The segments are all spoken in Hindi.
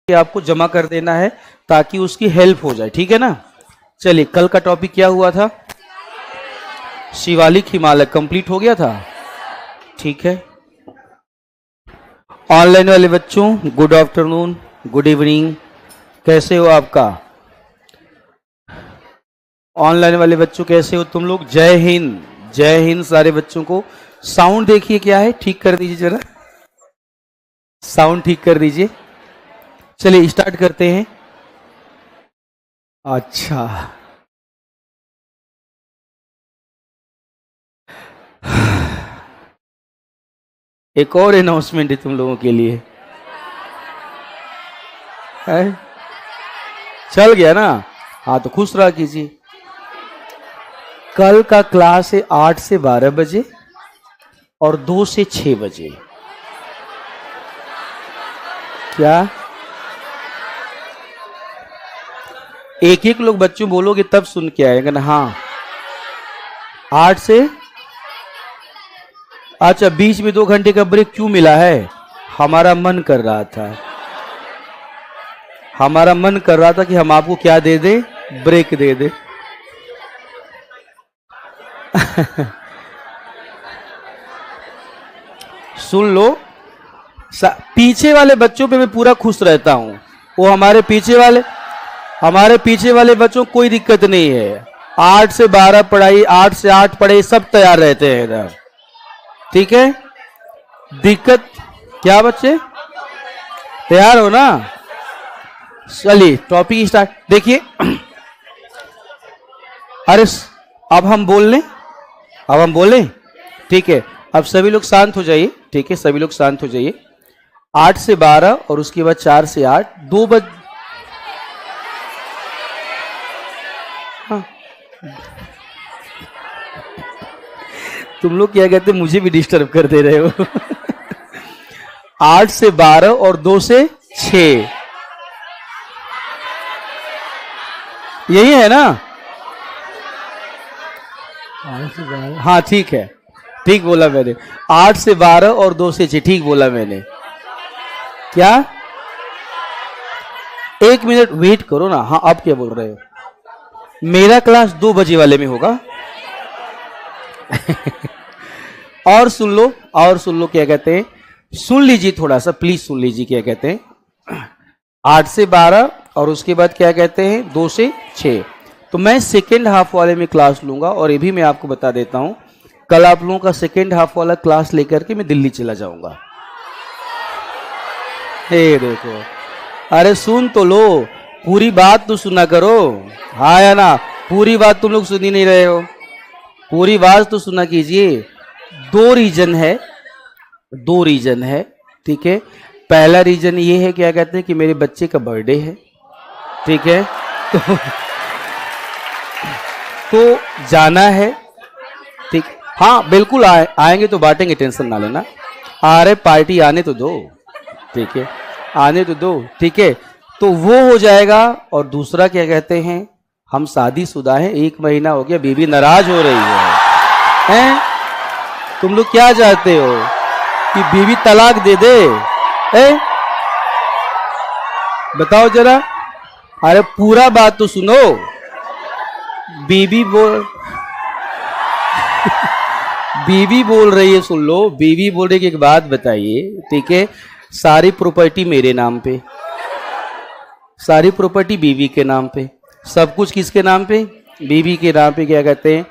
कि आपको जमा कर देना है ताकि उसकी हेल्प हो जाए, ठीक है ना। चलिए, कल का टॉपिक क्या हुआ था? शिवालिक हिमालय कंप्लीट हो गया था, ठीक है। ऑनलाइन वाले बच्चों, गुड आफ्टरनून, गुड इवनिंग, कैसे हो आपका? ऑनलाइन वाले बच्चों कैसे हो तुम लोग? जय हिंद, जय हिंद सारे बच्चों को। साउंड देखिए क्या है, ठीक कर दीजिए जरा, साउंड ठीक कर दीजिए। चलिए स्टार्ट करते हैं। अच्छा, एक और अनाउंसमेंट है तुम लोगों के लिए, है? चल गया ना? हाँ तो खुश रहा कीजिए। कल का क्लास है 8 से 12 बजे और 2 से 6 बजे। क्या एक एक लोग बच्चों बोलोगे तब सुन के आएगा ना? हाँ, 8 से। अच्छा, बीच में 2 घंटे का ब्रेक क्यों मिला है? हमारा मन कर रहा था, हमारा मन कर रहा था कि हम आपको क्या दे दे, ब्रेक दे दे। सुन लो, पीछे वाले बच्चों पे मैं पूरा खुश रहता हूं। वो हमारे पीछे वाले बच्चों को कोई दिक्कत नहीं है। 8 से 12 पढ़ाई, 8 से 8 पढ़ाई, सब तैयार रहते हैं इधर, ठीक है। दिक्कत क्या बच्चे, तैयार हो ना? चलिए टॉपिक स्टार्ट। देखिए, अरे अब हम बोल लें, अब हम बोलें, ठीक है। अब सभी लोग शांत हो जाइए, ठीक है, सभी लोग शांत हो जाइए। 8 से 12 और उसके बाद 4 से 8, 2 बज। हाँ, तुम लोग क्या कहते, मुझे भी डिस्टर्ब कर दे रहे हो। 8 से 12 और 2 से 6, यही है ना? हाँ ठीक है, ठीक बोला मैंने। 8 से 12 और 2 से 6, ठीक बोला मैंने। क्या? 1 मिनट वेट करो ना। हाँ, आप क्या बोल रहे हो? मेरा क्लास 2 बजे वाले में होगा। और सुन लो, और सुन लो क्या कहते हैं, सुन लीजिए थोड़ा सा, प्लीज सुन लीजिए क्या कहते हैं। 8 से 12 और उसके बाद क्या कहते हैं 2 से 6। तो मैं सेकेंड हाफ वाले में क्लास लूंगा, और ये भी मैं आपको बता देता हूं, कल आप लोगों का सेकेंड हाफ वाला क्लास लेकर के मैं दिल्ली चला जाऊंगा। हे देखो, अरे सुन तो लो, पूरी बात तो सुना करो। हाँ या ना? पूरी बात तुम लोग सुन ही नहीं रहे हो, पूरी बात तो सुना कीजिए। 2 रीजन है, ठीक है। पहला रीजन ये है, क्या कहते हैं कि मेरे बच्चे का बर्थडे है, ठीक है। तो जाना है, ठीक। हाँ बिल्कुल, आएंगे तो बांटेंगे, टेंशन ना लेना। अरे पार्टी आने तो दो, ठीक है, आने तो दो, ठीक है। तो वो हो जाएगा। और दूसरा क्या कहते हैं, हम शादीशुदा हैं, 1 महीना हो गया, बीवी नाराज हो रही है? तुम लोग क्या चाहते हो कि बीवी तलाक दे दे? बताओ जरा। अरे पूरा बात तो सुनो। बीवी बोल रही है, सुन लो। बीवी बोल रही है कि एक बात बताइए, ठीक है, सारी प्रॉपर्टी मेरे नाम पे, सारी प्रॉपर्टी बीवी के नाम पे, सब कुछ किसके नाम पे? बीवी के नाम पे। क्या कहते हैं,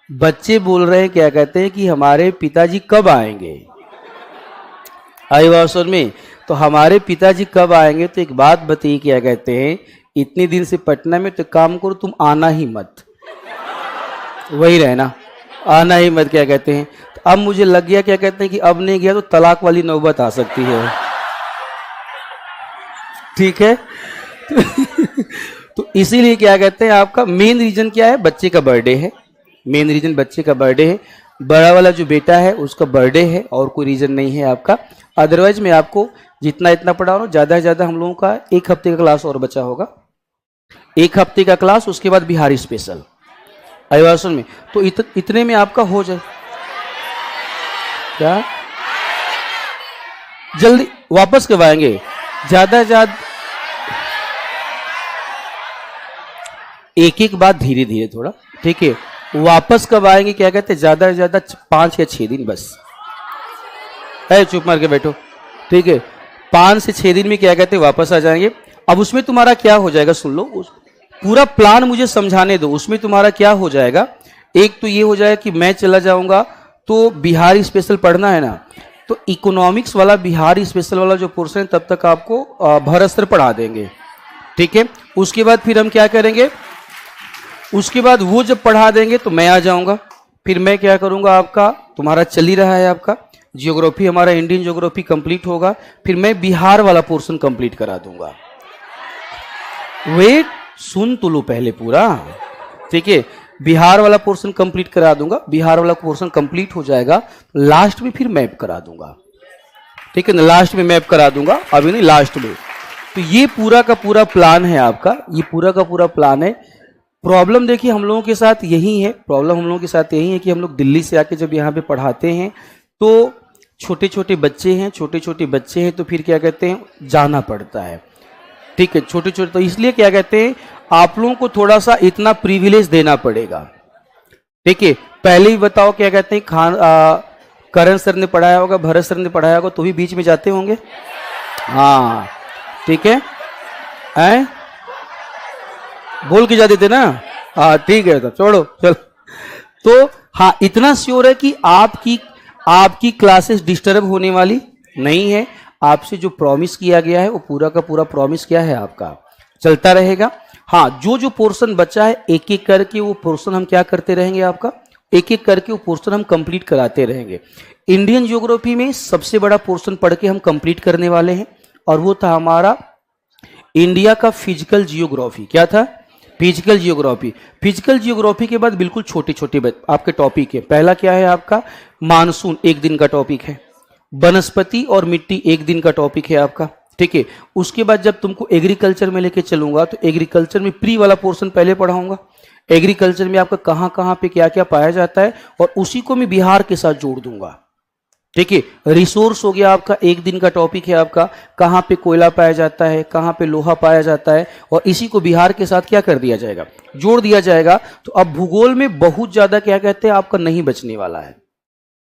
बच्चे बोल रहे हैं, क्या कहते हैं कि हमारे पिताजी कब आएंगे? आई बात सुन में? तो हमारे पिताजी कब आएंगे? तो एक बात बताइए, क्या कहते हैं, इतने दिन से पटना में, तो काम करो तुम आना ही मत, वही रहना, आना ही मत। क्या कहते हैं, तो अब मुझे लग गया, क्या कहते हैं कि अब नहीं गया तो तलाक वाली नौबत आ सकती है, ठीक है। तो इसीलिए क्या कहते हैं, आपका मेन रीजन क्या है? बच्चे का बर्थडे है, मेन रीजन बच्चे का बर्थडे है। बड़ा वाला जो बेटा है उसका बर्थडे है, और कोई रीजन नहीं है आपका। अदरवाइज मैं आपको जितना इतना पढ़ा रहा हूँ, ज्यादा से ज्यादा हम लोगों का 1 हफ्ते का क्लास और बचा होगा, 1 हफ्ते का क्लास, उसके बाद बिहारी स्पेशल अभिभाषण में। तो इतने में आपका हो जाए। क्या जल्दी वापस कब आएंगे? ज्यादा से ज्यादा एक एक बात धीरे धीरे थोड़ा, ठीक है। वापस कब आएंगे, क्या कहते हैं, ज्यादा से ज्यादा 5 या 6 दिन बस। है, चुप मार के बैठो, ठीक है। 5 से 6 दिन में क्या कहते हैं वापस आ जाएंगे। अब उसमें तुम्हारा क्या हो जाएगा, सुन लो, पूरा प्लान मुझे समझाने दो। उसमें तुम्हारा क्या हो जाएगा, एक तो ये हो जाएगा कि मैं चला जाऊंगा तो बिहार स्पेशल पढ़ना है ना, तो इकोनॉमिक्स वाला बिहार स्पेशल वाला जो पोर्शन है तब तक आपको भरस्तर पढ़ा देंगे, ठीक है। उसके बाद फिर हम क्या करेंगे, उसके बाद वो जब पढ़ा देंगे तो मैं आ जाऊंगा, फिर मैं क्या करूंगा, आपका तुम्हारा चल ही रहा है आपका जियोग्राफी, हमारा इंडियन जियोग्राफी कंप्लीट होगा, फिर मैं बिहार वाला पोर्शन कंप्लीट करा दूंगा। वेट, सुन तो लो पहले पूरा, ठीक है। बिहार वाला पोर्शन कंप्लीट करा दूंगा, बिहार वाला पोर्शन कंप्लीट हो जाएगा, लास्ट में फिर मैप करा दूंगा, ठीक है ना, लास्ट में मैप करा दूंगा, अभी नहीं, लास्ट में। तो ये पूरा का पूरा प्लान है आपका, ये पूरा का पूरा प्लान है। प्रॉब्लम देखिए हम लोगों के साथ यही है, प्रॉब्लम हम लोगों के साथ यही है कि हम लोग दिल्ली से आके जब यहाँ पे पढ़ाते हैं तो छोटे छोटे बच्चे हैं, छोटे छोटे बच्चे हैं, तो फिर क्या कहते हैं जाना पड़ता है, ठीक है, छोटे छोटे। तो इसलिए क्या कहते हैं आप लोगों को थोड़ा सा इतना प्रिविलेज देना पड़ेगा, ठीक है। पहले ही बताओ, क्या कहते हैं करण सर ने पढ़ाया होगा, भरत सर ने पढ़ाया होगा, तो भी बीच में जाते होंगे, हाँ, ठीक है, हैं बोल के जाते थे ना, हाँ ठीक है, तो छोड़ो चलो। तो हाँ, इतना श्योर है कि आपकी क्लासेस डिस्टर्ब होने वाली नहीं है। आपसे जो प्रॉमिस किया गया है वो पूरा का पूरा प्रॉमिस क्या है आपका चलता रहेगा। हाँ, जो जो पोर्शन बचा है एक एक करके वो पोर्शन हम क्या करते रहेंगे, आपका एक एक करके वो पोर्शन हम कंप्लीट कराते रहेंगे। इंडियन ज्योग्राफी में सबसे बड़ा पोर्शन पढ़ के हम कंप्लीट करने वाले हैं, और वो था हमारा इंडिया का फिजिकल जियोग्राफी। क्या था, फिजिकल जियोग्राफी। फिजिकल जियोग्राफी के बाद बिल्कुल छोटे छोटे आपके टॉपिक है। पहला क्या है आपका, मानसून 1 दिन का टॉपिक है, वनस्पति और मिट्टी 1 दिन का टॉपिक है आपका, ठीक है। उसके बाद जब तुमको एग्रीकल्चर में लेके चलूंगा तो एग्रीकल्चर में प्री वाला पोर्शन पहले पढ़ाऊंगा। एग्रीकल्चर में आपका कहाँ कहाँ पे क्या क्या पाया जाता है, और उसी को मैं बिहार के साथ जोड़ दूंगा, ठीक है। रिसोर्स हो गया आपका, 1 दिन का टॉपिक है आपका, कहाँ पे कोयला पाया जाता है, कहाँ पे लोहा पाया जाता है, और इसी को बिहार के साथ क्या कर दिया जाएगा, जोड़ दिया जाएगा। तो अब भूगोल में बहुत ज्यादा क्या कहते हैं आपका नहीं बचने वाला है,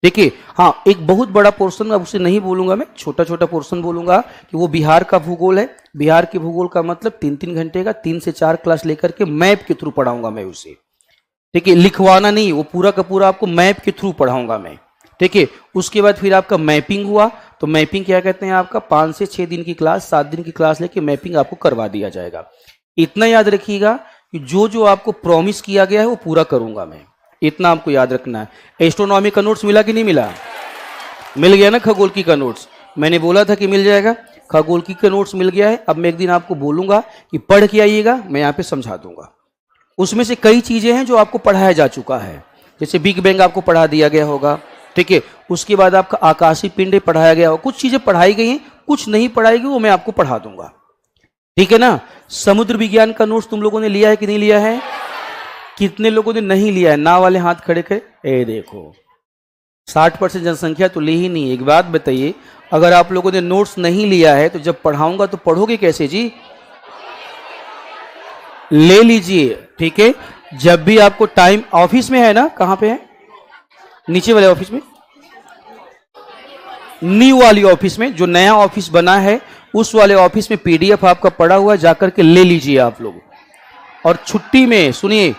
ठीक है। हाँ, एक बहुत बड़ा पोर्शन, अब उसे नहीं बोलूंगा मैं, छोटा छोटा पोर्शन बोलूंगा कि वो बिहार का भूगोल है। बिहार के भूगोल का मतलब 3-3 घंटे का 3 से 4 क्लास लेकर के मैप के थ्रू पढ़ाऊंगा मैं उसे, ठीक है। लिखवाना नहीं, वो पूरा का पूरा आपको मैप के थ्रू पढ़ाऊंगा मैं, ठीक है। उसके बाद फिर आपका मैपिंग हुआ, तो मैपिंग क्या कहते हैं आपका 5 से 6 दिन की क्लास, 7 दिन की क्लास लेके मैपिंग आपको करवा दिया जाएगा। इतना याद रखिएगा कि जो जो आपको प्रॉमिस किया गया है वो पूरा करूंगा मैं, इतना आपको याद रखना है। एस्ट्रोनॉमी का नोट्स मिला कि नहीं मिला, मिल गया ना। खगोल की का नोट्स मैंने बोला था कि मिल जाएगा, खगोल की का नोट्स मिल गया है। अब मैं एक दिन आपको बोलूंगा कि पढ़ के आइएगा, मैं यहाँ पे समझा दूंगा। उसमें से कई चीजें हैं जो आपको पढ़ाया जा चुका है, जैसे बिग बैंग आपको पढ़ा दिया गया होगा, ठीक है। उसके बाद आपका आकाशीय पिंड पढ़ाया गया होगा, कुछ चीजें पढ़ाई गई हैं, कुछ नहीं पढ़ाई गई, वो मैं आपको पढ़ा दूंगा, ठीक है ना। समुद्र विज्ञान का नोट्स तुम लोगों ने लिया है कि नहीं लिया है, कितने लोगों ने नहीं लिया है, ना वाले हाथ खड़े करे। ए देखो 60% जनसंख्या तो ली ही नहीं। एक बात बताइए, अगर आप लोगों ने नोट्स नहीं लिया है तो जब पढ़ाऊंगा तो पढ़ोगे कैसे जी, ले लीजिए, ठीक है। जब भी आपको टाइम, ऑफिस में है ना, कहां पे है, नीचे वाले ऑफिस में, न्यू वाली ऑफिस में, जो नया ऑफिस बना है उस वाले ऑफिस में पीडीएफ आपका पड़ा हुआ है, जाकर के ले लीजिए आप लोग। और छुट्टी में सुनिए,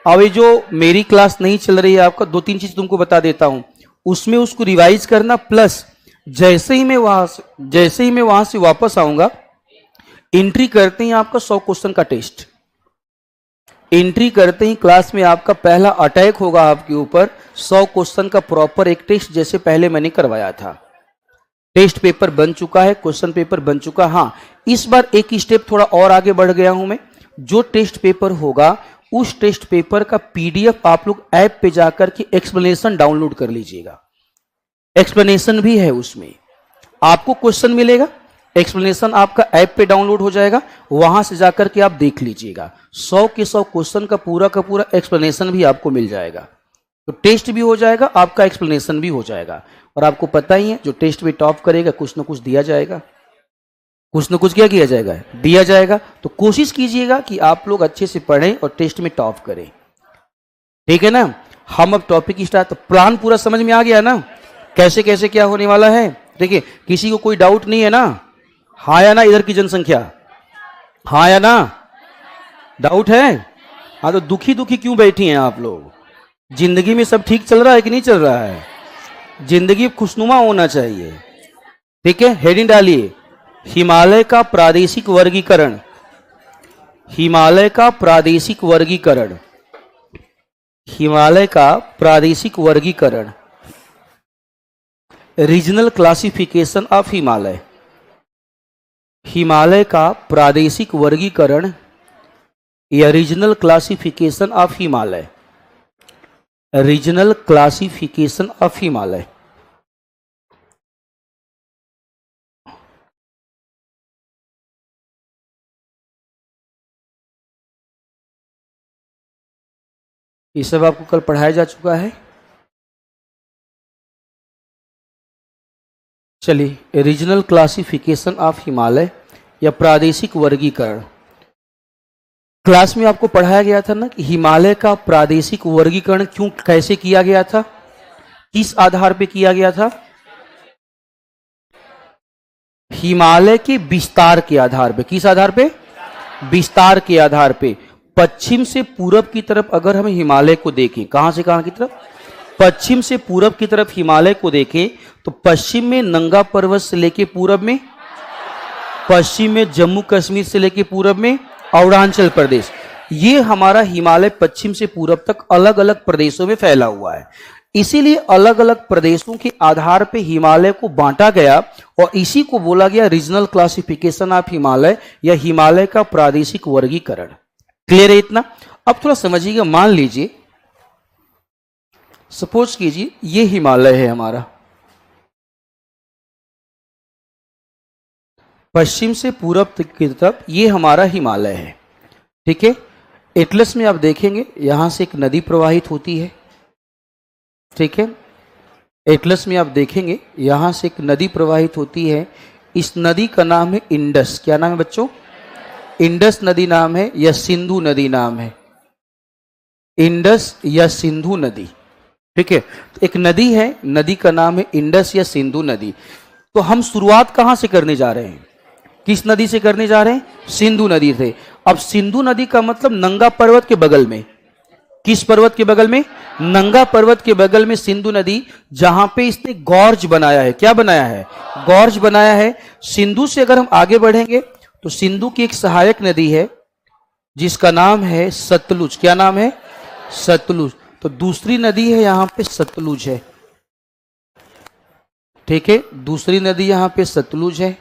अभी जो मेरी क्लास नहीं चल रही है आपका, 2-3 चीज तुमको बता देता हूं, उसमें उसको रिवाइज करना, प्लस जैसे ही मैं वहां से वापस आऊंगा, एंट्री करते ही आपका 100 क्वेश्चन का टेस्ट, एंट्री करते ही क्लास में आपका पहला अटैक होगा आपके ऊपर, 100 क्वेश्चन का प्रॉपर एक टेस्ट, जैसे पहले मैंने करवाया था। टेस्ट पेपर बन चुका है, क्वेश्चन पेपर बन चुका। हाँ, इस बार एक स्टेप थोड़ा और आगे बढ़ गया हूं मैं। जो टेस्ट पेपर होगा उस टेस्ट पेपर का पीडीएफ आप लोग ऐप पे जाकर के एक्सप्लेनेशन डाउनलोड कर लीजिएगा। एक्सप्लेनेशन भी है उसमें, आपको क्वेश्चन मिलेगा, एक्सप्लेनेशन आपका ऐप पे डाउनलोड हो जाएगा, वहां से जाकर के आप देख लीजिएगा। 100 के 100 क्वेश्चन का पूरा एक्सप्लेनेशन भी आपको मिल जाएगा। तो टेस्ट भी हो जाएगा, आपका एक्सप्लेनेशन भी हो जाएगा। और आपको पता ही है, जो टेस्ट में टॉप करेगा कुछ ना कुछ दिया जाएगा। कुछ न कुछ क्या किया जाएगा, दिया जाएगा। तो कोशिश कीजिएगा कि आप लोग अच्छे से पढ़ें और टेस्ट में टॉप करें, ठीक है ना। हम अब टॉपिक स्टार्ट, तो प्लान पूरा समझ में आ गया ना, कैसे कैसे क्या होने वाला है। देखिए किसी को कोई डाउट नहीं है ना, हाँ या ना, इधर की जनसंख्या, हाँ या ना, डाउट है। हाँ तो दुखी दुखी क्यों बैठी हैं आप लोग, जिंदगी में सब ठीक चल रहा है कि नहीं चल रहा है, जिंदगी खुशनुमा होना चाहिए, ठीक है। हेडिंग डालिए, हिमालय का प्रादेशिक वर्गीकरण, हिमालय का प्रादेशिक वर्गीकरण, हिमालय का प्रादेशिक वर्गीकरण, regional classification of Himalaya, Himalaya का प्रादेशिक वर्गीकरण या regional classification of Himalaya, regional classification of Himalaya. ये सब आपको कल पढ़ाया जा चुका है। चलिए, रीजनल क्लासिफिकेशन ऑफ हिमालय या प्रादेशिक वर्गीकरण। क्लास में आपको पढ़ाया गया था ना कि हिमालय का प्रादेशिक वर्गीकरण क्यों, कैसे किया गया था, किस आधार पे किया गया था, हिमालय के विस्तार के आधार पे। किस आधार पे, विस्तार के आधार पे। पश्चिम से पूरब की तरफ अगर हम हिमालय को देखें, कहां से कहां की तरफ, पश्चिम से पूरब की तरफ हिमालय को देखें तो पश्चिम में नंगा पर्वत से लेके पूरब में, पश्चिम में जम्मू कश्मीर से लेके पूरब में अरुणाचल प्रदेश, ये हमारा हिमालय पश्चिम से पूरब तक अलग अलग प्रदेशों में फैला हुआ है। इसीलिए अलग अलग प्रदेशों के आधार पे हिमालय को बांटा गया और इसी को बोला गया रीजनल क्लासिफिकेशन ऑफ हिमालय या हिमालय का प्रादेशिक वर्गीकरण। क्लियर है इतना। अब थोड़ा समझिएगा, मान लीजिए, सपोज कीजिए ये हिमालय है हमारा, पश्चिम से पूरब की तरफ ये हमारा हिमालय है, ठीक है। एटलस में आप देखेंगे यहां से एक नदी प्रवाहित होती है, ठीक है। एटलस में आप देखेंगे यहां से एक नदी प्रवाहित होती है, इस नदी का नाम है इंडस। क्या नाम है बच्चों, इंडस नदी नाम है या सिंधु नदी नाम है, इंडस या सिंधु नदी, ठीक है। तो एक नदी है, नदी का नाम है इंडस या सिंधु नदी। तो हम शुरुआत कहां से करने जा रहे हैं, किस नदी से करने जा रहे हैं, सिंधु नदी से। अब सिंधु नदी का मतलब नंगा पर्वत के बगल में, किस पर्वत के बगल में, नंगा पर्वत के बगल में सिंधु नदी, जहां पे इसने गॉर्ज बनाया है। क्या बनाया है, गॉर्ज बनाया है। सिंधु से अगर हम आगे बढ़ेंगे तो सिंधु की एक सहायक नदी है जिसका नाम है सतलुज। क्या नाम है, सतलुज। तो दूसरी नदी है यहां पे सतलुज है, ठीक है, दूसरी नदी यहां पे सतलुज है।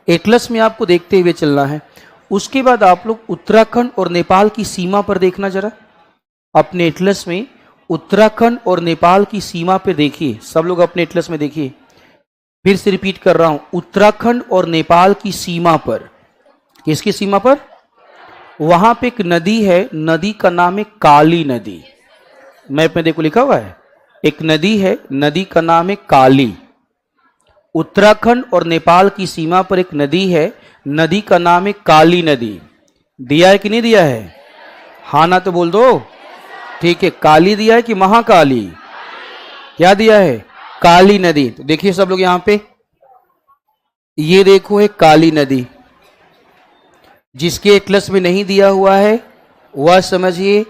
एटलस में आपको देखते हुए चलना है। उसके बाद आप लोग उत्तराखंड और नेपाल की सीमा पर देखना जरा, अपने एटलस में उत्तराखंड और नेपाल की सीमा पे देखिए, सब लोग अपने एटलस में देखिए। फिर से रिपीट कर रहा हूं, उत्तराखंड और नेपाल की सीमा पर, किसकी सीमा पर, वहां पे एक नदी है, नदी का नाम है काली नदी। मैप में देखो लिखा हुआ है, एक नदी है, नदी का नाम है काली। उत्तराखंड और नेपाल की सीमा पर एक नदी है, नदी का नाम है काली नदी। दिया है कि नहीं दिया है, हाँ ना तो बोल दो, ठीक है। काली दिया है कि महाकाली, क्या दिया है, काली नदी। तो देखिए सब लोग यहां पे, ये देखो है काली नदी। जिसके एटलस में नहीं दिया हुआ है वह समझिए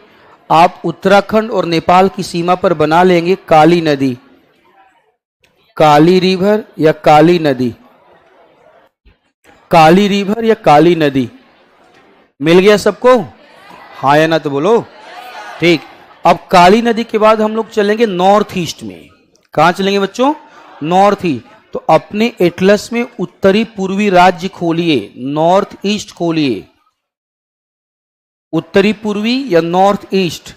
आप उत्तराखंड और नेपाल की सीमा पर बना लेंगे काली नदी, काली रिवर या काली नदी, काली रिवर या काली नदी। मिल गया सबको, हाँ या ना तो बोलो, ठीक। अब काली नदी के बाद हम लोग चलेंगे नॉर्थ ईस्ट में। कहां चलेंगे बच्चों, नॉर्थ ईस्ट। तो अपने एटलस में उत्तरी पूर्वी राज्य खोलिए, नॉर्थ ईस्ट खोलिए, उत्तरी पूर्वी या नॉर्थ ईस्ट।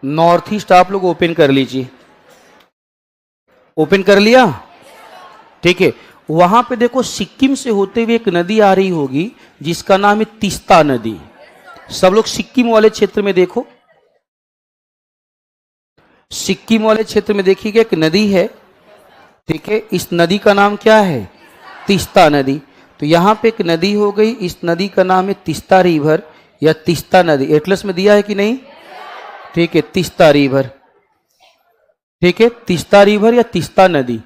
नॉर्थ ईस्ट आप लोग ओपन कर लीजिए, ओपन कर लिया, ठीक है। वहां पे देखो सिक्किम से होते हुए एक नदी आ रही होगी जिसका नाम है तीस्ता नदी। सब लोग सिक्किम वाले क्षेत्र में देखो, सिक्किम वाले क्षेत्र में देखिएगा एक नदी है, ठीक है, इस नदी का नाम क्या है? तीस्ता नदी। तो यहाँ पे एक नदी हो गई, इस नदी का नाम है तीस्ता रिवर या तीस्ता नदी। एटलस में दिया है कि नहीं? ठीक है, तीस्ता रिवर, ठीक है, तीस्ता रिवर या तीस्ता नदी।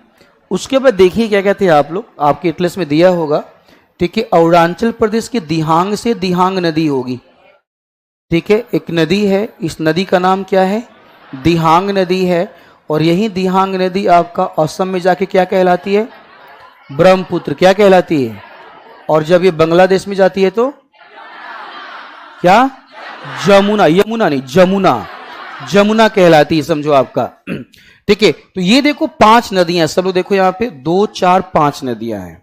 उसके बाद देखिए क्या कहते हैं आप लोग, आपके एटलस में दिया होगा, ठीक है, अरुणाचल प्रदेश के दिहांग से दिहांग नदी होगी, ठीक है, एक नदी है, इस नदी का नाम क्या है? दिहांग नदी है। और यही दिहांग नदी आपका असम में जाके क्या कहलाती है? ब्रह्मपुत्र। क्या कहलाती है? और जब ये बांग्लादेश में जाती है तो क्या? जमुना। यमुना नहीं, जमुना, जमुना कहलाती है, समझो आपका। ठीक है, तो ये देखो 5 नदियां, सब लोग देखो यहाँ पे 2 4 5 नदियां हैं।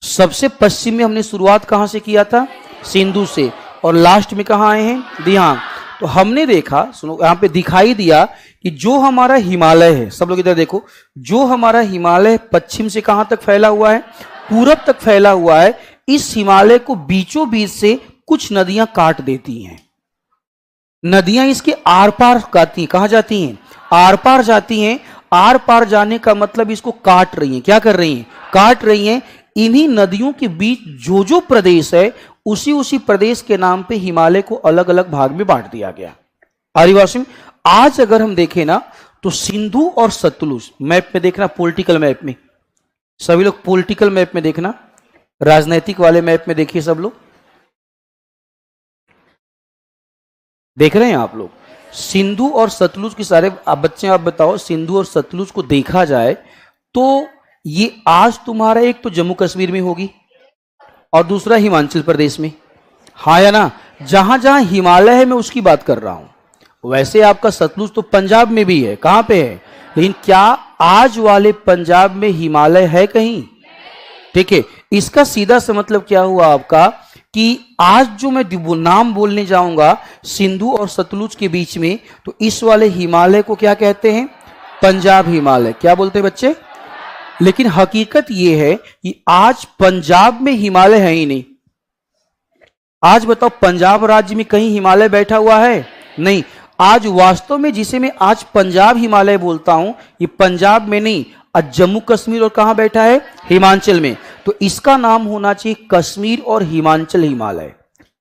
सबसे पश्चिम में हमने शुरुआत कहां से किया था? सिंधु से। और लास्ट में कहां आए हैं? दिहांग। तो हमने देखा, सुनो, यहां पे दिखाई दिया कि जो हमारा हिमालय है, सब लोग इधर देखो, जो हमारा हिमालय पश्चिम से कहां तक फैला हुआ है? पूरब तक फैला हुआ है। इस हिमालय को बीचों बीच से कुछ नदियां काट देती हैं। नदियां इसके आर पार जाती हैं। कहां जाती हैं? आर पार जाती हैं। आर पार जाने का मतलब इसको काट रही हैं। क्या कर रही हैं? काट रही हैं। इन्हीं नदियों के बीच जो जो प्रदेश है, उसी उसी प्रदेश के नाम पे हिमालय को अलग अलग भाग में बांट दिया गया। आदिवासी में आज अगर हम देखें ना, तो सिंधु और सतलुज, मैप में देखना, पॉलिटिकल मैप में, सभी लोग पॉलिटिकल मैप में देखना, राजनीतिक वाले मैप में देखिए, सब लोग देख रहे हैं आप लोग। सिंधु और सतलुज के सारे, आप बच्चे आप बताओ, सिंधु और सतलुज को देखा जाए तो ये आज तुम्हारा एक तो जम्मू कश्मीर में होगी और दूसरा हिमाचल प्रदेश में, हाँ या ना? जहां जहां हिमालय है मैं उसकी बात कर रहा हूं। वैसे आपका सतलुज तो पंजाब में भी है, कहां पे है? लेकिन क्या आज वाले पंजाब में हिमालय है कहीं? ठीक है, इसका सीधा सा मतलब क्या हुआ आपका कि आज जो मैं नाम बोलने जाऊंगा सिंधु और सतलुज के बीच में, तो इस वाले हिमालय को क्या कहते हैं? पंजाब हिमालय। क्या बोलते हैं बच्चे? लेकिन हकीकत यह है कि आज पंजाब में हिमालय है ही नहीं। आज बताओ, पंजाब राज्य में कहीं हिमालय बैठा हुआ है? नहीं। आज वास्तव में जिसे मैं आज पंजाब हिमालय बोलता हूं, ये पंजाब में नहीं, आज जम्मू कश्मीर और कहां बैठा है? हिमाचल में। तो इसका नाम होना चाहिए कश्मीर और हिमाचल हिमालय।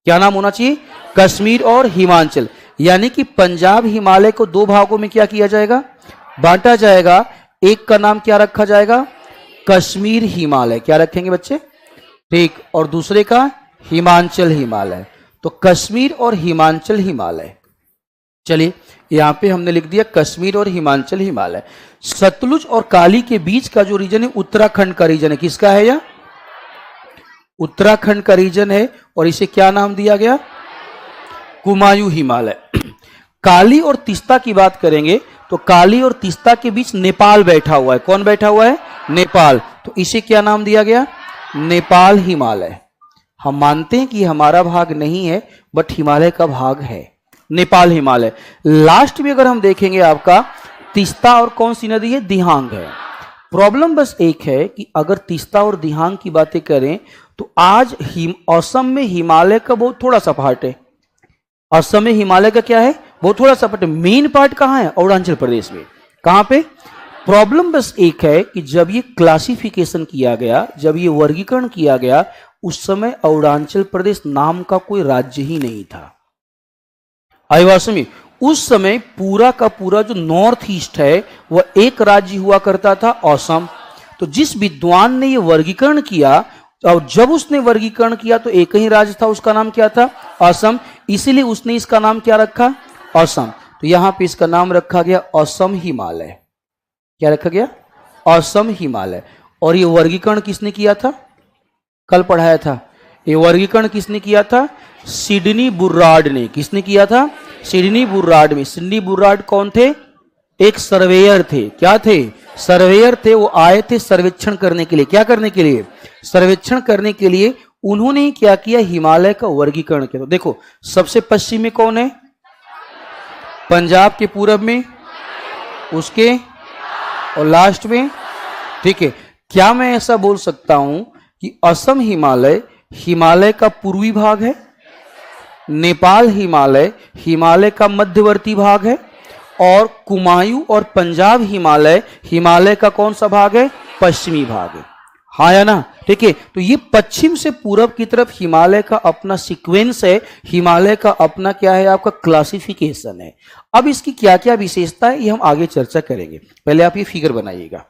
क्या नाम होना चाहिए? कश्मीर और हिमाचल। यानी कि पंजाब हिमालय को 2 भागों में क्या किया जाएगा? बांटा जाएगा। एक का नाम क्या रखा जाएगा? कश्मीर हिमालय। क्या रखेंगे बच्चे? ठीक। और दूसरे का हिमाचल हिमालय। तो कश्मीर और हिमाचल हिमालय। चलिए, यहां पे हमने लिख दिया कश्मीर और हिमाचल हिमालय। सतलुज और काली के बीच का जो रीजन है, उत्तराखंड का रीजन है। किसका है यह? उत्तराखंड का रीजन है। और इसे क्या नाम दिया गया? कुमायूं हिमालय। काली और तीस्ता की बात करेंगे तो काली और तीस्ता के बीच नेपाल बैठा हुआ है। कौन बैठा हुआ है? नेपाल। तो इसे क्या नाम दिया गया? नेपाल हिमालय। हम मानते हैं कि हमारा भाग नहीं है, बट हिमालय का भाग है, नेपाल हिमालय। लास्ट में अगर हम देखेंगे आपका तीस्ता और कौन सी नदी है? दिहांग है। प्रॉब्लम बस एक है कि अगर तीस्ता और दिहांग की बातें करें तो आज असम में हिमालय का बहुत थोड़ा सा पार्ट है। असम में हिमालय का क्या है? बहुत थोड़ा सा पार्ट है। मेन पार्ट कहां है? अरुणाचल प्रदेश में। कहां पे? प्रॉब्लम बस एक है कि जब ये क्लासिफिकेशन किया गया, जब ये वर्गीकरण किया गया, उस समय अरुणाचल प्रदेश नाम का कोई राज्य ही नहीं था। आदिवासी में उस समय पूरा का पूरा जो नॉर्थ ईस्ट है वह एक राज्य हुआ करता था, असम। तो जिस विद्वान ने यह वर्गीकरण किया, और जब उसने वर्गीकरण किया तो एक ही राज्य था, उसका नाम क्या था? असम। इसीलिए उसने इसका नाम क्या रखा? असम। तो यहां पे इसका नाम रखा गया असम हिमालय। क्या रखा गया? असम हिमालय। और ये वर्गीकरण किसने किया था? कल पढ़ाया था। ये वर्गीकरण किसने किया था? सिडनी बुर्राड ने। किसने किया था? सिडनी बुर्राड में। सिडनी बुर्राड कौन थे? एक सर्वेयर थे। क्या थे? सर्वेयर थे। वो आए थे सर्वेक्षण करने के लिए। क्या करने के लिए? सर्वेक्षण करने के लिए। उन्होंने क्या किया? हिमालय का वर्गीकरण किया। तो देखो, सबसे पश्चिम में कौन है? पंजाब के पूरब में, उसके और लास्ट में। ठीक है, क्या मैं ऐसा बोल सकता हूं कि असम हिमालय हिमालय का पूर्वी भाग है, नेपाल हिमालय हिमालय का मध्यवर्ती भाग है, और कुमायूं और पंजाब हिमालय, हिमालय का कौन सा भाग है? पश्चिमी भाग है। हाँ या ना? ठीक है, तो ये पश्चिम से पूरब की तरफ हिमालय का अपना सीक्वेंस है, हिमालय का अपना क्या है? आपका क्लासिफिकेशन है। अब इसकी क्या क्या विशेषता है ये हम आगे चर्चा करेंगे। पहले आप ये फिगर बनाइएगा,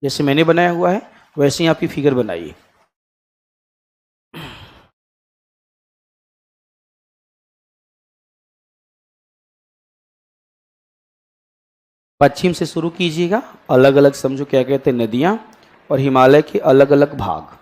जैसे मैंने बनाया हुआ है वैसे ही आप ये फिगर बनाइए। पश्चिम से शुरू कीजिएगा, अलग अलग समझो क्या कहते हैं नदियां और हिमालय के अलग अलग भाग।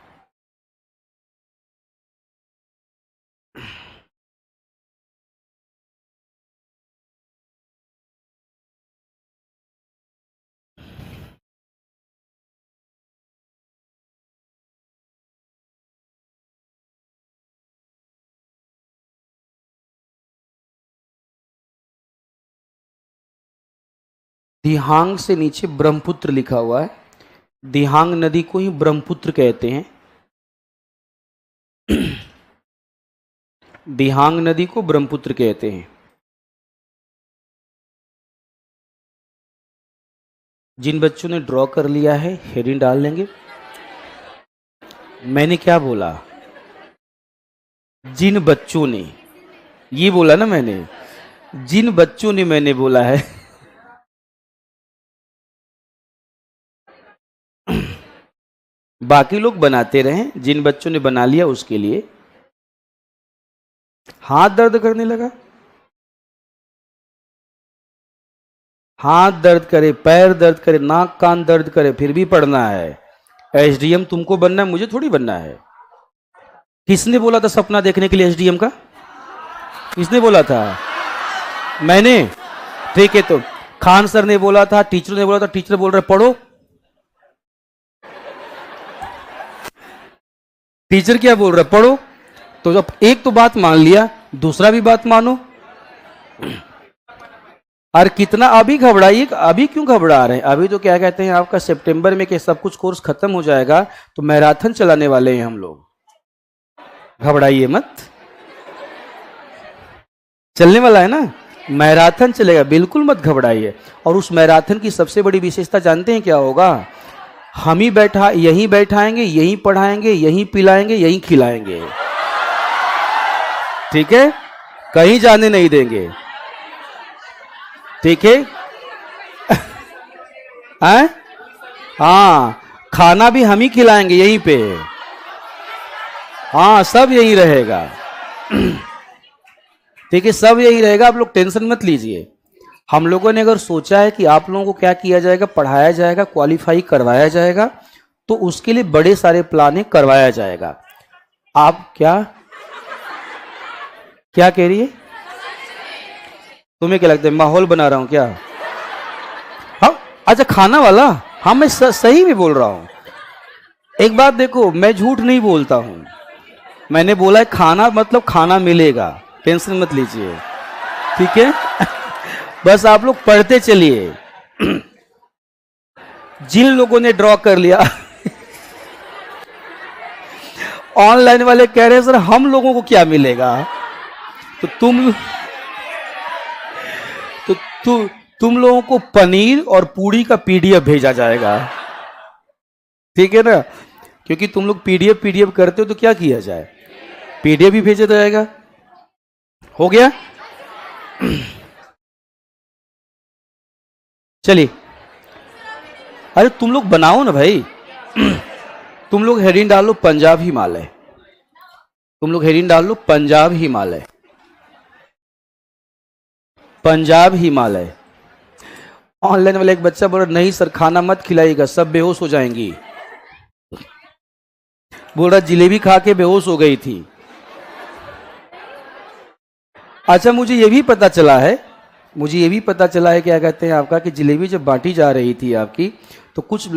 दिहांग से नीचे ब्रह्मपुत्र लिखा हुआ है, दिहांग नदी को ही ब्रह्मपुत्र कहते हैं। दिहांग नदी को ब्रह्मपुत्र कहते हैं। जिन बच्चों ने ड्रॉ कर लिया है हेडिंग डाल लेंगे। मैंने क्या बोला? जिन बच्चों ने, ये बोला ना मैंने, जिन बच्चों ने मैंने बोला है। बाकी लोग बनाते रहें, जिन बच्चों ने बना लिया उसके लिए। हाथ दर्द करने लगा, हाथ दर्द करे, पैर दर्द करे, नाक कान दर्द करे, फिर भी पढ़ना है। एसडीएम तुमको बनना है, मुझे थोड़ी बनना है। किसने बोला था सपना देखने के लिए एसडीएम का? किसने बोला था? मैंने। ठीक है, तो खान सर ने बोला था, टीचर ने बोला था, टीचर बोल रहे पढ़ो। टीचर क्या बोल रहा? पढ़ो। तो जब एक तो बात मान लिया, दूसरा भी बात मानो। और कितना अभी घबराइए, अभी क्यों घबरा रहे हैं? अभी तो क्या कहते हैं आपका सितंबर में कि सब कुछ कोर्स खत्म हो जाएगा तो मैराथन चलाने वाले हैं हम लोग। घबराइए मत, चलने वाला है ना, मैराथन चलेगा, बिल्कुल मत घबराइए। और उस मैराथन की सबसे बड़ी विशेषता जानते हैं क्या होगा? हम ही बैठा, यहीं बैठाएंगे, यहीं पढ़ाएंगे, यहीं पिलाएंगे, यहीं खिलाएंगे। ठीक है, कहीं जाने नहीं देंगे। ठीक है। हाँ, खाना भी हम ही खिलाएंगे यहीं पे। हाँ, सब यही रहेगा। ठीक है, सब यही रहेगा, आप लोग टेंशन मत लीजिए। हम लोगों ने अगर सोचा है कि आप लोगों को क्या किया जाएगा, पढ़ाया जाएगा, क्वालिफाई करवाया जाएगा, तो उसके लिए बड़े सारे प्लानिंग करवाया जाएगा। आप क्या क्या कह रही है? तुम्हें क्या लगता है माहौल बना रहा हूं क्या? हाँ, अच्छा खाना वाला। हाँ, मैं सही में बोल रहा हूं। एक बात देखो, मैं झूठ नहीं बोलता हूं। मैंने बोला है खाना मतलब खाना मिलेगा, टेंशन मत लीजिए। ठीक है। बस आप लोग पढ़ते चलिए। जिन लोगों ने ड्रॉ कर लिया, ऑनलाइन वाले कह रहे हैं सर हम लोगों को क्या मिलेगा? तो तुम लोगों को पनीर और पूड़ी का पीडीएफ भेजा जाएगा। ठीक है ना, क्योंकि तुम लोग पीडीएफ करते हो, तो क्या किया जाए, पीडीएफ भी भेजा जाएगा। हो गया? चलिए, अरे तुम लोग बनाओ ना भाई। तुम लोग हेडिंग डाल लो पंजाब हिमालय, तुम लोग हेडिंग डाल लो पंजाब हिमालय, पंजाब हिमालय। ऑनलाइन वाले एक बच्चा बोल रहा नहीं सर खाना मत खिलाइएगा, सब बेहोश हो जाएंगी। बोल रहा जिलेबी खा के बेहोश हो गई थी। अच्छा, मुझे ये भी पता चला है, क्या कहते हैं आपका, कि जलेबी जब बांटी जा रही थी आपकी, तो कुछ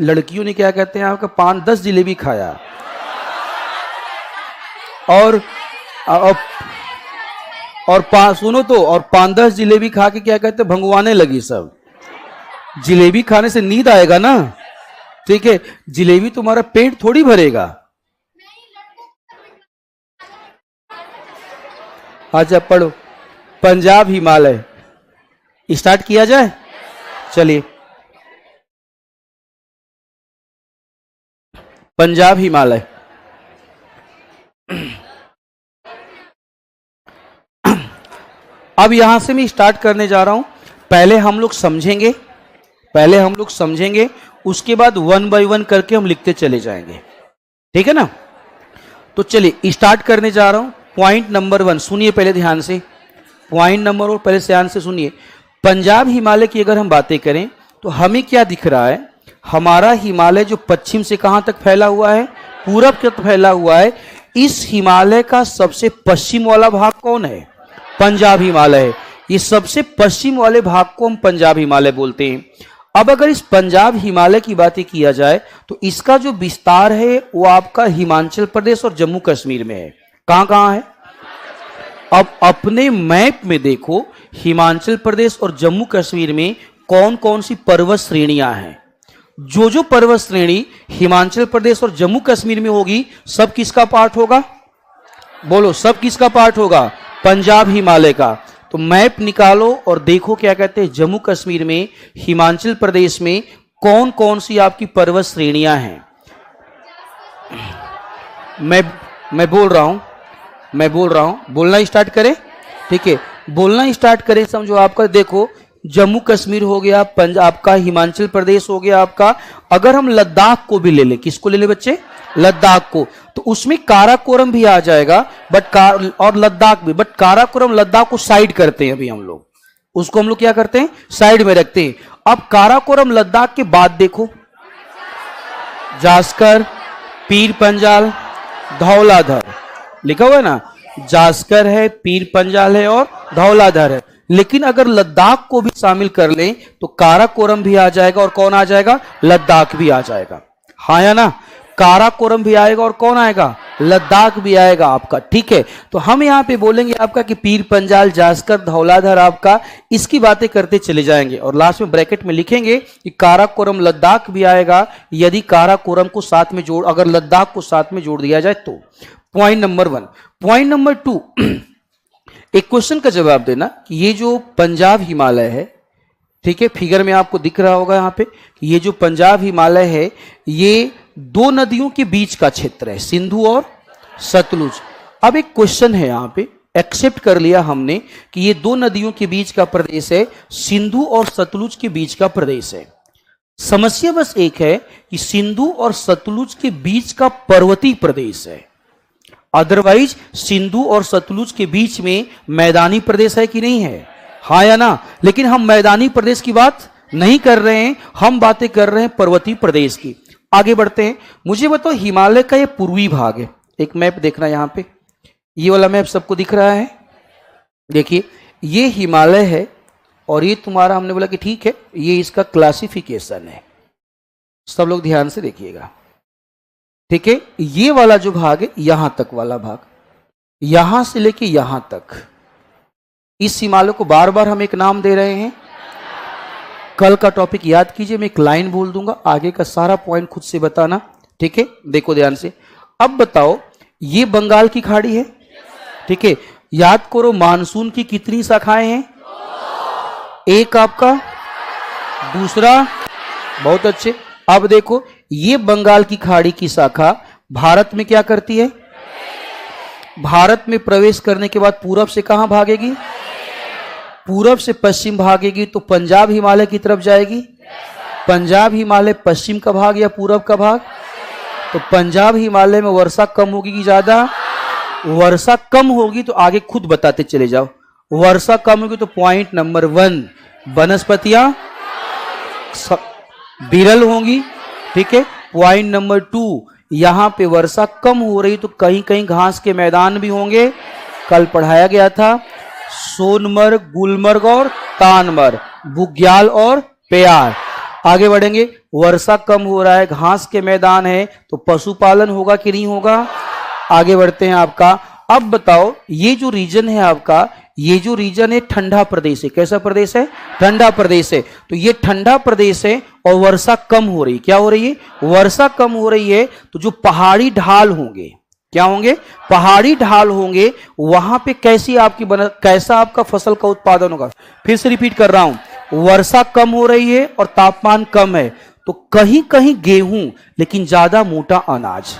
लड़कियों ने क्या कहते हैं आपका 5-10 जलेबी खाया, और सुनो तो, और 5-10 जलेबी खा के क्या कहते हैं भंगवाने लगी सब। जलेबी खाने से नींद आएगा ना, ठीक है, जलेबी तुम्हारा पेट थोड़ी भरेगा। अच्छा पढ़ो, पंजाब हिमालय, स्टार्ट किया जाए, चलिए। पंजाब हिमालय, अब यहां से मैं स्टार्ट करने जा रहा हूं। पहले हम लोग समझेंगे, उसके बाद वन बाय वन करके हम लिखते चले जाएंगे, ठीक है ना। तो चलिए स्टार्ट करने जा रहा हूं। पॉइंट नंबर 1 सुनिए पहले ध्यान से, पॉइंट नंबर 1 पहले ध्यान से सुनिए। पंजाब हिमालय की अगर हम बातें करें तो हमें क्या दिख रहा है, हमारा हिमालय जो पश्चिम से कहां तक फैला हुआ है, पूरब तक फैला हुआ है। इस हिमालय का सबसे पश्चिम वाला भाग कौन है, पंजाब हिमालय है। ये सबसे पश्चिम वाले भाग को हम पंजाब हिमालय बोलते हैं। अब अगर इस पंजाब हिमालय की बातें किया जाए तो इसका जो विस्तार है वो आपका हिमाचल प्रदेश और जम्मू कश्मीर में है। कहां कहां है, अब अपने मैप में देखो हिमाचल प्रदेश और जम्मू कश्मीर में कौन कौन सी पर्वत श्रेणियां हैं। जो पर्वत श्रेणी हिमाचल प्रदेश और जम्मू कश्मीर में होगी सब किसका पार्ट होगा, बोलो सब किसका पार्ट होगा, पंजाब हिमालय का। तो मैप निकालो और देखो क्या कहते हैं, जम्मू कश्मीर में हिमाचल प्रदेश में कौन कौन सी आपकी पर्वत श्रेणियां हैं। मैं बोल रहा हूं, बोलना स्टार्ट करें, ठीक है, बोलना स्टार्ट करें। समझो आपका देखो जम्मू कश्मीर हो गया, पंजाब का, हिमाचल प्रदेश हो गया आपका। अगर हम लद्दाख को भी ले लें, किसको ले लें बच्चे, लद्दाख को, तो उसमें काराकोरम भी आ जाएगा और लद्दाख भी, बट काराकोरम लद्दाख को साइड करते हैं अभी हम लोग, उसको हम लोग क्या करते हैं, साइड में रखते हैं। अब काराकोरम लद्दाख के बाद देखो जास्कर, पीर पंजाल, धौलाधर लिखा हुआ है ना, जास्कर है, पीर पंजाल है और धौलाधर है। लेकिन अगर लद्दाख को भी शामिल कर लें तो काराकोरम भी आ जाएगा और कौन आ जाएगा, लद्दाख भी आ जाएगा। हाँ या ना, काराकोरम भी आएगा और कौन आएगा, लद्दाख भी आएगा आपका, ठीक है। तो हम यहां पे बोलेंगे आपका कि पीर पंजाल, जास्कर, धौलाधर आपका, इसकी बातें करते चले जाएंगे और लास्ट में ब्रैकेट में लिखेंगे कि काराकोरम लद्दाख भी आएगा यदि काराकोरम को साथ में जोड़, अगर लद्दाख को साथ में जोड़ दिया जाए तो। Point number 1। पॉइंट नंबर 2, एक क्वेश्चन का जवाब देना कि ये जो पंजाब हिमालय है, ठीक है, फिगर में आपको दिख रहा होगा यहां पे, ये जो पंजाब हिमालय है ये 2 नदियों के बीच का क्षेत्र है, सिंधु और सतलुज। अब एक क्वेश्चन है यहां पे, एक्सेप्ट कर लिया हमने कि ये 2 नदियों के बीच का प्रदेश है, सिंधु और सतलुज के बीच का प्रदेश है। समस्या बस एक है कि सिंधु और सतलुज के बीच का पर्वतीय प्रदेश है, अदरवाइज सिंधु और सतलुज के बीच में मैदानी प्रदेश है कि नहीं है, हाँ या ना। लेकिन हम मैदानी प्रदेश की बात नहीं कर रहे हैं, हम बातें कर रहे हैं पर्वतीय प्रदेश की। आगे बढ़ते हैं, मुझे बताओ हिमालय का ये पूर्वी भाग है, एक मैप देखना यहां पे, ये वाला मैप सबको दिख रहा है, देखिए ये हिमालय है और ये तुम्हारा, हमने बोला कि ठीक है ये इसका क्लासिफिकेशन है, सब लोग ध्यान से देखिएगा, ठीक है। ये वाला जो भाग है, यहां तक वाला भाग, यहां से लेके यहां तक, इस हिमालय को बार बार हम एक नाम दे रहे हैं। कल का टॉपिक याद कीजिए, मैं एक लाइन बोल दूंगा, आगे का सारा पॉइंट खुद से बताना, ठीक है। देखो ध्यान से, अब बताओ ये बंगाल की खाड़ी है, ठीक है, याद करो मानसून की कितनी शाखाएं हैं, एक आपका, दूसरा, बहुत अच्छे। अब देखो ये बंगाल की खाड़ी की शाखा भारत में क्या करती है, भारत में प्रवेश करने के बाद पूरब से कहां भागेगी, पूरब से पश्चिम भागेगी, तो पंजाब हिमालय की तरफ जाएगी। पंजाब हिमालय पश्चिम का भाग या पूरब का भाग, तो पंजाब हिमालय में वर्षा कम होगी कि ज्यादा, वर्षा कम होगी, तो आगे खुद बताते चले जाओ, वर्षा कम होगी तो पॉइंट नंबर 1 वनस्पतियां विरल होंगी, ठीक है। पॉइंट नंबर 2, यहां पे वर्षा कम हो रही तो कहीं कहीं घास के मैदान भी होंगे, कल पढ़ाया गया था, सोनमर्ग, गुलमर्ग और तानमर्ग, बुग्याल और प्यार। आगे बढ़ेंगे, वर्षा कम हो रहा है, घास के मैदान है, तो पशुपालन होगा कि नहीं होगा। आगे बढ़ते हैं आपका, अब बताओ ये जो रीजन है आपका, ये जो रीजन है ठंडा प्रदेश है, कैसा प्रदेश है, ठंडा प्रदेश है। तो ये ठंडा प्रदेश है और वर्षा कम हो रही, क्या हो रही है, वर्षा कम हो रही है, तो जो पहाड़ी ढाल होंगे, क्या होंगे? पहाड़ी ढाल होंगे, वहां पे कैसा आपका फसल का उत्पादन होगा। फिर से रिपीट कर रहा हूं, वर्षा कम हो रही है और तापमान कम है, तो कहीं कहीं गेहूं, लेकिन ज्यादा मोटा अनाज।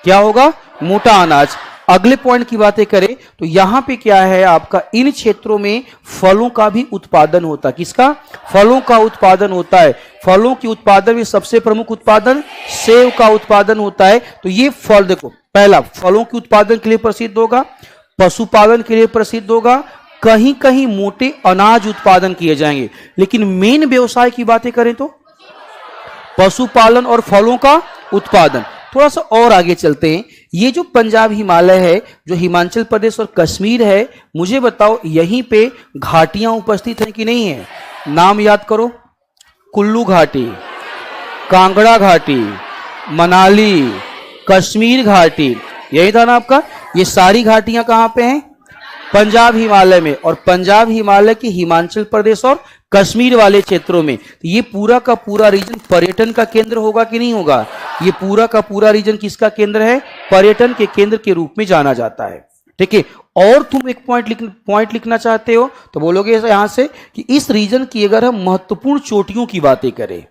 क्या होगा? मोटा अनाज। अगले पॉइंट की बातें करें तो यहां पे क्या है आपका, इन क्षेत्रों में फलों का भी उत्पादन होता है। किसका? फलों का उत्पादन होता है। फलों के उत्पादन में सबसे प्रमुख उत्पादन सेब का उत्पादन होता है। तो ये फल देखो, पहला फलों के उत्पादन के लिए प्रसिद्ध होगा, पशुपालन के लिए प्रसिद्ध होगा, कहीं कहीं मोटे अनाज उत्पादन किए जाएंगे। लेकिन मेन व्यवसाय की बातें करें तो पशुपालन और फलों का उत्पादन। थोड़ा सा और आगे चलते हैं। ये जो पंजाब हिमालय है, जो हिमाचल प्रदेश और कश्मीर है, मुझे बताओ यहीं पे घाटियां उपस्थित हैं कि नहीं है? नाम याद करो, कुल्लू घाटी, कांगड़ा घाटी, मनाली, कश्मीर घाटी, यही था ना आपका। ये सारी घाटियां कहां पे हैं? पंजाब हिमालय में। और पंजाब हिमालय के हिमाचल प्रदेश और कश्मीर वाले क्षेत्रों में। तो ये पूरा का पूरा रीजन पर्यटन का केंद्र होगा कि नहीं होगा? ये पूरा का पूरा रीजन किसका केंद्र है? पर्यटन के केंद्र के रूप में जाना जाता है। ठीक है। और तुम एक पॉइंट लिखना चाहते हो तो बोलोगे यहां से कि इस रीजन की अगर हम महत्वपूर्ण चोटियों की बातें करें,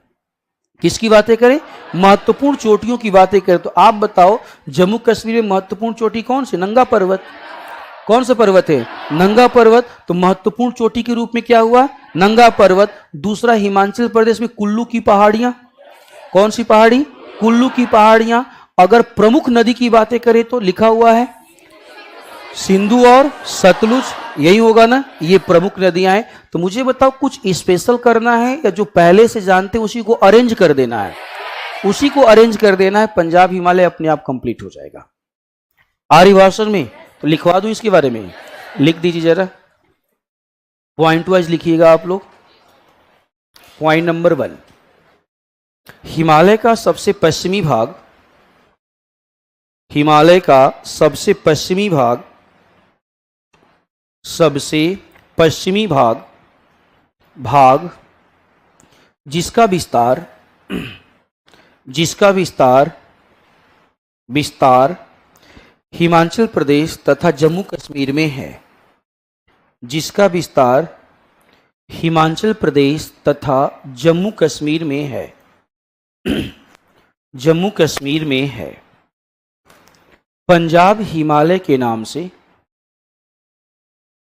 किसकी बातें करें? महत्वपूर्ण चोटियों की बातें करें, तो आप बताओ जम्मू कश्मीर में महत्वपूर्ण चोटी कौन सी? नंगा पर्वत। कौन सा पर्वत है? नंगा पर्वत। तो महत्वपूर्ण चोटी के रूप में क्या हुआ? नंगा पर्वत। दूसरा, हिमाचल प्रदेश में कुल्लू की पहाड़ियां। कौन सी पहाड़ी? कुल्लू की पहाड़ियां। अगर प्रमुख नदी की बातें करें तो लिखा हुआ है सिंधु और सतलुज, यही होगा ना, ये प्रमुख नदियां हैं। तो मुझे बताओ कुछ स्पेशल करना है या जो पहले से जानते हैं उसी को अरेंज कर देना है? उसी को अरेंज कर देना है, पंजाब हिमालय अपने आप कंप्लीट हो जाएगा। आर्य भाषण में तो लिखवा दूं इसके बारे में, लिख दीजिए जरा, पॉइंट वाइज लिखिएगा आप लोग। पॉइंट नंबर 1, हिमालय का सबसे पश्चिमी भाग, हिमालय का सबसे पश्चिमी भाग, सबसे पश्चिमी भाग जिसका विस्तार हिमाचल प्रदेश तथा जम्मू कश्मीर में है, जिसका विस्तार हिमाचल प्रदेश तथा जम्मू कश्मीर में है, जम्मू कश्मीर में है। पंजाब हिमालय के नाम से,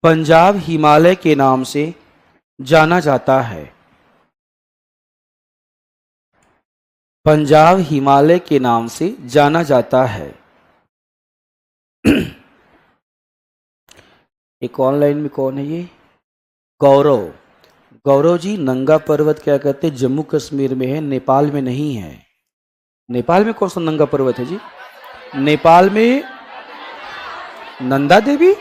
पंजाब हिमालय के नाम से जाना जाता है, पंजाब हिमालय के नाम से जाना जाता है। एक ऑनलाइन में कौन है ये? गौरव। गौरव जी, नंगा पर्वत क्या कहते हैं? जम्मू कश्मीर में है, नेपाल में नहीं है। नेपाल में कौन सा नंगा पर्वत है जी? नेपाल में नंदा देवी।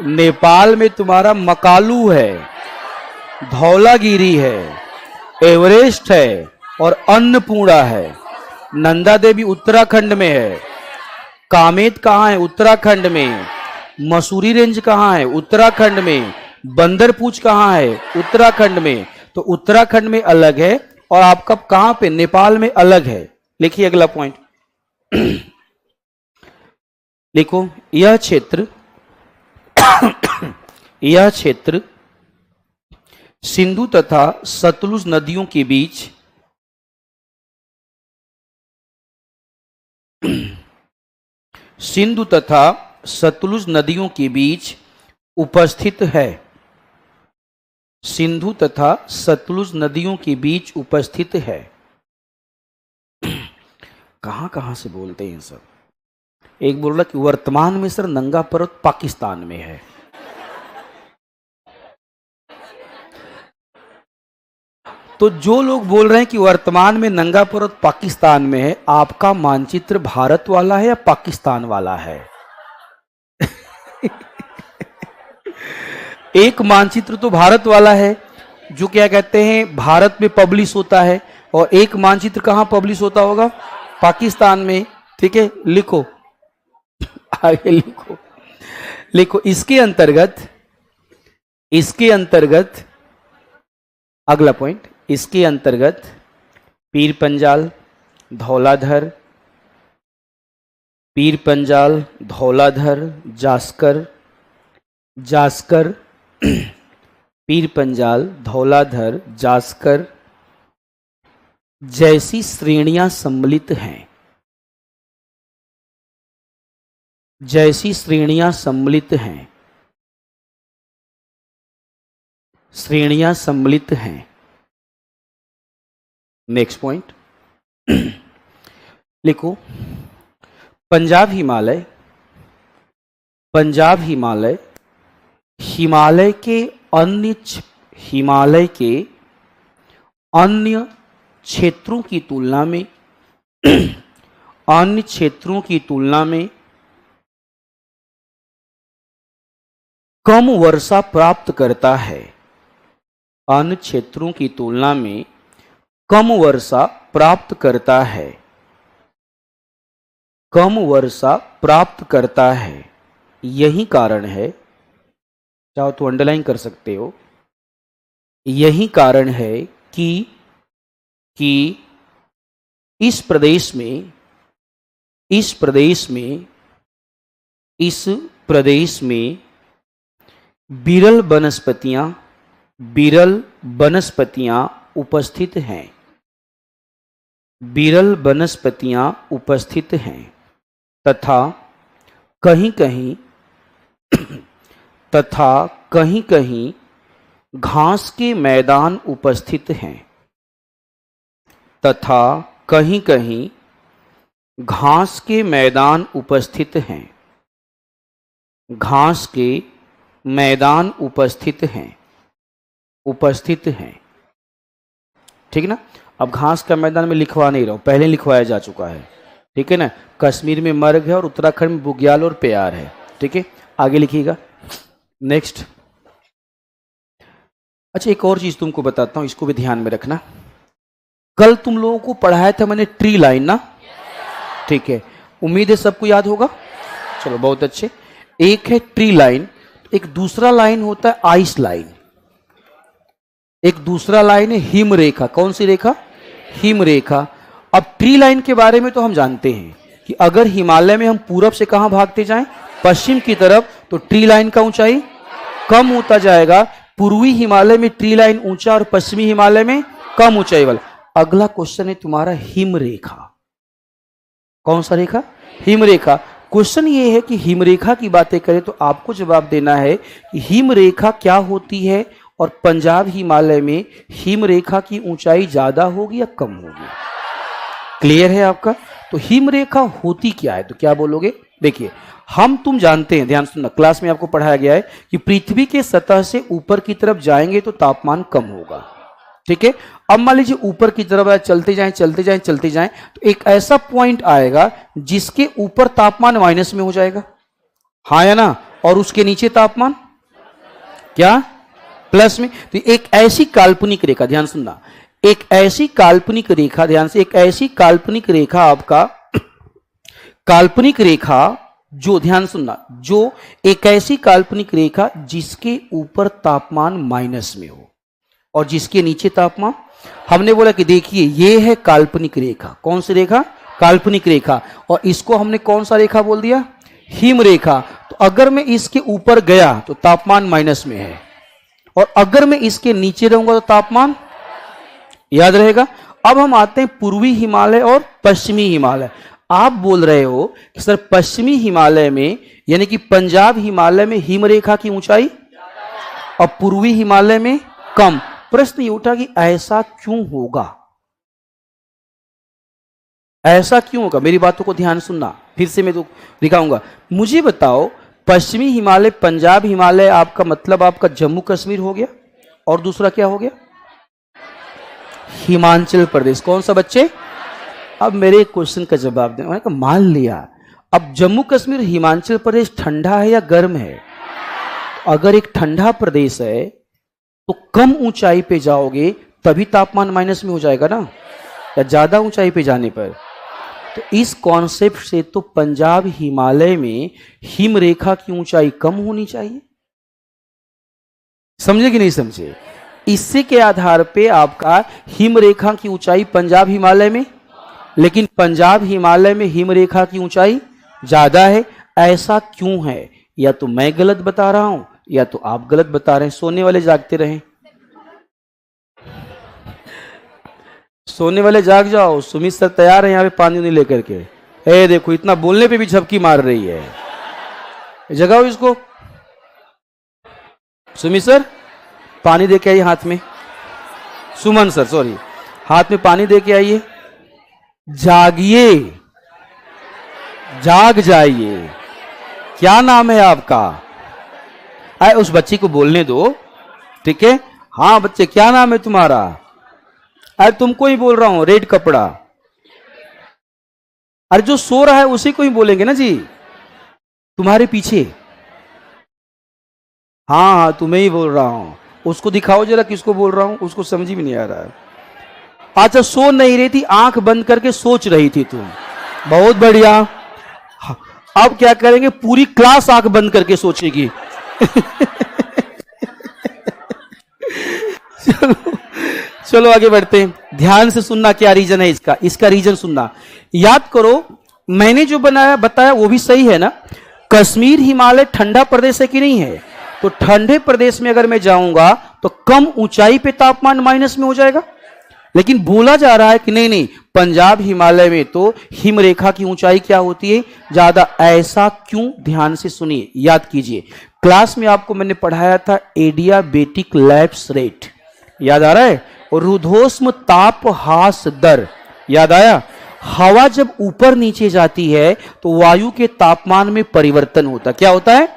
नेपाल में तुम्हारा मकालू है, धौलागिरी है, एवरेस्ट है और अन्नपूर्णा है। नंदा देवी उत्तराखंड में है। कामेत कहाँ है? उत्तराखंड में। मसूरी रेंज कहाँ है? उत्तराखंड में। बंदरपूछ कहाँ है? उत्तराखंड में। तो उत्तराखंड में अलग है और आपका कहां पे? नेपाल में अलग है। लिखिए अगला पॉइंट। देखो यह क्षेत्र सिंधु तथा सतलुज नदियों के बीच सिंधु तथा सतलुज नदियों के बीच उपस्थित है, सिंधु तथा सतलुज नदियों के बीच उपस्थित है। कहां कहां से बोलते हैं सब? एक बोल रहा कि वर्तमान में सर नंगा पर्वत पाकिस्तान में है। तो जो लोग बोल रहे हैं कि वर्तमान में नंगा पर्वत पाकिस्तान में है, आपका मानचित्र भारत वाला है या पाकिस्तान वाला है? एक मानचित्र तो भारत वाला है जो क्या कहते हैं भारत में पब्लिश होता है, और एक मानचित्र कहां पब्लिश होता होगा? पाकिस्तान में। ठीक है, लिखो आगे लिखो इसके अंतर्गत अगला पॉइंट, इसके अंतर्गत पीर पंजाल, धौलाधर, पीर पंजाल, धौलाधर, जास्कर, जास्कर, पीर पंजाल, धौलाधर, जास्कर जैसी श्रेणियां सम्मिलित हैं, जैसी श्रेणियां सम्मिलित हैं, श्रेणियां सम्मिलित हैं। नेक्स्ट पॉइंट लिखो, पंजाब हिमालय, पंजाब हिमालय हिमालय के अन्य क्षेत्रों की तुलना में अन्य क्षेत्रों की तुलना में कम वर्षा प्राप्त करता है, अन्य क्षेत्रों की तुलना में कम वर्षा प्राप्त करता है, कम वर्षा प्राप्त करता है। यही कारण है, चाहो तो अंडरलाइन कर सकते हो, यही कारण है कि इस प्रदेश में विरल वनस्पतियां उपस्थित हैं, विरल वनस्पतियां उपस्थित हैं तथा कहीं कहीं घास के मैदान उपस्थित हैं, तथा कहीं कहीं घास के मैदान उपस्थित हैं, घास के मैदान उपस्थित हैं, उपस्थित हैं। ठीक है ना। अब घास का मैदान में लिखवा नहीं रहा हूं, पहले लिखवाया जा चुका है। ठीक है ना। कश्मीर में मर्ग है और उत्तराखंड में बुग्याल और प्यार है। ठीक है, आगे लिखिएगा। नेक्स्ट, अच्छा एक और चीज तुमको बताता हूं, इसको भी ध्यान में रखना। कल तुम लोगों को पढ़ाया था मैंने ट्री लाइन ना, ठीक है, उम्मीद है सबको याद होगा। चलो बहुत अच्छे। एक है ट्री लाइन, एक दूसरा लाइन होता है आइस लाइन, एक दूसरा लाइन है हिम रेखा। कौन सी रेखा? हिम रेखा। अब ट्री लाइन के बारे में तो हम जानते हैं कि अगर हिमालय में हम पूरब से कहां भागते जाएं, पश्चिम की तरफ, तो ट्री लाइन का ऊंचाई कम होता जाएगा। पूर्वी हिमालय में ट्री लाइन ऊंचा और पश्चिमी हिमालय में कम ऊंचाई वाला। अगला क्वेश्चन है तुम्हारा हिम रेखा। कौन सा रेखा? हिम रेखा। क्वेश्चन ये है कि हिम रेखा की बातें करें तो आपको जवाब देना है कि हिम रेखा क्या होती है और पंजाब हिमालय में हिम रेखा की ऊंचाई ज्यादा होगी या कम होगी। क्लियर है आपका? तो हिम रेखा होती क्या है, तो क्या बोलोगे? देखिए, हम तुम जानते हैं, ध्यान सुनना, क्लास में आपको पढ़ाया गया है कि पृथ्वी के सतह से ऊपर की तरफ जाएंगे तो तापमान कम होगा। ठीक है। अब मान लीजिए ऊपर की तरफ चलते जाएं चलते जाएं चलते जाएं तो एक ऐसा पॉइंट आएगा जिसके ऊपर तापमान माइनस में हो जाएगा, हाँ या ना, और उसके नीचे तापमान क्या? प्लस में। तो एक ऐसी काल्पनिक रेखा, ध्यान सुनना, एक ऐसी काल्पनिक रेखा, ध्यान से, एक ऐसी काल्पनिक रेखा आपका काल्पनिक रेखा जो, ध्यान सुनना, जो एक ऐसी काल्पनिक रेखा जिसके ऊपर तापमान माइनस में हो और जिसके नीचे तापमान, हमने बोला कि देखिए ये है काल्पनिक रेखा। कौन सी रेखा? काल्पनिक रेखा। और इसको हमने कौन सा रेखा बोल दिया? हिम रेखा। तो अगर मैं इसके ऊपर गया तो तापमान माइनस में है, और अगर मैं इसके नीचे रहूंगा तो तापमान, याद रहेगा। अब हम आते हैं पूर्वी हिमालय और पश्चिमी हिमालय। आप बोल रहे हो कि सर पश्चिमी हिमालय में, यानी कि पंजाब हिमालय में हिम रेखा की ऊंचाई और पूर्वी हिमालय में कम। प्रश्न ये उठा कि ऐसा क्यों होगा, ऐसा क्यों होगा? मेरी बातों को ध्यान सुनना, फिर से मैं तो दिखाऊंगा। मुझे बताओ, पश्चिमी हिमालय, पंजाब हिमालय, आपका मतलब आपका जम्मू कश्मीर हो गया, और दूसरा क्या हो गया? हिमाचल प्रदेश। कौन सा बच्चे? अब मेरे क्वेश्चन का जवाब देना। मैंने कहा मान लिया, अब जम्मू कश्मीर, हिमाचल प्रदेश ठंडा है या गर्म है? अगर एक ठंडा प्रदेश है तो कम ऊंचाई पे जाओगे तभी तापमान माइनस में हो जाएगा ना, या ज्यादा ऊंचाई पे जाने पर। तो इस कॉन्सेप्ट से तो पंजाब हिमालय में हिम रेखा की ऊंचाई कम होनी चाहिए। समझे कि नहीं समझे? इससे के आधार पे आपका हिम रेखा की ऊंचाई पंजाब हिमालय में, लेकिन पंजाब हिमालय में हिम रेखा की ऊंचाई ज्यादा है, ऐसा क्यों है? या तो मैं गलत बता रहा हूं या तो आप गलत बता रहे हैं। सोने वाले जागते रहें, सोने वाले जाग जाओ। सुमित सर तैयार है यहाँ पे पानी नहीं लेकर के। ए देखो, इतना बोलने पे भी झपकी मार रही है। जगाओ इसको। सुमित सर पानी दे के आइए हाथ में। सुमन सर सॉरी, हाथ में पानी दे के आइए। जागिए, जाग जाइए। क्या नाम है आपका? आए उस बच्ची को बोलने दो, ठीक है। हाँ बच्चे, क्या नाम है तुम्हारा? अरे तुमको ही बोल रहा हूं, रेड कपड़ा। अरे जो सो रहा है उसी को ही बोलेंगे ना जी, तुम्हारे पीछे। हाँ हाँ तुम्हें ही बोल रहा हूं। उसको दिखाओ जरा किसको बोल रहा हूं, उसको समझ भी नहीं आ रहा है। अच्छा, सो नहीं रही थी, आंख बंद करके सोच रही थी तुम। बहुत बढ़िया। अब क्या करेंगे, पूरी क्लास आंख बंद करके सोचेगी। चलो चलो आगे बढ़ते हैं। ध्यान से सुनना, क्या रीजन है इसका, इसका रीजन सुनना। याद करो, मैंने जो बताया वो भी सही है ना। कश्मीर हिमालय ठंडा प्रदेश है कि नहीं है? तो ठंडे प्रदेश में अगर मैं जाऊंगा तो कम ऊंचाई पे तापमान माइनस में हो जाएगा। लेकिन बोला जा रहा है कि नहीं नहीं, पंजाब हिमालय में तो हिम रेखा की ऊंचाई क्या होती है? ज्यादा। ऐसा क्यों? ध्यान से सुनिए, याद कीजिए। क्लास में आपको मैंने पढ़ाया था एडियाबेटिक लैप्स रेट, याद आ रहा है? और रुद्धोष्म ताप ह्रास दर, याद आया? हवा जब ऊपर नीचे जाती है तो वायु के तापमान में परिवर्तन होता, क्या होता है?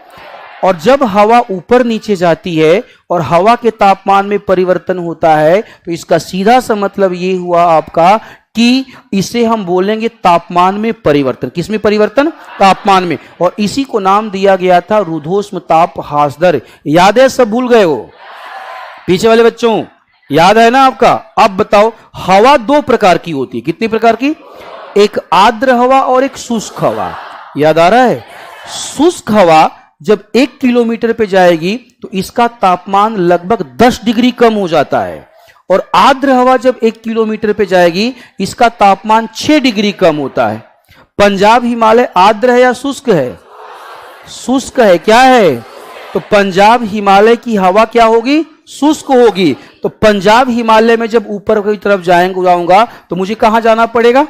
और जब हवा ऊपर नीचे जाती है और हवा के तापमान में परिवर्तन होता है तो इसका सीधा सा मतलब ये हुआ आपका कि इसे हम बोलेंगे तापमान में परिवर्तन। किस में परिवर्तन? तापमान में। और इसी को नाम दिया गया था रुद्धोष्म ताप ह्रास दर। याद है? सब भूल गए हो? पीछे वाले बच्चों याद है ना आपका? अब बताओ, हवा दो प्रकार की होती है। कितनी प्रकार की? एक आर्द्र हवा और एक शुष्क हवा। याद आ रहा है? शुष्क हवा जब 1 किलोमीटर पे जाएगी तो इसका तापमान लगभग 10 डिग्री कम हो जाता है, और आर्द्र हवा जब 1 किलोमीटर पे जाएगी इसका तापमान 6 डिग्री कम होता है। पंजाब हिमालय आर्द्र है या शुष्क है? शुष्क है। क्या है? तो पंजाब हिमालय की हवा क्या होगी? शुष्क होगी। तो पंजाब हिमालय में जब ऊपर की तरफ जाऊंगा तो मुझे कहां जाना पड़ेगा?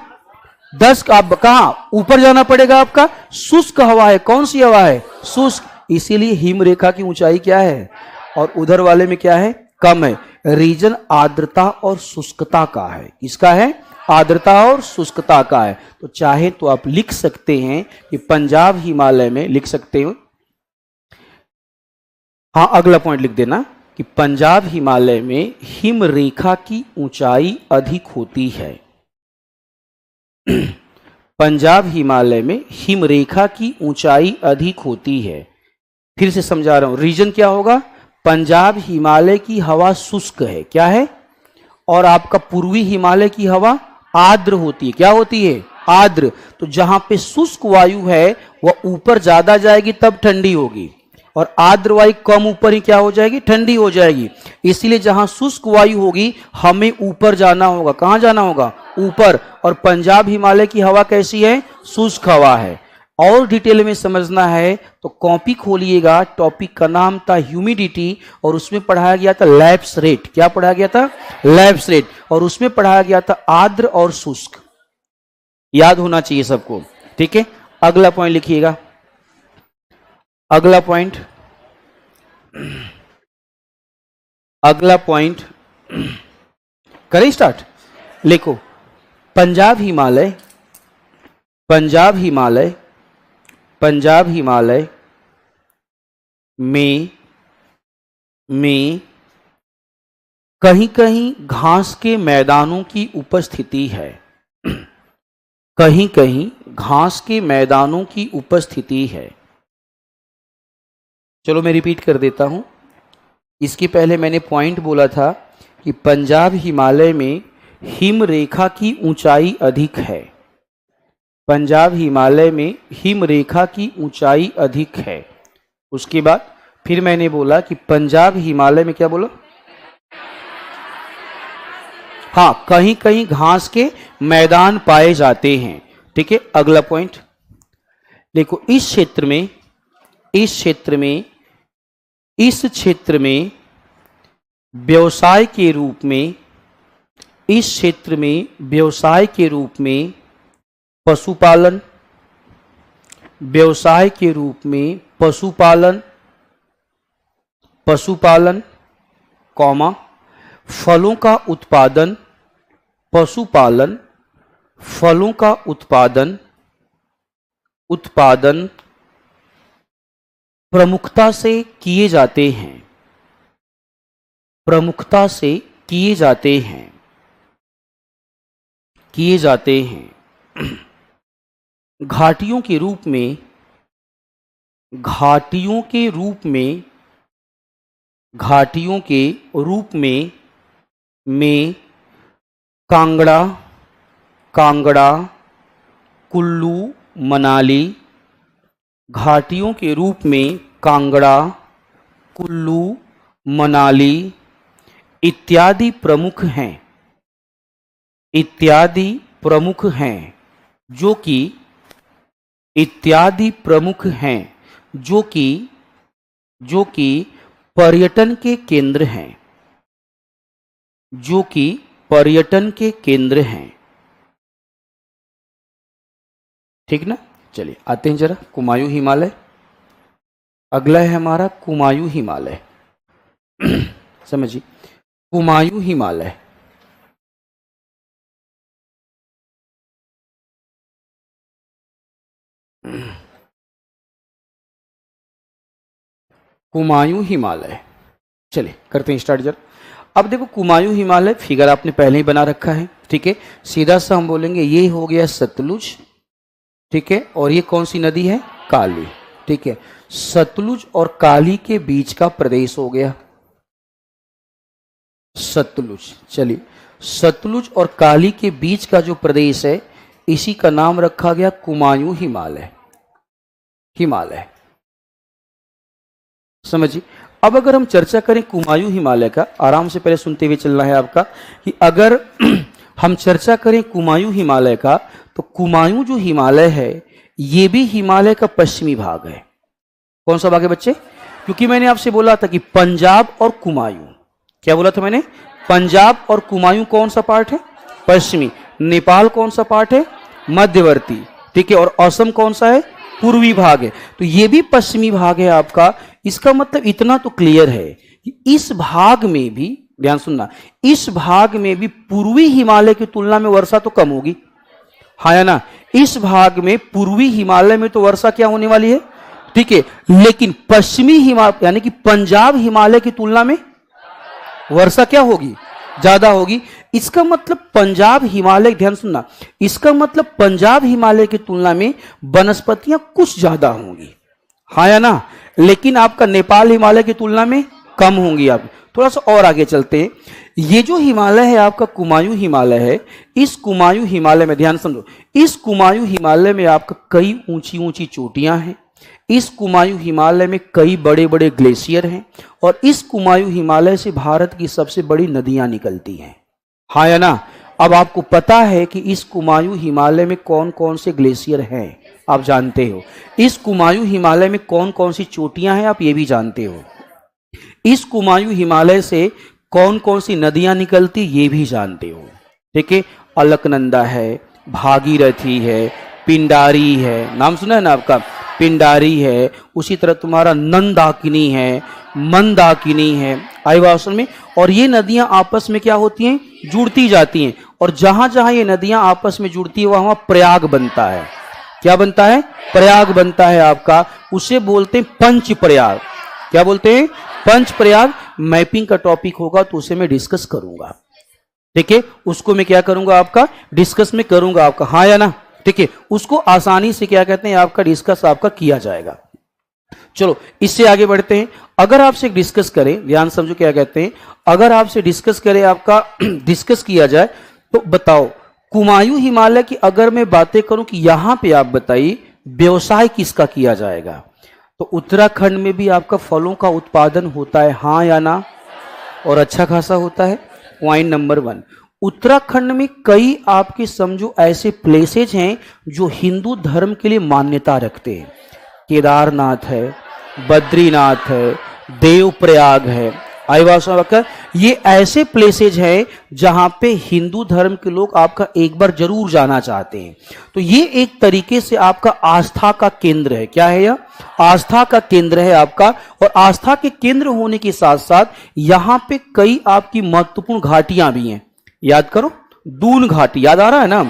10 आप कहां ऊपर जाना पड़ेगा? आपका शुष्क हवा है। कौन सी हवा है? शुष्क। इसीलिए हिम रेखा की ऊंचाई क्या है? और उधर वाले में क्या है? कम है। रीजन आर्द्रता और शुष्कता का है। किसका है? आर्द्रता और शुष्कता का है। तो चाहे तो आप लिख सकते हैं कि पंजाब हिमालय में, लिख सकते हो। हाँ, अगला पॉइंट लिख देना कि पंजाब हिमालय में हिम रेखा की ऊंचाई अधिक होती है। पंजाब हिमालय में हिम रेखा की ऊंचाई अधिक होती है। फिर से समझा रहा हूं, रीजन क्या होगा? पंजाब हिमालय की हवा शुष्क है। क्या है? और आपका पूर्वी हिमालय की हवा आर्द्र होती है। क्या होती है? आर्द्र। तो जहां पे शुष्क वायु है वह ऊपर ज्यादा जाएगी तब ठंडी होगी, और आर्द्र वायु कम ऊपर ही क्या हो जाएगी? ठंडी हो जाएगी। इसलिए जहां शुष्क वायु होगी हमें ऊपर जाना होगा। कहां जाना होगा? ऊपर। और पंजाब हिमालय की हवा कैसी है? शुष्क हवा है। और डिटेल में समझना है तो कॉपी खोलिएगा, टॉपिक का नाम था ह्यूमिडिटी, और उसमें पढ़ाया गया था लैप्स रेट। क्या पढ़ाया गया था? Lapse rate. और उसमें पढ़ाया गया था आर्द्र और शुष्क। याद होना चाहिए सबको, ठीक है। अगला पॉइंट लिखिएगा। अगला पॉइंट, अगला पॉइंट करें स्टार्ट। लिखो, पंजाब हिमालय, पंजाब हिमालय, पंजाब हिमालय में कहीं कहीं घास के मैदानों की उपस्थिति है। कहीं कहीं घास के मैदानों की उपस्थिति है। चलो मैं रिपीट कर देता हूं। इसके पहले मैंने पॉइंट बोला था कि पंजाब हिमालय में हिम रेखा की ऊंचाई अधिक है। पंजाब हिमालय में हिम रेखा की ऊंचाई अधिक है। उसके बाद फिर मैंने बोला कि पंजाब हिमालय में क्या बोला? हाँ, कहीं कहीं घास के मैदान पाए जाते हैं। ठीक है। अगला पॉइंट, देखो इस क्षेत्र में व्यवसाय के रूप में, इस क्षेत्र में व्यवसाय के रूप में पशुपालन, व्यवसाय के रूप में पशुपालन, कॉमा, फलों का उत्पादन, पशुपालन, फलों का उत्पादन प्रमुखता से किए जाते हैं, प्रमुखता से किए जाते हैं। घाटियों के रूप में कांगड़ा, कुल्लू, मनाली, घाटियों के रूप में कांगड़ा, कुल्लू, मनाली इत्यादि प्रमुख हैं, जो कि पर्यटन के केंद्र हैं, ठीक ना। चलिए आते हैं जरा कुमायूं हिमालय। अगला है हमारा कुमायूं हिमालय। समझिए कुमायूं हिमालय, कुमायूं हिमालय। चलिए करते हैं स्टार्ट जरा। अब देखो कुमायूं हिमालय फिगर आपने पहले ही बना रखा है, ठीक है। सीधा सा हम बोलेंगे ये हो गया सतलुज, ठीक है, और ये कौन सी नदी है, काली, ठीक है। सतलुज और काली के बीच का प्रदेश हो गया सतलुज। चलिए सतलुज और काली के बीच का जो प्रदेश है इसी का नाम रखा गया कुमायूं हिमालय। समझिए। अब अगर हम चर्चा करें कुमायूं हिमालय का, आराम से पहले सुनते हुए चलना है आपका, कि अगर हम चर्चा करें कुमायूं हिमालय का, तो कुमायूं जो हिमालय है ये भी हिमालय का पश्चिमी भाग है। कौन सा भाग है बच्चे? क्योंकि मैंने आपसे बोला था कि पंजाब और कुमायूं, क्या बोला था मैंने, पंजाब और कुमायूं कौन सा पार्ट है, पश्चिमी। नेपाल कौन सा पार्ट है, मध्यवर्ती, ठीक है। और असम कौन सा है, पूर्वी भाग है। तो ये भी पश्चिमी भाग है आपका। इसका मतलब इतना तो क्लियर है कि इस भाग में भी, ध्यान सुनना, इस भाग में भी पूर्वी हिमालय की तुलना में वर्षा तो कम होगी, हाँ या ना। इस भाग में पूर्वी हिमालय में तो वर्षा क्या होने वाली है, ठीक है, लेकिन पश्चिमी हिमालय यानी कि पंजाब हिमालय की तुलना में वर्षा क्या होगी, ज्यादा होगी। इसका मतलब पंजाब हिमालय, ध्यान सुनना, इसका मतलब पंजाब हिमालय की तुलना में वनस्पतियां कुछ ज्यादा होंगी, हाँ या ना। लेकिन आपका नेपाल हिमालय की तुलना में कम होंगी। आप थोड़ा सा और आगे चलते हैं। ये जो हिमालय है आपका कुमायूं हिमालय है, इस कुमायूं हिमालय में ध्यान समझो, इस कुमायूं हिमालय में आपका कई ऊंची ऊंची चोटियां हैं, इस कुमायूं हिमालय में कई बड़े बड़े ग्लेशियर हैं, और इस कुमायूं हिमालय से भारत की सबसे बड़ी नदियां निकलती हैं, हाँ या ना। अब आपको पता है कि इस कुमायूं हिमालय में कौन कौन से ग्लेशियर हैं, आप जानते हो। इस कुमायूं हिमालय में कौन कौन सी चोटियां हैं, आप ये भी जानते हो। इस कुमायूं हिमालय से कौन कौन सी नदियां निकलती, ये भी जानते हो, ठीक है। अलकनंदा है, भागीरथी है, पिंडारी है, नाम सुना है ना आपका, पिंडारी है। उसी तरह तुम्हारा नंदाकिनी है, मंदाकिनी है, आई बात में। और ये नदियां आपस में क्या होती हैं, जुड़ती जाती हैं। और जहां जहां ये नदियां आपस में जुड़ती है वहां प्रयाग बनता है। क्या बनता है, प्रयाग बनता है आपका। उसे बोलते हैं पंच प्रयाग। क्या बोलते हैं, पंच प्रयाग। मैपिंग का टॉपिक होगा तो उसे मैं डिस्कस करूंगा, ठीक है। उसको मैं क्या करूंगा, आपका डिस्कस में करूंगा आपका, हाँ या ना, ठीक है। उसको आसानी से क्या कहते हैं, आपका डिस्कस आपका किया जाएगा। चलो इससे आगे बढ़ते हैं। अगर आपसे डिस्कस करें, ध्यान समझो क्या कहते हैं, अगर आपसे डिस्कस करें, आपका डिस्कस किया जाए, तो बताओ कुमायूं हिमालय की अगर मैं बातें करूं कि यहां पे आप बताइए व्यवसाय किसका किया जाएगा, तो उत्तराखंड में भी आपका फलों का उत्पादन होता है, हाँ या ना, और अच्छा खासा होता है। पॉइंट नंबर 1, उत्तराखंड में कई आपके समझो ऐसे प्लेसेज हैं जो हिंदू धर्म के लिए मान्यता रखते हैं। केदारनाथ है, बद्रीनाथ है, देवप्रयाग है, आईवासा, ये ऐसे प्लेसेज हैं जहां पे हिंदू धर्म के लोग आपका एक बार जरूर जाना चाहते हैं। तो ये एक तरीके से आपका आस्था का केंद्र है। क्या है यह? आस्था का केंद्र है आपका। और आस्था के केंद्र होने के साथ साथ यहां पे कई आपकी महत्वपूर्ण घाटियां भी हैं। याद करो, दून घाटी याद आ रहा है ना?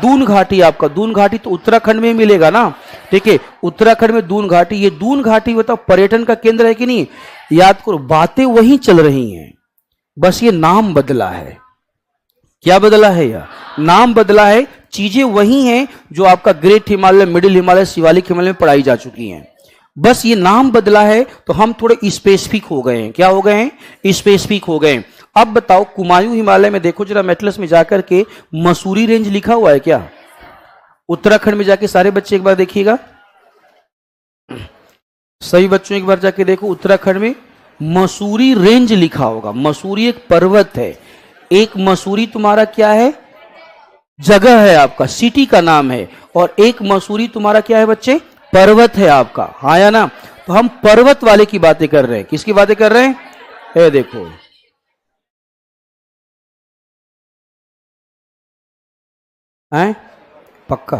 दून घाटी, आपका दून घाटी तो उत्तराखंड में मिलेगा ना, ठीक है? उत्तराखंड में दून घाटी, ये दून घाटी बताओ पर्यटन का केंद्र है कि नहीं? याद करो, बातें वही चल रही हैं, बस ये नाम बदला है। क्या बदला है? यह नाम बदला है। चीजें वही हैं जो आपका ग्रेट हिमालय, मिडिल हिमालय, शिवालिक हिमालय में पढ़ाई जा चुकी हैं, बस ये नाम बदला है। तो हम थोड़े स्पेसिफिक हो गए हैं। क्या हो गए हैं? स्पेसिफिक हो गए हैं। अब बताओ, कुमायूं हिमालय में देखो जरा, मेटलस में जाकर के मसूरी रेंज लिखा हुआ है क्या? उत्तराखंड में जाके सारे बच्चे एक बार देखिएगा, सभी बच्चों एक बार जाके देखो, उत्तराखंड में मसूरी रेंज लिखा होगा। मसूरी एक पर्वत है। एक मसूरी तुम्हारा क्या है? जगह है आपका, सिटी का नाम है। और एक मसूरी तुम्हारा क्या है बच्चे? पर्वत है आपका। हाँ या ना? तो हम पर्वत वाले की बातें कर रहे हैं। किसकी बातें कर रहे हैं? ये देखो, हैं? पक्का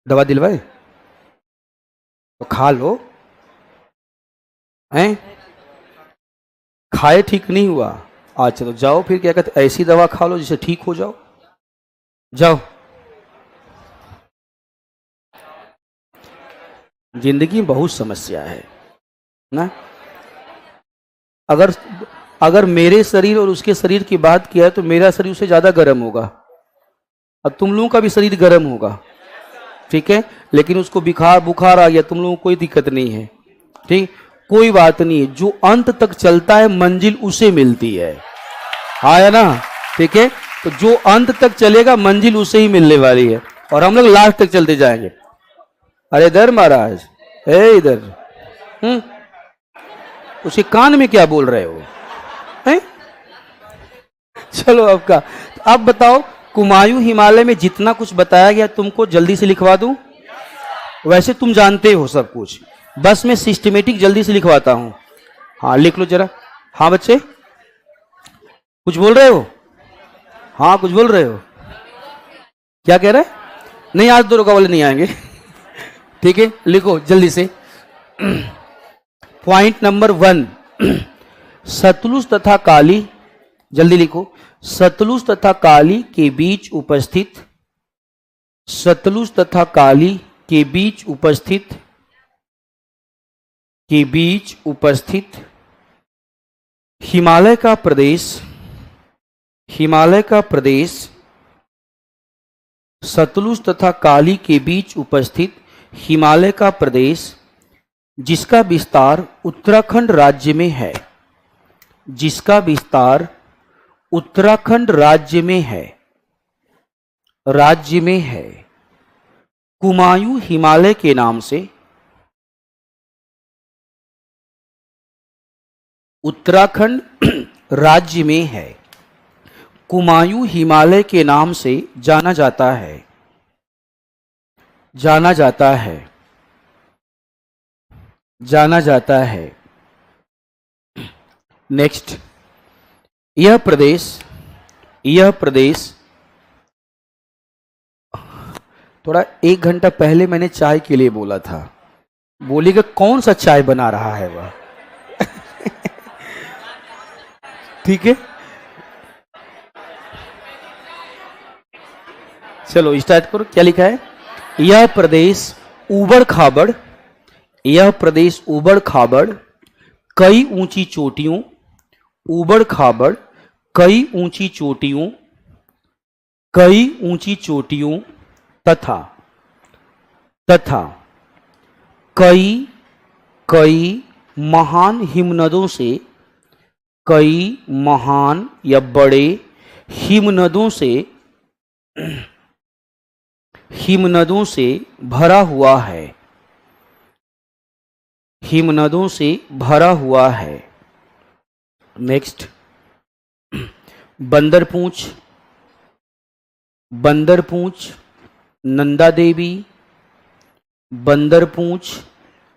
दवा दिलवाए तो खा लो, हैं? खाए ठीक नहीं हुआ, अच्छा तो जाओ फिर, क्या कहते, ऐसी दवा खा लो जिससे ठीक हो जाओ। जाओ, जिंदगी में बहुत समस्या है ना। अगर अगर मेरे शरीर और उसके शरीर की बात किया है तो मेरा शरीर उससे ज्यादा गर्म होगा और तुम लोगों का भी शरीर गर्म होगा, ठीक है? लेकिन उसको बुखार आ गया, तुम लोगों को कोई दिक्कत नहीं है, ठीक? कोई बात नहीं है। जो अंत तक चलता है मंजिल उसे मिलती है। हाँ या ना? ठीक है? तो जो अंत तक चलेगा मंजिल उसे ही मिलने वाली है, और हम लोग लास्ट तक चलते जाएंगे। अरे इधर महाराज, इधर उसके कान में क्या बोल रहे हो? हैं? चलो आपका, तो अब बताओ, कुमायूं हिमालय में जितना कुछ बताया गया तुमको जल्दी से लिखवा दूं? वैसे तुम जानते हो सब कुछ, बस मैं सिस्टमेटिक जल्दी से लिखवाता हूं। हाँ लिख लो जरा। हाँ बच्चे, कुछ बोल रहे हो? हाँ कुछ बोल रहे हो? क्या कह रहे? नहीं, आज 2 रुका वाले नहीं आएंगे। ठीक है, लिखो जल्दी से। पॉइंट नंबर 1, सतलुज तथा काली, जल्दी लिखो। सतलुज तथा काली के बीच उपस्थित, सतलुज तथा काली के बीच उपस्थित, के बीच उपस्थित हिमालय का प्रदेश, हिमालय का प्रदेश, सतलुज तथा काली के बीच उपस्थित हिमालय का प्रदेश जिसका विस्तार उत्तराखंड राज्य में है, जिसका विस्तार उत्तराखंड राज्य में है, राज्य में है, कुमायूं हिमालय के नाम से, उत्तराखंड राज्य में है, कुमायूं हिमालय के नाम से जाना जाता है, जाना जाता है, जाना जाता है। नेक्स्ट, यह प्रदेश, यह प्रदेश, थोड़ा 1 घंटा पहले मैंने चाय के लिए बोला था, बोलिएगा कौन सा चाय बना रहा है वह। ठीक है, चलो स्टार्ट करो। क्या लिखा है? यह प्रदेश ऊबड़ खाबड़, यह प्रदेश ऊबड़ खाबड़, कई ऊंची चोटियों, ऊबड़ खाबड़, कई ऊंची चोटियों, कई ऊंची चोटियों तथा, तथा कई, कई महान हिमनदों से, कई महान या बड़े हिमनदों से, हिमनदों से भरा हुआ है, हिमनदों से भरा हुआ है। नेक्स्ट, बंदर पूंछ, बंदर पूंछ नंदा देवी, बंदर पूंछ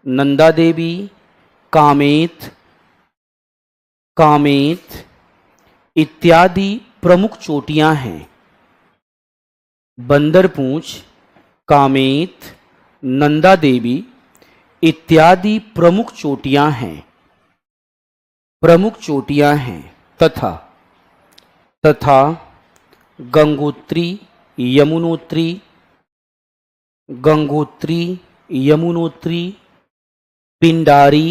नंदा देवी, कामेत, कामेत इत्यादि प्रमुख चोटियां हैं। बंदर पूंछ, कामेत, नंदा देवी इत्यादि प्रमुख चोटियां हैं, प्रमुख चोटियां हैं। तथा, तथा गंगोत्री, यमुनोत्री, गंगोत्री, यमुनोत्री, पिंडारी,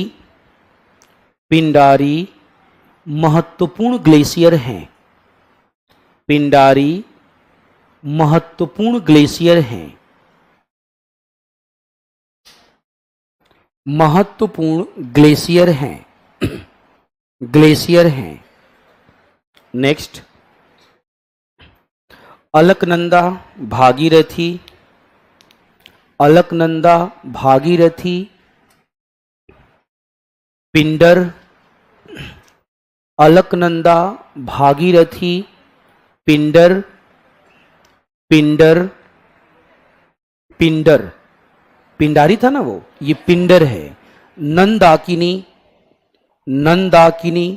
पिंडारी महत्वपूर्ण ग्लेशियर हैं। पिंडारी महत्वपूर्ण ग्लेशियर हैं, महत्वपूर्ण ग्लेशियर हैं, ग्लेशियर हैं। नेक्स्ट, अलकनंदा, भागीरथी, अलकनंदा, भागीरथी, पिंडर, अलकनंदा, भागीरथी, पिंडर, पिंडर, पिंडर, पिंडारी था ना वो, ये पिंडर है। नंदाकिनी, नंदाकिनी,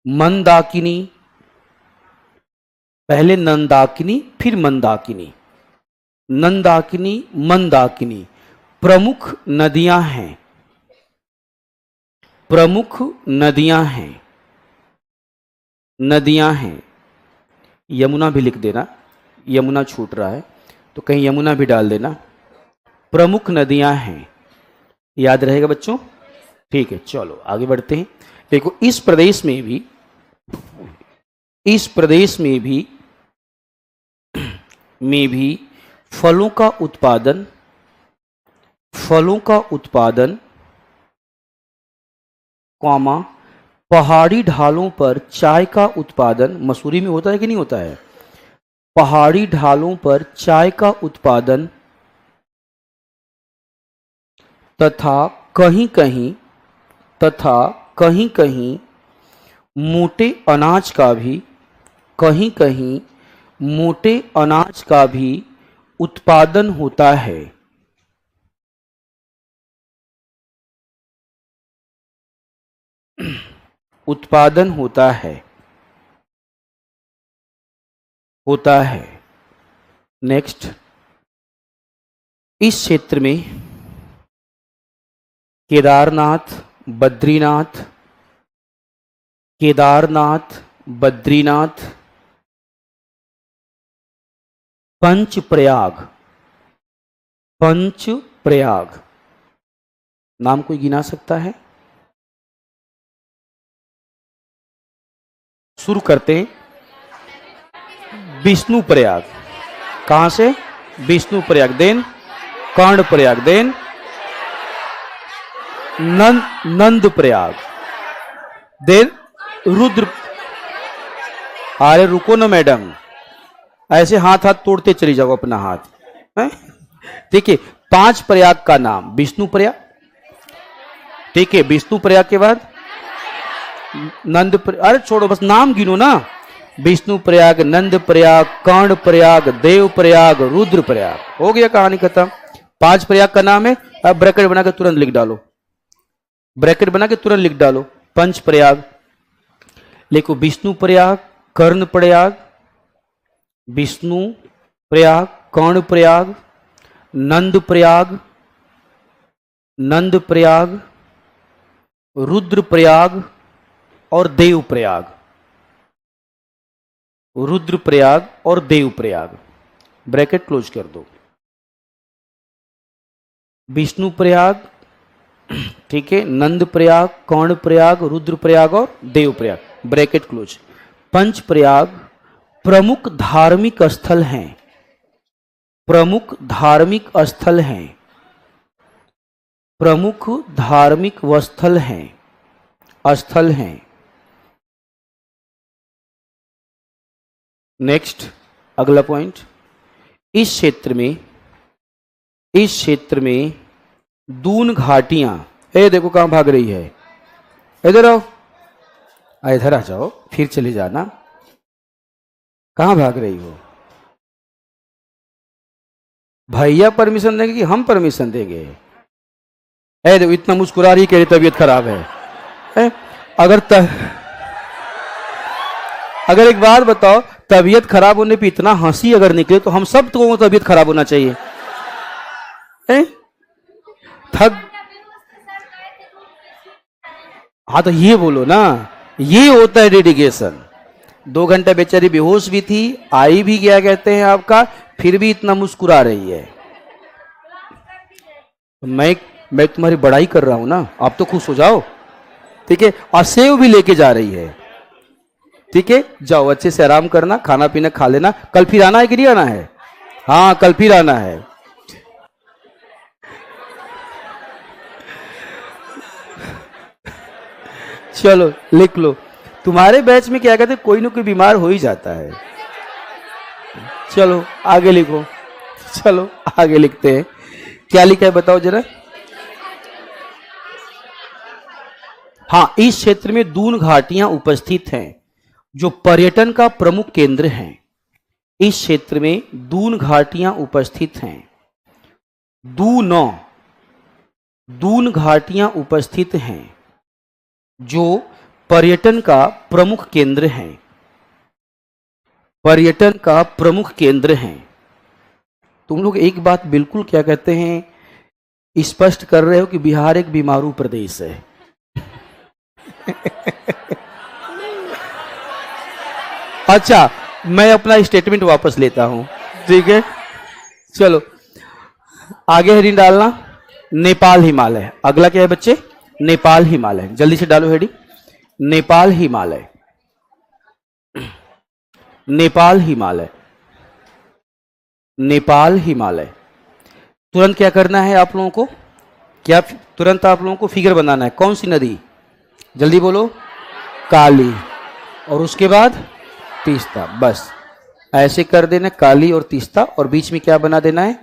मंदाकिनी, पहले नंदाकिनी फिर मंदाकिनी, नंदाकिनी, मंदाकिनी प्रमुख नदियां हैं, प्रमुख नदियां हैं, नदियां हैं। यमुना भी लिख देना, यमुना छूट रहा है तो कहीं यमुना भी डाल देना। प्रमुख नदियां हैं, याद रहेगा बच्चों? ठीक है, चलो आगे बढ़ते हैं। देखो इस प्रदेश में भी, इस प्रदेश में भी फलों का उत्पादन, फलों का उत्पादन, कॉमा पहाड़ी ढालों पर चाय का उत्पादन, मसूरी में होता है कि नहीं होता है? पहाड़ी ढालों पर चाय का उत्पादन तथा कहीं कहीं, तथा कहीं कहीं मोटे अनाज का भी, कहीं कहीं मोटे अनाज का भी उत्पादन होता है। उत्पादन होता है, होता है। नेक्स्ट, इस क्षेत्र में केदारनाथ, बद्रीनाथ, केदारनाथ, बद्रीनाथ, पंचप्रयाग, पंचप्रयाग नाम कोई गिना सकता है? शुरू करते हैं। विष्णु प्रयाग, कहां से? विष्णु प्रयाग, देन कर्ण प्रयाग, देन नंद प्रयाग, देन रुद्र। अरे रुको ना मैडम, ऐसे हाथ हाथ तोड़ते चली जाओ अपना हाथ। देखिए 5 प्रयाग का नाम, विष्णु प्रयाग, ठीक है, विष्णु प्रयाग के बाद नंद प्रयाग, अरे छोड़ो बस नाम गिनो ना। विष्णु प्रयाग, नंद प्रयाग, कर्ण प्रयाग, देव प्रयाग, रुद्र प्रयाग, हो गया, कहानी खत्म। 5 प्रयाग का नाम है। अब ब्रैकेट बना के तुरंत लिख डालो, ब्रैकेट बना के तुरंत लिख डालो पंच प्रयाग। लिखो विष्णु प्रयाग, कर्ण प्रयाग, विष्णु प्रयाग, कर्ण प्रयाग, नंद प्रयाग, नंद प्रयाग, रुद्र प्रयाग और देव प्रयाग, रुद्र प्रयाग और देव प्रयाग। ब्रैकेट क्लोज कर दो। विष्णु प्रयाग, ठीक है, नंद प्रयाग, कर्ण प्रयाग, रुद्र प्रयाग और देव प्रयाग, ब्रैकेट क्लोज। पंच प्रयाग प्रमुख धार्मिक स्थल हैं, प्रमुख धार्मिक स्थल हैं, प्रमुख धार्मिक स्थल हैं, स्थल हैं। नेक्स्ट, अगला पॉइंट, इस क्षेत्र में, इस क्षेत्र में दून घाटियां, ए देखो कहां भाग रही है, इधर आओ, इधर आ जाओ, फिर चले जाना। कहाँ भाग रही हो? भैया परमिशन देंगे कि हम परमिशन देंगे? देखो इतना मुस्कुरा रही कह रही तबीयत खराब है? अगर एक बात बताओ, तबीयत खराब होने पे इतना हंसी अगर निकले तो हम सब तो तबीयत खराब होना चाहिए। थक, हाँ तो ये बोलो ना, ये होता है डेडिकेशन। 2 घंटे बेचारी बेहोश भी थी, आई भी गया कहते हैं आपका, फिर भी इतना मुस्कुरा रही है। मैं तुम्हारी बड़ाई कर रहा हूं ना, आप तो खुश हो जाओ, ठीक है। और सेव भी लेके जा रही है, ठीक है। जाओ अच्छे से आराम करना, खाना पीना खा लेना। कल फिर आना है कि नहीं आना है? हाँ कल फिर आना है। चलो लिख लो। तुम्हारे बैच में क्या कहते हैं, कोई ना कोई बीमार हो ही जाता है। चलो आगे लिखो, चलो आगे लिखते हैं। क्या लिखा है बताओ जरा। हाँ, इस क्षेत्र में दून घाटियां उपस्थित हैं जो पर्यटन का प्रमुख केंद्र हैं। इस क्षेत्र में दून घाटियां उपस्थित हैं। दून घाटियां उपस्थित हैं जो पर्यटन का प्रमुख केंद्र हैं। पर्यटन का प्रमुख केंद्र हैं। तुम लोग एक बात बिल्कुल क्या कहते हैं, स्पष्ट कर रहे हो कि बिहार एक बीमारू प्रदेश है। अच्छा, मैं अपना स्टेटमेंट वापस लेता हूं, ठीक है। चलो आगे हेडिंग डालना, नेपाल हिमालय। अगला क्या है बच्चे? नेपाल हिमालय। जल्दी से डालो हेडिंग, नेपाल हिमालय। नेपाल हिमालय, नेपाल हिमालय। तुरंत क्या करना है आप लोगों को? क्या तुरंत आप लोगों को फिगर बनाना है? कौन सी नदी? जल्दी बोलो। काली, और उसके बाद तीस्ता। बस ऐसे कर देना, काली और तीस्ता, और बीच में क्या बना देना है?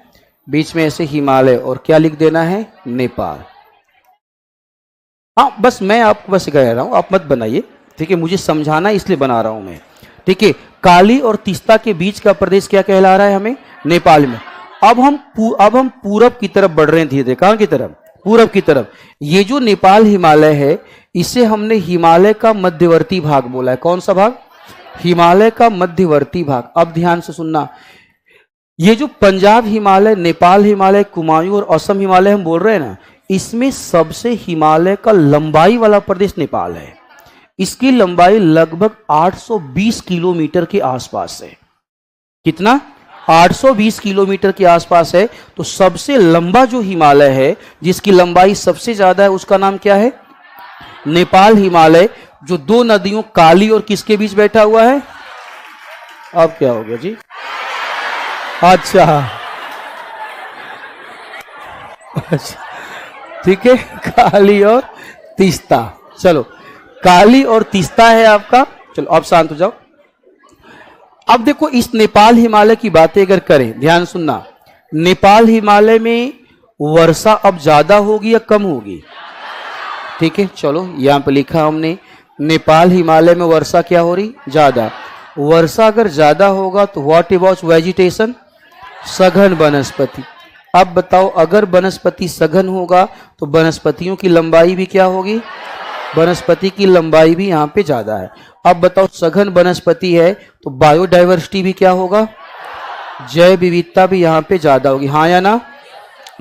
बीच में ऐसे हिमालय, और क्या लिख देना है? नेपाल। हाँ बस मैं आपको बस कह रहा हूं, आप मत बनाइए, ठीक है। मुझे समझाना इसलिए बना रहा हूं मैं, ठीक है। काली और तीस्ता के बीच का प्रदेश क्या कहला रहा है हमें? नेपाल में। अब हम पूरब की तरफ बढ़ रहे हैं धीरे धीरे। कहां की तरफ? पूरब की तरफ। ये जो नेपाल हिमालय है, इसे हमने हिमालय का मध्यवर्ती भाग बोला है। कौन सा भाग? हिमालय का मध्यवर्ती भाग। अब ध्यान से सुनना, ये जो पंजाब हिमालय, नेपाल हिमालय, कुमायूं और असम हिमालय हम बोल रहे हैं ना, इसमें सबसे हिमालय का लंबाई वाला प्रदेश नेपाल है। इसकी लंबाई लगभग 820 किलोमीटर के आसपास है। कितना? 820 किलोमीटर के आसपास है। तो सबसे लंबा जो हिमालय है, जिसकी लंबाई सबसे ज्यादा है, उसका नाम क्या है? नेपाल हिमालय, जो 2 नदियों काली और किसके बीच बैठा हुआ है? अब क्या हो गया जी? अच्छा ठीक है, काली और तीस्ता। चलो काली और तीस्ता है आपका। चलो अब शांत हो जाओ। अब देखो, इस नेपाल हिमालय की बातें अगर करें, ध्यान सुनना, नेपाल हिमालय में वर्षा अब ज्यादा होगी या कम होगी? ठीक है, चलो यहां पर लिखा हमने, नेपाल हिमालय में वर्षा क्या हो रही? ज्यादा। वर्षा अगर ज्यादा होगा तो व्हाट अबाउट वेजिटेशन? सघन वनस्पति। अब बताओ, अगर वनस्पति सघन होगा तो वनस्पतियों की लंबाई भी क्या होगी? वनस्पति की लंबाई भी यहाँ पे ज्यादा है। अब बताओ, सघन वनस्पति है तो बायोडाइवर्सिटी भी क्या होगा? जैव विविधता भी यहाँ पे ज्यादा होगी, हाँ या ना?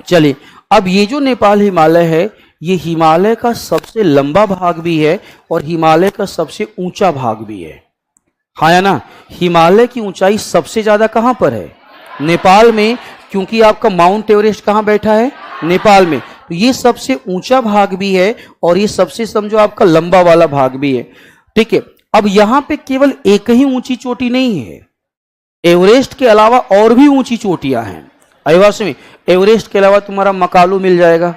चलिए, अब ये जो नेपाल हिमालय है, ये हिमालय का सबसे लंबा भाग भी है और हिमालय का सबसे ऊंचा भाग भी है, हाँ या ना? हिमालय की ऊंचाई सबसे ज्यादा कहां पर है? नेपाल में, क्योंकि आपका माउंट एवरेस्ट कहां बैठा है? नेपाल में। तो ये सबसे ऊंचा भाग भी है और ये सबसे समझो आपका लंबा वाला भाग भी है, ठीक है। अब यहां पे केवल एक ही ऊंची चोटी नहीं है, एवरेस्ट के अलावा और भी ऊंची चोटियां हैं। अयवासन में एवरेस्ट के अलावा तुम्हारा मकालू मिल जाएगा,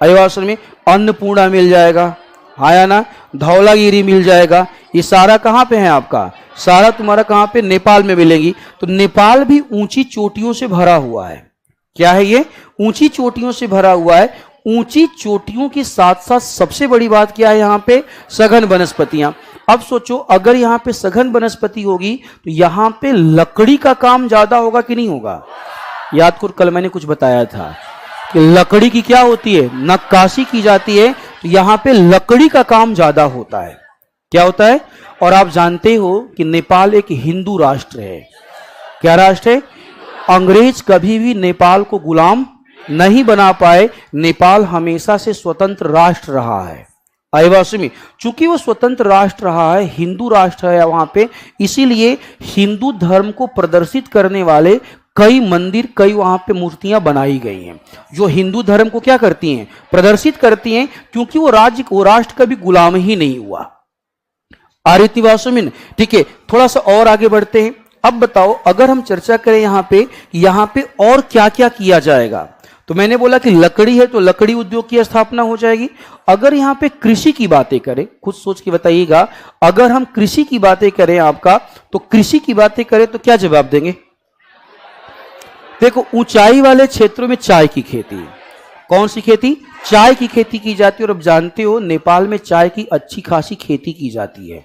अयवासन में अन्नपूर्णा मिल जाएगा, हाँ या ना? धौलागिरी मिल जाएगा। ये सारा कहाँ पे है आपका? सारा तुम्हारा कहाँ पे? नेपाल में मिलेगी। तो नेपाल भी ऊंची चोटियों से भरा हुआ है। क्या है ये? ऊंची चोटियों से भरा हुआ है। ऊंची चोटियों के साथ साथ सबसे बड़ी बात क्या है यहाँ पे? सघन वनस्पतियां। अब सोचो अगर यहां पे सघन वनस्पति होगी तो यहां पे लकड़ी का काम ज्यादा होगा कि नहीं होगा? याद कर, कल मैंने कुछ बताया था कि लकड़ी की क्या होती है, नक्काशी की जाती है, तो यहां पे लकड़ी का काम ज्यादा होता है। क्या होता है? और आप जानते हो कि नेपाल एक हिंदू राष्ट्र है। क्या राष्ट्र है? अंग्रेज कभी भी नेपाल को गुलाम नहीं बना पाए। नेपाल हमेशा से स्वतंत्र राष्ट्र रहा है। आदिवासी चूंकि वो स्वतंत्र राष्ट्र रहा है, हिंदू राष्ट्र है वहां पे, इसीलिए हिंदू धर्म को प्रदर्शित करने वाले कई मंदिर, कई वहां पे मूर्तियां बनाई गई हैं जो हिंदू धर्म को क्या करती हैं, प्रदर्शित करती हैं, क्योंकि वो राष्ट्र कभी गुलाम ही नहीं हुआ। आदिवासी ठीक है, थोड़ा सा और आगे बढ़ते हैं। अब बताओ अगर हम चर्चा करें यहां पे और क्या क्या किया जाएगा, तो मैंने बोला कि लकड़ी है तो लकड़ी उद्योग की स्थापना हो जाएगी। अगर यहां पे कृषि की बातें करें, खुद सोच के बताइएगा, अगर हम कृषि की बातें करें आपका, तो कृषि की बातें करें तो क्या जवाब देंगे? देखो ऊंचाई वाले क्षेत्रों में चाय की खेती, कौन सी खेती? चाय की खेती की जाती है। और अब जानते हो नेपाल में चाय की अच्छी खासी खेती की जाती है।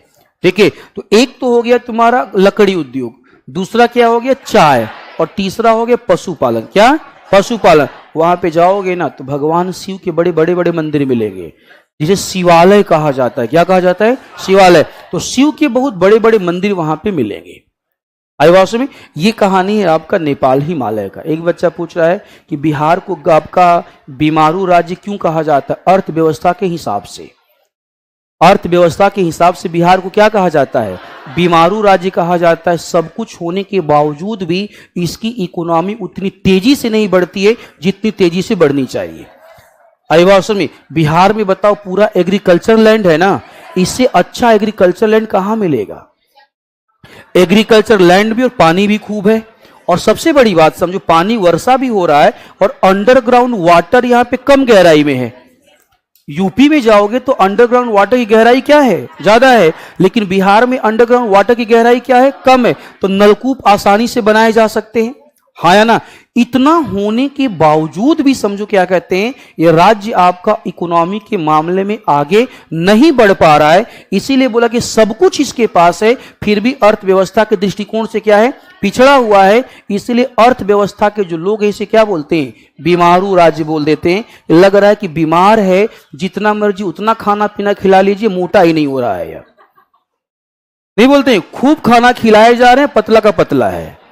ठीक है, तो एक तो हो गया तुम्हारा लकड़ी उद्योग, दूसरा क्या हो गया? चाय, और तीसरा हो गया पशुपालन। क्या? पशुपालन। वहां पे जाओगे ना तो भगवान शिव के बड़े बड़े बड़े मंदिर मिलेंगे, जिसे शिवालय कहा जाता है। क्या कहा जाता है? शिवालय। तो शिव के बहुत बड़े बड़े मंदिर वहां पे मिलेंगे। आदिवासी में ये कहानी है आपका नेपाल हिमालय का। एक बच्चा पूछ रहा है कि बिहार को आपका बीमारू राज्य क्यों कहा जाता है? अर्थव्यवस्था के हिसाब से, अर्थव्यवस्था के हिसाब से बिहार को क्या कहा जाता है? बीमारू राज्य कहा जाता है। सब कुछ होने के बावजूद भी इसकी इकोनॉमी उतनी तेजी से नहीं बढ़ती है जितनी तेजी से बढ़नी चाहिए। आदिवासी में बिहार में बताओ पूरा एग्रीकल्चर लैंड है ना, इससे अच्छा एग्रीकल्चर लैंड कहां मिलेगा? एग्रीकल्चर लैंड भी और पानी भी खूब है। और सबसे बड़ी बात समझो, पानी वर्षा भी हो रहा है और अंडरग्राउंड वाटर यहां पे कम गहराई में है। यूपी में जाओगे तो अंडरग्राउंड वाटर की गहराई क्या है? ज्यादा है। लेकिन बिहार में अंडरग्राउंड वाटर की गहराई क्या है? कम है। तो नलकूप आसानी से बनाए जा सकते हैं, हाँ या ना? इतना होने के बावजूद भी समझो क्या कहते हैं, ये राज्य आपका इकोनॉमी के मामले में आगे नहीं बढ़ पा रहा है। इसीलिए बोला कि सब कुछ इसके पास है, फिर भी अर्थव्यवस्था के दृष्टिकोण से क्या है? पिछड़ा हुआ है। इसलिए अर्थव्यवस्था के जो लोग हैं इसे क्या बोलते हैं? बीमारू राज्य बोल देते हैं। लग रहा है कि बीमार है, जितना मर्जी उतना खाना पीना खिला लीजिए, मोटा ही नहीं हो रहा है। यार नहीं बोलते, खूब खाना खिलाए जा रहे हैं, पतला का पतला है।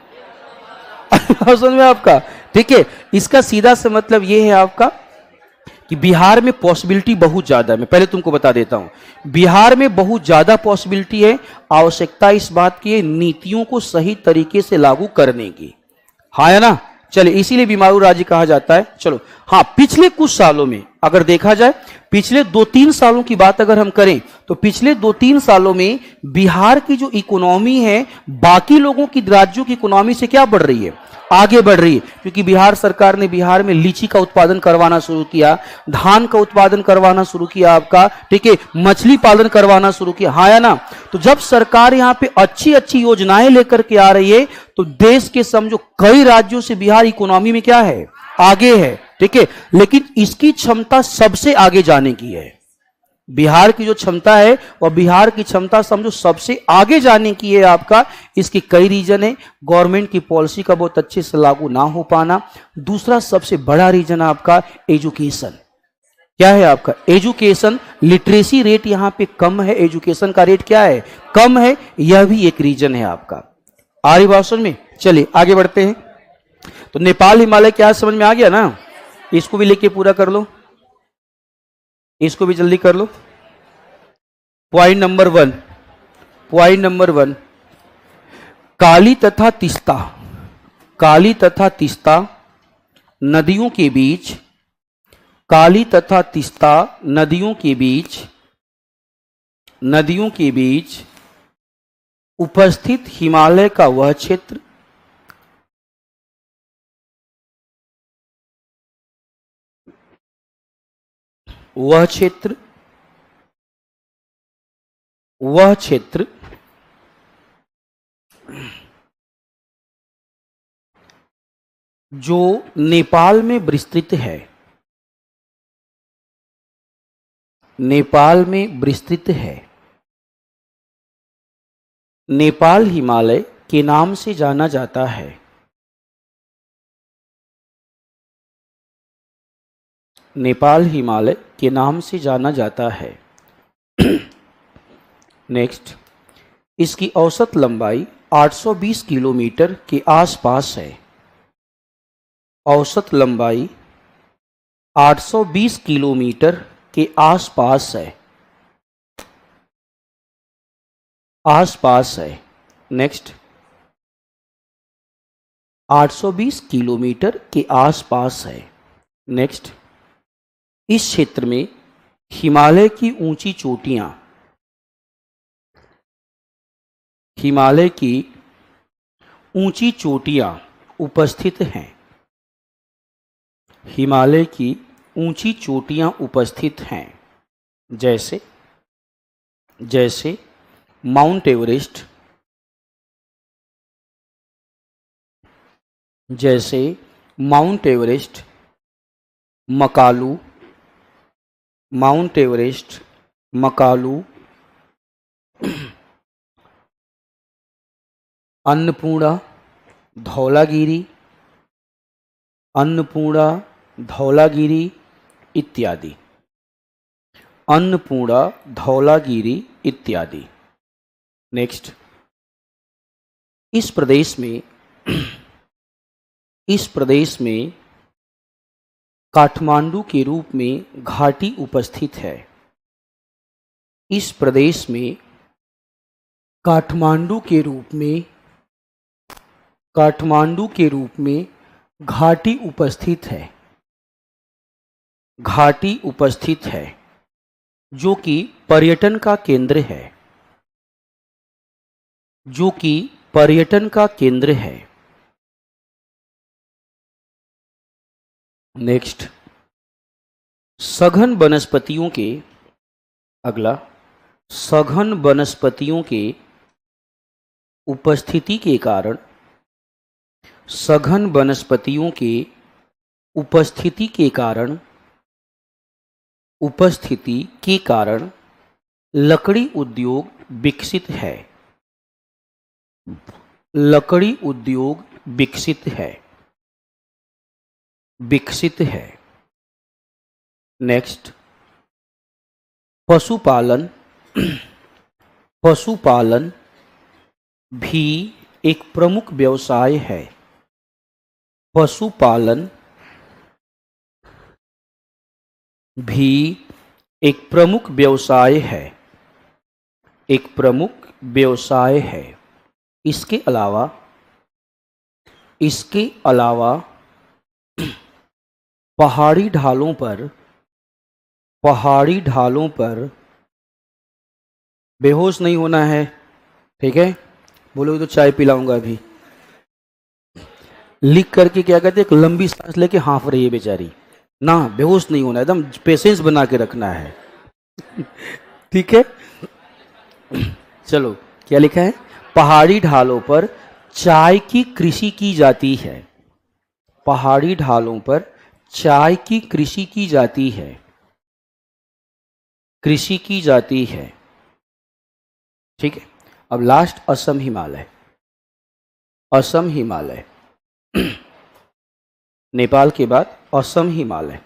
समझ में आपका? ठीक है, इसका सीधा से मतलब यह है आपका कि बिहार में पॉसिबिलिटी बहुत ज्यादा है। मैं पहले तुमको बता देता हूं, बिहार में बहुत ज्यादा पॉसिबिलिटी है। आवश्यकता इस बात की है नीतियों को सही तरीके से लागू करने की, हाँ या ना? चलिए, इसीलिए बीमारू राज्य कहा जाता है। चलो, हाँ, पिछले कुछ सालों में अगर देखा जाए, पिछले 2-3 सालों की बात अगर हम करें, तो पिछले 2-3 सालों में बिहार की जो इकोनॉमी है बाकी लोगों की राज्यों की इकोनॉमी से क्या बढ़ रही है? आगे बढ़ रही है। क्योंकि बिहार सरकार ने बिहार में लीची का उत्पादन करवाना शुरू किया, धान का उत्पादन करवाना शुरू किया आपका, ठीक है, मछली पालन करवाना शुरू किया, हाँ या ना? तो जब सरकार यहां पे अच्छी अच्छी योजनाएं लेकर के आ रही है, तो देश के समझो कई राज्यों से बिहार इकोनॉमी में क्या है? आगे है। ठीक है, लेकिन इसकी क्षमता सबसे आगे जाने की है। बिहार की जो क्षमता है वह बिहार की क्षमता समझो सबसे आगे जाने की है आपका। इसके कई रीजन है। गवर्नमेंट की पॉलिसी का बहुत अच्छे से लागू ना हो पाना। दूसरा सबसे बड़ा रीजन आपका एजुकेशन। क्या है आपका? एजुकेशन। लिटरेसी रेट यहां पे कम है, एजुकेशन का रेट क्या है? कम है। यह भी एक रीजन है आपका। आ रही बात समझ में? चलिए आगे बढ़ते हैं। तो नेपाल हिमालय क्या समझ में आ गया ना? इसको भी लेके पूरा कर लो, इसको भी जल्दी कर लो। पॉइंट नंबर 1, काली तथा तीस्ता, काली तथा तीस्ता नदियों के बीच, काली तथा तीस्ता नदियों के बीच, नदियों के बीच उपस्थित हिमालय का वह क्षेत्र, वह क्षेत्र, वह क्षेत्र जो नेपाल में विस्तृत है, नेपाल में विस्तृत है, नेपाल हिमालय के नाम से जाना जाता है? नेपाल हिमालय के नाम से जाना जाता है। नेक्स्ट, इसकी औसत लंबाई 820 किलोमीटर के आसपास है। औसत लंबाई 820 किलोमीटर के आसपास है। आसपास है। नेक्स्ट, 820 किलोमीटर के आसपास है। नेक्स्ट, इस क्षेत्र में हिमालय की ऊंची चोटियां, हिमालय की ऊंची चोटियां उपस्थित हैं। हिमालय की ऊंची चोटियां उपस्थित हैं। जैसे जैसे माउंट एवरेस्ट, जैसे mount Everest, Makalu, mount Everest, Makalu, Annapurna, Dhaulagiri, Annapurna, Dhaulagiri इत्यादि। अन्नपूर्णा, धौलागिरी इत्यादि। नेक्स्ट, इस प्रदेश में काठमांडू के रूप में घाटी उपस्थित है। इस प्रदेश में काठमांडू के रूप में घाटी उपस्थित है। घाटी उपस्थित है, जो कि पर्यटन का केंद्र है। जो कि पर्यटन का केंद्र है। नेक्स्ट, सघन वनस्पतियों के, अगला, सघन वनस्पतियों के उपस्थिति के कारण, सघन वनस्पतियों के उपस्थिति के कारण, उपस्थिति के कारण लकड़ी उद्योग विकसित है। लकड़ी उद्योग विकसित है। विकसित है। नेक्स्ट, पशुपालन, पशुपालन भी एक प्रमुख व्यवसाय है। पशुपालन भी एक प्रमुख व्यवसाय है। एक प्रमुख व्यवसाय है। इसके अलावा पहाड़ी ढालों पर बेहोश नहीं होना है, ठीक है? बोलोगे तो चाय पिलाऊंगा अभी। लिख करके क्या कहते हैं, एक लंबी सांस लेके हाँफ रही है बेचारी ना, बेहोश नहीं होना, एकदम पेशेंस बना के रखना है। ठीक है, चलो क्या लिखा है? पहाड़ी ढालों पर चाय की कृषि की जाती है। पहाड़ी ढालों पर चाय की कृषि की जाती है। कृषि की जाती है। ठीक है, अब लास्ट असम हिमालय। असम हिमालय नेपाल के बाद असम हिमालय।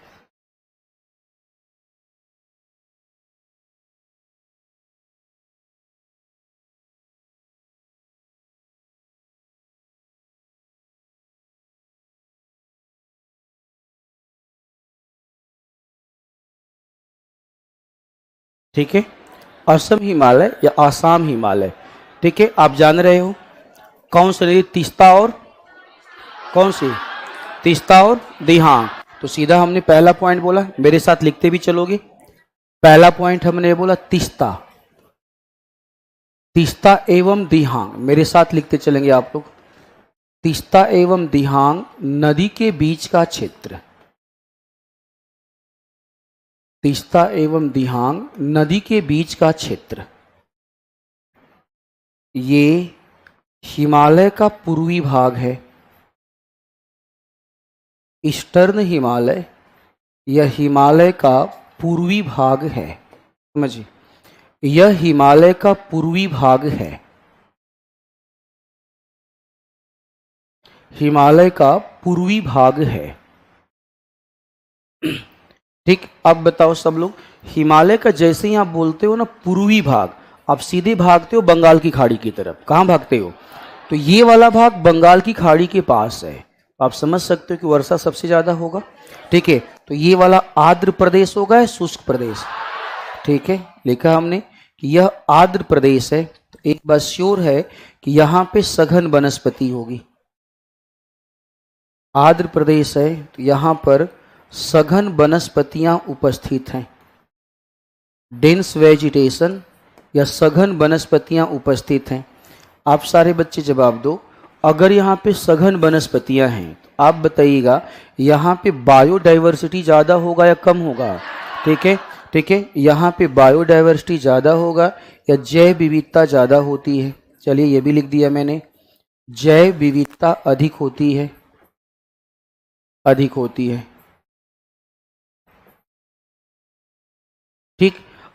ठीक है, असम हिमालय या आसाम हिमालय। ठीक है, आप जान रहे हो कौन से नदी, तीस्ता और कौन सी, तीस्ता और दिहांग। तो सीधा हमने पहला पॉइंट बोला, मेरे साथ लिखते भी चलोगे। पहला पॉइंट हमने बोला तीस्ता, तीस्ता एवं दिहांग, मेरे साथ लिखते चलेंगे आप लोग। तीस्ता एवं दिहांग नदी के बीच का क्षेत्र। तीस्ता एवं दिहांग नदी के बीच का क्षेत्र, ये हिमालय का पूर्वी भाग है। ईस्टर्न हिमालय यह हिमालय का पूर्वी भाग है। समझिए, यह हिमालय का पूर्वी भाग है। हिमालय का पूर्वी भाग है। ठीक, अब बताओ सब लोग, हिमालय का जैसे ही आप बोलते हो ना पूर्वी भाग, आप सीधे भागते हो बंगाल की खाड़ी की तरफ। कहाँ भागते हो? तो ये वाला भाग बंगाल की खाड़ी के पास है। आप समझ सकते हो कि वर्षा सबसे ज्यादा होगा। ठीक है, तो ये वाला आर्द्र प्रदेश होगा या शुष्क प्रदेश? ठीक है, लिखा हमने कि यह आर्द्र प्रदेश है। तो एक बात श्योर है कि यहां पे सघन वनस्पति होगी। आर्द्र प्रदेश है तो यहां पर सघन वनस्पतियां उपस्थित हैं। डेंस वेजिटेशन या सघन वनस्पतियां उपस्थित हैं। आप सारे बच्चे जवाब दो, अगर यहाँ पे सघन वनस्पतियां हैं तो आप बताइएगा यहाँ पे बायोडाइवर्सिटी ज़्यादा होगा या कम होगा? ठीक है, ठीक है, यहाँ पे बायोडाइवर्सिटी ज़्यादा होगा या जैव विविधता ज़्यादा होती है? चलिए ये भी लिख दिया मैंने, जैव विविधता अधिक होती है, अधिक होती है। ठीक,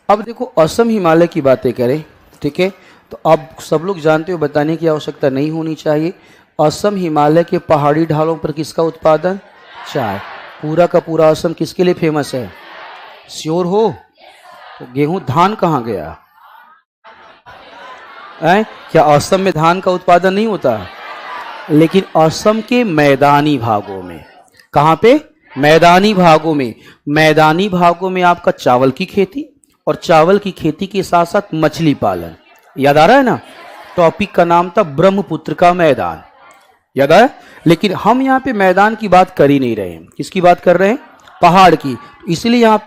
अब देखो असम हिमालय की बातें करें, ठीक है, तो अब सब लोग जानते हो, बताने की आवश्यकता नहीं होनी चाहिए। असम हिमालय के पहाड़ी ढालों पर किसका उत्पादन? चाय। पूरा का पूरा असम किसके लिए फेमस है? श्योर हो? तो गेहूं धान कहाँ गया है? क्या असम में धान का उत्पादन नहीं होता? लेकिन असम के मैदानी भागों में। कहाँ पे? मैदानी भागों में। मैदानी भागों में आपका चावल की खेती, और चावल की खेती के साथ साथ मछली पालन। याद आ रहा है ना? टॉपिक का नाम था ब्रह्मपुत्र का मैदान। याद आया? लेकिन हम यहाँ पे मैदान की बात कर ही नहीं रहे हैं। किसकी बात कर रहे हैं? पहाड़ की। इसलिए यहाँ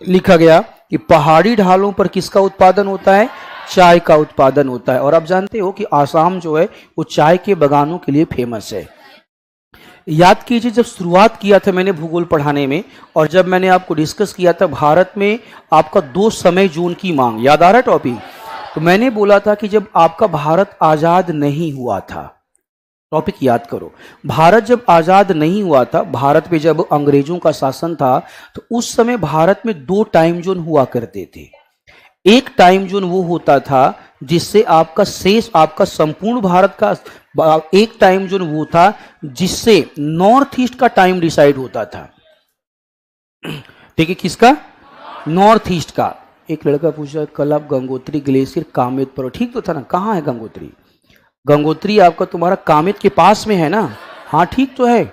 लिखा गया कि पहाड़ी ढालों पर किसका उत्पादन होता है? चाय का उत्पादन होता है। और आप जानते हो कि आसाम जो है वो चाय के बागानों के लिए फेमस है। याद कीजिए, जब शुरुआत किया था मैंने भूगोल पढ़ाने में, और जब मैंने आपको डिस्कस किया था भारत में आपका 2 समय जोन की मांग, याद आ रहा है टॉपिक? तो मैंने बोला था कि जब आपका भारत आजाद नहीं हुआ था, टॉपिक याद करो, भारत जब आजाद नहीं हुआ था, भारत पे जब अंग्रेजों का शासन था, तो उस समय भारत में 2 टाइम जोन हुआ करते थे। एक टाइम जोन वो होता था जिससे आपका शेष, आपका संपूर्ण भारत का, एक टाइम जोन वो था जिससे नॉर्थ ईस्ट का टाइम डिसाइड होता था। ठीक है, किसका? नॉर्थ ईस्ट का। एक लड़का पूछा कल आप गंगोत्री ग्लेशियर कामेत पर हो, ठीक तो था ना? कहाँ है गंगोत्री? गंगोत्री आपका तुम्हारा कामेत के पास में है ना? हाँ ठीक तो है,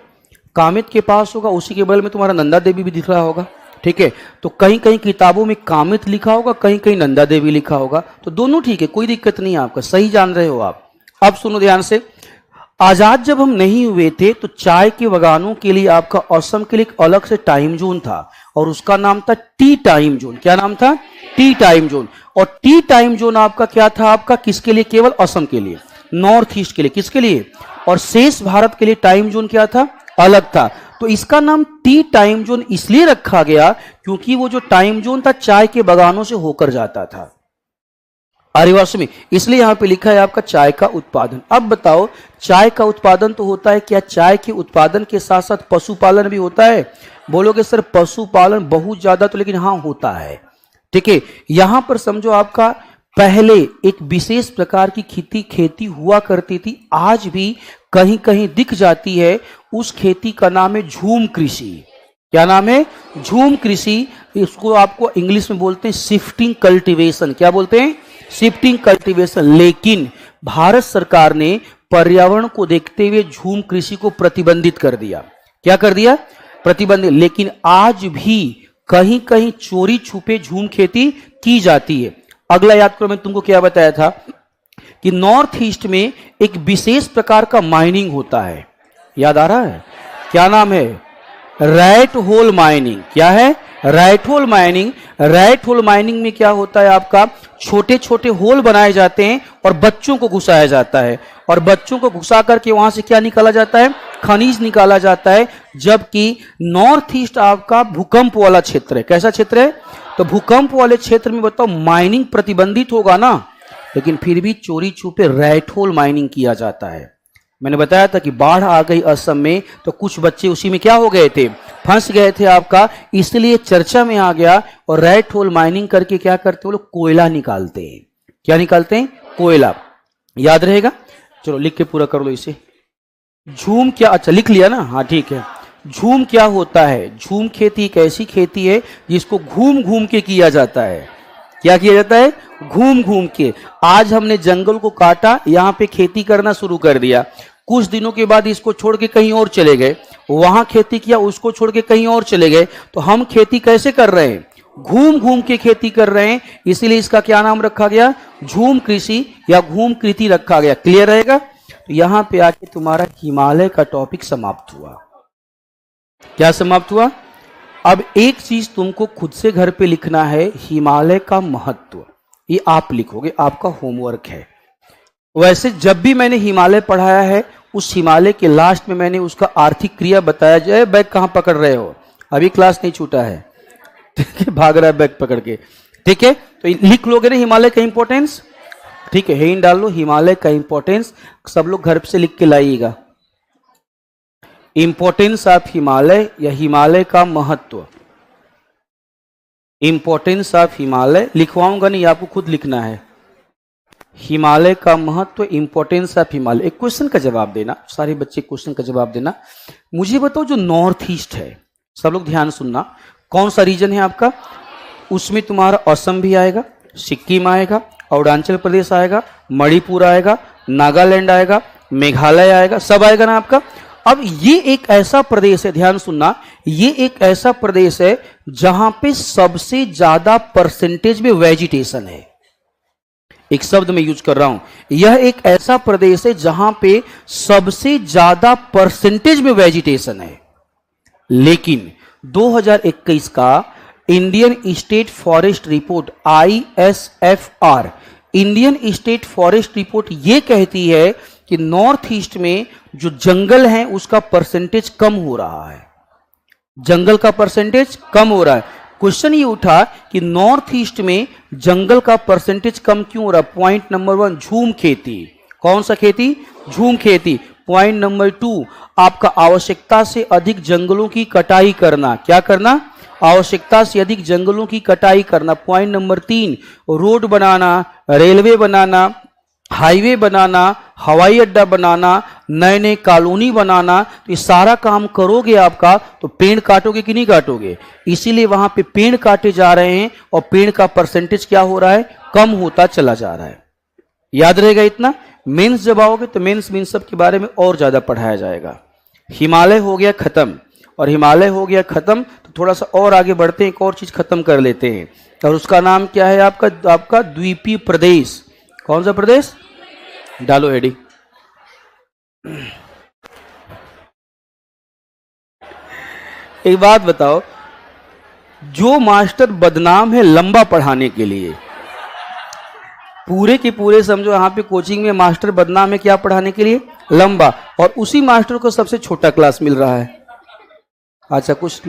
कामेत के पास होगा, उसी के बगल में तुम्हारा नंदा देवी भी दिख रहा होगा। ठीक है, तो कहीं कहीं किताबों में कामित लिखा होगा, कहीं कहीं नंदा देवी लिखा होगा, तो दोनों ठीक है, कोई दिक्कत नहीं है, आपका सही जान रहे हो आप। अब सुनो ध्यान से, आजाद जब हम नहीं हुए थे तो चाय के बागानों के लिए आपका असम के लिए एक अलग से टाइम जोन था, और उसका नाम था टी टाइम जोन। क्या नाम था? T time zone. और टी टाइम जोन आपका क्या था? आपका किसके लिए? केवल असम के लिए, नॉर्थ ईस्ट के लिए। किसके लिए? और शेष भारत के लिए टाइम जोन क्या था? अलग था। तो इसका नाम टी टाइम जोन इसलिए रखा गया क्योंकि वो जो टाइम जोन था चाय के बागानों से होकर जाता था। आर्यवासी में, इसलिए यहां पे लिखा है आपका चाय का उत्पादन। अब बताओ, चाय का उत्पादन तो होता है, क्या चाय के उत्पादन के साथ साथ पशुपालन भी होता है? बोलोगे सर पशुपालन बहुत ज्यादा, तो लेकिन हाँ होता है। ठीक है, यहां पर समझो आपका पहले एक विशेष प्रकार की खेती हुआ करती थी, आज भी कहीं कहीं दिख जाती है। उस खेती का नाम है झूम कृषि। क्या नाम है? झूम कृषि। इसको आपको इंग्लिश में बोलते हैं शिफ्टिंग कल्टीवेशन। क्या बोलते हैं? Shifting cultivation. लेकिन भारत सरकार ने पर्यावरण को देखते हुए झूम कृषि को प्रतिबंधित कर दिया। क्या कर दिया? प्रतिबंधित। लेकिन आज भी कहीं कहीं चोरी छुपे झूम खेती की जाती है। अगला याद करो, मैं तुमको क्या बताया था कि नॉर्थ ईस्ट में एक विशेष प्रकार का माइनिंग होता है। याद आ रहा है? क्या नाम है? Rat hole mining. क्या है? Rat hole mining. Rat hole mining में क्या होता है आपका, छोटे छोटे होल बनाए जाते हैं और बच्चों को घुसाया जाता है, और बच्चों को घुसा करके वहां से क्या निकाला जाता है? खनिज निकाला जाता है। जबकि नॉर्थ ईस्ट आपका भूकंप वाला क्षेत्र है। कैसा क्षेत्र है? तो भूकंप वाले क्षेत्र में बताओ माइनिंग प्रतिबंधित होगा ना, लेकिन फिर भी चोरी छुपे रैट होल माइनिंग किया जाता है। मैंने बताया था कि बाढ़ आ गई असम में तो कुछ बच्चे उसी में क्या हो गए थे? फंस गए थे आपका, इसलिए चर्चा में आ गया। और रैट होल माइनिंग करके क्या करते हैं? वो लोग कोयला निकालते हैं। क्या निकालते हैं? कोयला। याद रहेगा? चलो लिख के पूरा कर लो इसे। झूम क्या, अच्छा लिख लिया ना, हाँ ठीक है। झूम क्या होता है? झूम खेती एक ऐसी खेती है जिसको घूम घूम के किया जाता है। क्या किया जाता है? घूम घूम के। आज हमने जंगल को काटा, यहां पे खेती करना शुरू कर दिया, कुछ दिनों के बाद इसको छोड़ के कहीं और चले गए, वहां खेती किया, उसको छोड़ के कहीं और चले गए। तो हम खेती कैसे कर रहे हैं? घूम घूम के खेती कर रहे हैं, इसीलिए इसका क्या नाम रखा गया? झूम कृषि या घूम कृषि रखा गया। क्लियर रहेगा? तो यहां पे आके तुम्हारा हिमालय का टॉपिक समाप्त हुआ। क्या समाप्त हुआ? अब एक चीज तुमको खुद से घर पे लिखना है, हिमालय का महत्व। ये आप लिखोगे, आपका होमवर्क है। वैसे जब भी मैंने हिमालय पढ़ाया है, उस हिमालय के लास्ट में मैंने उसका आर्थिक क्रिया बताया जाए। बैग कहां पकड़ रहे हो? अभी क्लास नहीं छूटा है, ठीक है, भाग रहा है बैग पकड़ के, ठीक है। तो लिख लोगे ना हिमालय का इंपॉर्टेंस, ठीक है, हेन डाल लो हिमालय का इंपॉर्टेंस। सब लोग घर से लिख के लाइएगा, इंपॉर्टेंस ऑफ हिमालय या हिमालय का महत्व। इंपॉर्टेंस ऑफ हिमालय लिखवाऊंगा नहीं, आपको खुद लिखना है। हिमालय का महत्व, इंपॉर्टेंस ऑफ हिमालय। एक क्वेश्चन का जवाब देना, सारे बच्चे क्वेश्चन का जवाब देना। मुझे बताओ, जो नॉर्थ ईस्ट है, सब लोग ध्यान सुनना, कौन सा रीजन है आपका? उसमें तुम्हारा असम भी आएगा, सिक्किम आएगा, अरुणाचल प्रदेश आएगा, मणिपुर आएगा, नागालैंड आएगा, मेघालय आएगा, सब आएगा ना आपका। अब ये एक ऐसा प्रदेश है, ध्यान सुनना, ये एक ऐसा प्रदेश है जहां पे सबसे ज्यादा परसेंटेज में वेजिटेशन है। एक शब्द मैं यूज कर रहा हूं, यह एक ऐसा प्रदेश है जहां पे सबसे ज्यादा परसेंटेज में वेजिटेशन है। लेकिन 2021 का Indian state forest report, ISFR, Indian state forest report ये कहती है कि नॉर्थ ईस्ट में जो जंगल है उसका परसेंटेज कम हो रहा है। जंगल का परसेंटेज कम हो रहा है। क्वेश्चन ये उठा कि नॉर्थ ईस्ट में जंगल का परसेंटेज कम क्यों हो रहा है? पॉइंट नंबर 1, झूम खेती। कौन सा खेती? झूम खेती। पॉइंट नंबर 2, आपका आवश्यकता से अधिक जंगलों की कटाई करना। क्या करना? आवश्यकता से अधिक जंगलों की कटाई करना। पॉइंट नंबर 3, रोड बनाना, रेलवे बनाना, हाईवे बनाना, हवाई अड्डा बनाना, नए नए कॉलोनी बनाना। तो ये सारा काम करोगे आपका, तो पेड़ काटोगे कि नहीं काटोगे? इसीलिए वहां पे पेड़ काटे जा रहे हैं और पेड़ का परसेंटेज क्या हो रहा है? कम होता चला जा रहा है। याद रहेगा इतना। मेंस जब आओगे तो मेंस में सब के बारे में और ज्यादा पढ़ाया जाएगा। हिमालय हो गया खत्म, और हिमालय हो गया खत्म तो थोड़ा सा और आगे बढ़ते हैं, एक और चीज खत्म कर लेते हैं, और उसका नाम क्या है? आपका द्वीपीय प्रदेश। कौन सा प्रदेश? डालो एडी। एक बात बताओ, जो मास्टर बदनाम है लंबा पढ़ाने के लिए, पूरे के पूरे समझो यहाँ पे कोचिंग में मास्टर बदनाम है क्या पढ़ाने के लिए? लंबा। और उसी मास्टर को सबसे छोटा क्लास मिल रहा है। अच्छा, कुछ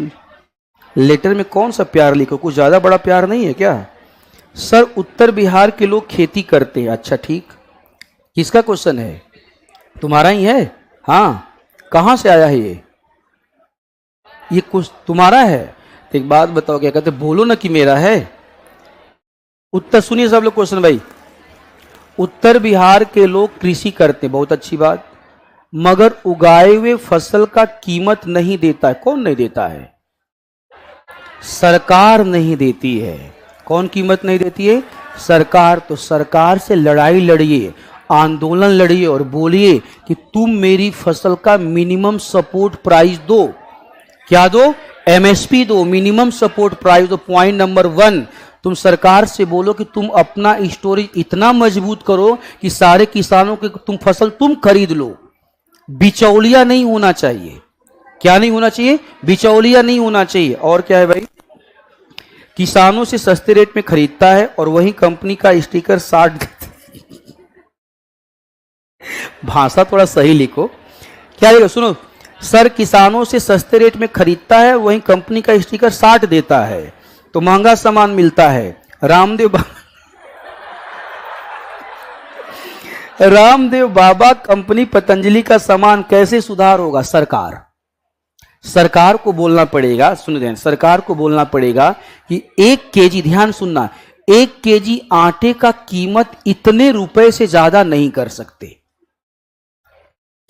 लेटर में कौन सा प्यार लिखो, कुछ ज्यादा बड़ा प्यार नहीं है क्या? सर, उत्तर बिहार के लोग खेती करते हैं। अच्छा ठीक, किसका क्वेश्चन है? तुम्हारा ही है? हाँ, कहां से आया है ये कुछ तुम्हारा है? तो एक बात बताओ, क्या कहते? बोलो ना कि मेरा है। उत्तर सुनिए सब लोग क्वेश्चन भाई। उत्तर बिहार के लोग कृषि करते, बहुत अच्छी बात, मगर उगाए हुए फसल का कीमत नहीं देता है। कौन नहीं देता है? सरकार नहीं देती है। कौन कीमत नहीं देती है? सरकार। तो सरकार से लड़ाई लड़िए, आंदोलन लड़िए और बोलिए कि तुम मेरी फसल का मिनिमम सपोर्ट प्राइस दो। क्या दो? MSP दो, मिनिमम सपोर्ट प्राइस दो। पॉइंट नंबर 1, तुम सरकार से बोलो कि तुम अपना स्टोरेज इतना मजबूत करो कि सारे किसानों के तुम फसल तुम खरीद लो। बिचौलिया नहीं होना चाहिए। क्या नहीं होना चाहिए? बिचौलिया नहीं होना चाहिए। और क्या है भाई? किसानों से सस्ते रेट में खरीदता है और वही कंपनी का स्टिकर 60 भाषा थोड़ा सही लिखो। क्या लिखो? सुनो, सर किसानों से सस्ते रेट में खरीदता है, वही कंपनी का स्टिकर 60 देता है, तो महंगा सामान मिलता है। रामदेव बाबा कंपनी पतंजलि का सामान कैसे सुधार होगा? सरकार को बोलना पड़ेगा। सुन ध्यान, सरकार को बोलना पड़ेगा कि 1 केजी, ध्यान सुनना, 1 केजी आटे का कीमत इतने रुपए से ज्यादा नहीं कर सकते।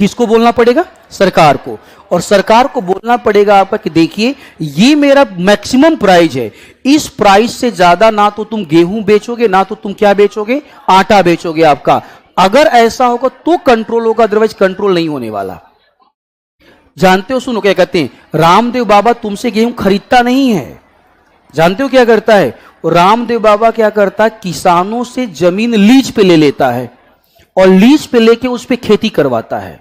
किसको बोलना पड़ेगा? सरकार को। और सरकार को बोलना पड़ेगा आपका कि देखिए ये मेरा मैक्सिमम प्राइस है, इस प्राइस से ज्यादा ना तो तुम गेहूं बेचोगे, ना तो तुम क्या बेचोगे, आटा बेचोगे आपका। अगर ऐसा होगा तो कंट्रोल होगा, अदरवाइज कंट्रोल नहीं होने वाला। जानते हो, सुनो क्या कहते हैं, रामदेव बाबा तुमसे गेहूं खरीदता नहीं है। जानते हो क्या करता है? रामदेव बाबा क्या करता है, किसानों से जमीन लीज पे ले लेता है और लीज पे लेके उस पे खेती करवाता है।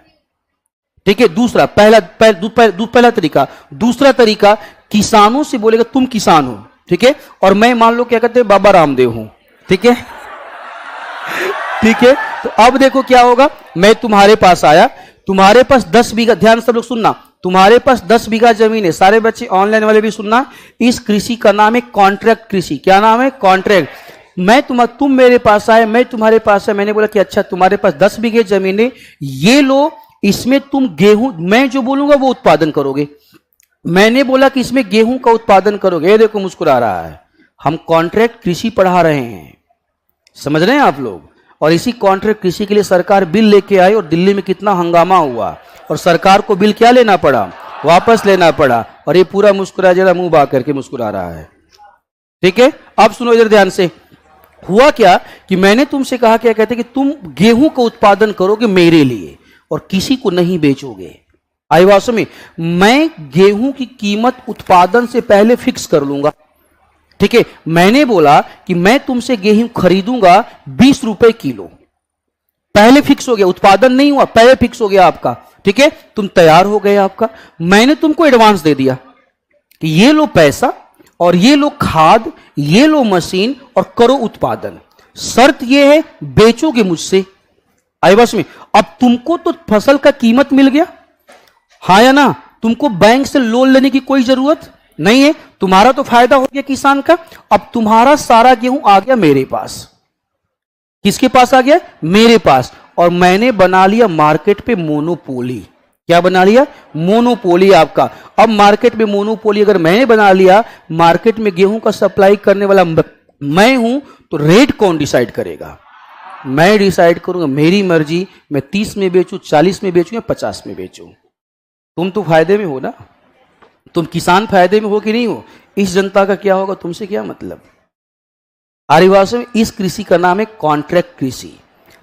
ठीक है, दूसरा पहला तरीका। दूसरा तरीका, किसानों से बोलेगा तुम किसान हो, ठीक है, और मैं मान लो क्या कहते हैं बाबा रामदेव हूं, ठीक है ठीक है। तो अब देखो क्या होगा, मैं तुम्हारे पास आया, तुम्हारे पास 10 बीघा, ध्यान सब लोग सुनना, तुम्हारे पास 10 बीघा जमीन है। सारे बच्चे ऑनलाइन वाले भी सुनना, इस कृषि का नाम है कॉन्ट्रैक्ट कृषि। क्या नाम है? कॉन्ट्रैक्ट। तुम मेरे पास आए, मैं तुम्हारे पास आया, मैंने बोला कि अच्छा तुम्हारे पास 10 बीघे जमीन है, ये लो, इसमें तुम गेहूं, मैं जो बोलूंगा वो उत्पादन करोगे। मैंने बोला कि इसमें गेहूं का उत्पादन करोगे। ये देखो मुस्कुरा रहा है। हम कॉन्ट्रैक्ट कृषि पढ़ा रहे हैं, समझ रहे हैं आप लोग। और इसी कॉन्ट्रैक्ट कृषि के लिए सरकार बिल लेके आई और दिल्ली में कितना हंगामा हुआ, और सरकार को बिल क्या लेना पड़ा? वापस लेना पड़ा। और ये पूरा मुस्कुरा, जरा मुंह बा करके मुस्कुरा रहा है, ठीक है। अब सुनो इधर ध्यान से, हुआ क्या कि मैंने तुमसे कहा, क्या कहते कि तुम गेहूं का उत्पादन करोगे मेरे लिए और किसी को नहीं बेचोगे। आई बात समझ में? मैं गेहूं की कीमत उत्पादन से पहले फिक्स कर लूंगा, ठीक है। मैंने बोला कि मैं तुमसे गेहूं खरीदूंगा 20 रुपए किलो, पहले फिक्स हो गया, उत्पादन नहीं हुआ, पहले फिक्स हो गया आपका, ठीक है। तुम तैयार हो गए आपका, मैंने तुमको एडवांस दे दिया कि ये लो पैसा और ये लो खाद, ये लो मशीन और करो उत्पादन। शर्त ये है बेचोगे मुझसे। आई बस में, अब तुमको तो फसल का कीमत मिल गया, हाँ या ना? तुमको बैंक से लोन लेने की कोई जरूरत नहीं है, तुम्हारा तो फायदा हो गया किसान का। अब तुम्हारा सारा गेहूं आ गया मेरे पास। किसके पास आ गया? मेरे पास। और मैंने बना लिया मार्केट पे मोनोपोली। क्या बना लिया? मोनोपोली आपका। अब मार्केट में मोनोपोली अगर मैंने बना लिया, मार्केट में गेहूं का सप्लाई करने वाला मैं हूं, तो रेट कौन डिसाइड करेगा? मैं डिसाइड करूंगा, मेरी मर्जी, मैं 30 में बेचूं, 40 में बेचूं या 50 में बेचूं। तुम तो फायदे में हो ना, तुम किसान फायदे में हो कि नहीं हो? इस जनता का क्या होगा, तुमसे क्या मतलब? आदिवासी में इस कृषि का नाम है कॉन्ट्रैक्ट कृषि।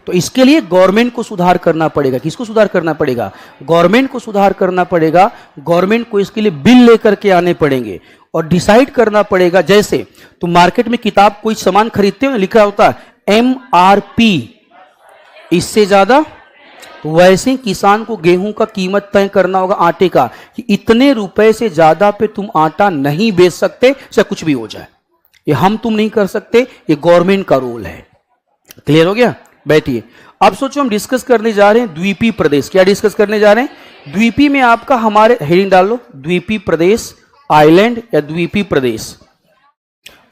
तो इसके लिए गवर्नमेंट को सुधार करना पड़ेगा। किसको सुधार करना पड़ेगा? गवर्नमेंट को सुधार करना पड़ेगा। गवर्नमेंट को इसके लिए बिल लेकर के आने पड़ेंगे और डिसाइड करना पड़ेगा। जैसे तुम मार्केट में किताब कोई सामान खरीदते हो ना, लिखा होता है MRP, इससे ज्यादा, वैसे ही किसान को गेहूं का कीमत तय करना होगा आटे का, कि इतने रुपए से ज्यादा पे तुम आटा नहीं बेच सकते, चाहे कुछ भी हो जाए। ये हम तुम नहीं कर सकते, ये गवर्नमेंट का रूल है। क्लियर हो गया? बैठिए। अब सोचो हम डिस्कस करने जा रहे हैं द्वीपी प्रदेश। क्या डिस्कस करने जा रहे हैं? द्वीपी में आपका, हमारे हेडिंग डाल लो, द्वीपी प्रदेश, आइलैंड या द्वीपी प्रदेश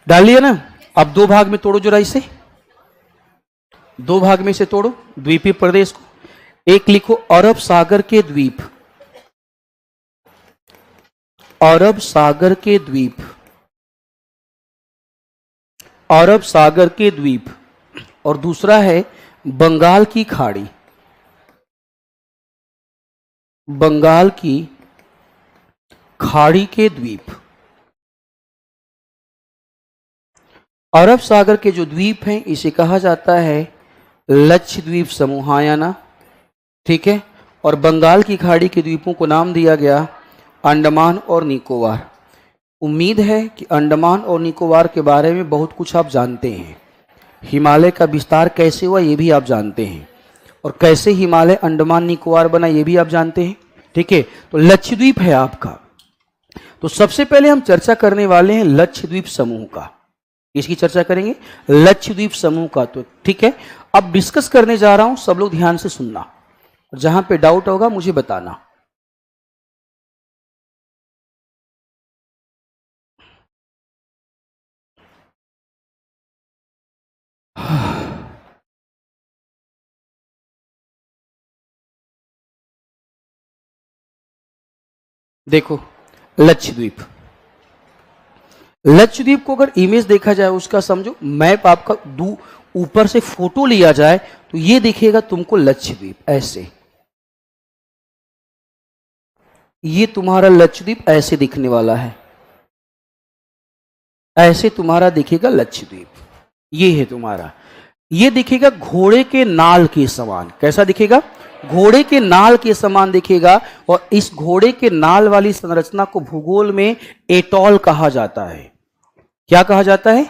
डाल लिया ना। अब दो भाग में तोड़ो जरा इसे, दो भाग में से तोड़ो द्वीपी प्रदेश को। एक लिखो अरब सागर के द्वीप, अरब सागर के द्वीप, अरब सागर के द्वीप। और दूसरा है बंगाल की खाड़ी, बंगाल की खाड़ी के द्वीप। अरब सागर के जो द्वीप हैं इसे कहा जाता है लक्षद्वीप समूह, हाँ या ना? ठीक है। और बंगाल की खाड़ी के द्वीपों को नाम दिया गया अंडमान और निकोबार। उम्मीद है कि अंडमान और निकोबार के बारे में बहुत कुछ आप जानते हैं। हिमालय का विस्तार कैसे हुआ ये भी आप जानते हैं, और कैसे हिमालय अंडमान निकोबार बना ये भी आप जानते हैं। ठीक है, तो लक्षद्वीप है आपका। तो सबसे पहले हम चर्चा करने वाले हैं लक्षद्वीप समूह का। इसकी चर्चा करेंगे लक्षद्वीप समूह का। तो ठीक है, अब डिस्कस करने जा रहा हूं, सब लोग ध्यान से सुनना, जहां पे डाउट होगा मुझे बताना। देखो लक्षद्वीप, लक्षद्वीप को अगर इमेज देखा जाए, उसका समझो मैप आपका ऊपर से फोटो लिया जाए तो ये दिखेगा तुमको लक्षद्वीप ऐसे। ये तुम्हारा लक्षद्वीप ऐसे दिखने वाला है, ऐसे तुम्हारा दिखेगा लक्षद्वीप। ये है तुम्हारा, ये दिखेगा घोड़े के नाल के समान। कैसा दिखेगा? घोड़े के नाल के समान दिखेगा। और इस घोड़े के नाल वाली संरचना को भूगोल में एटॉल कहा जाता है। क्या कहा जाता है?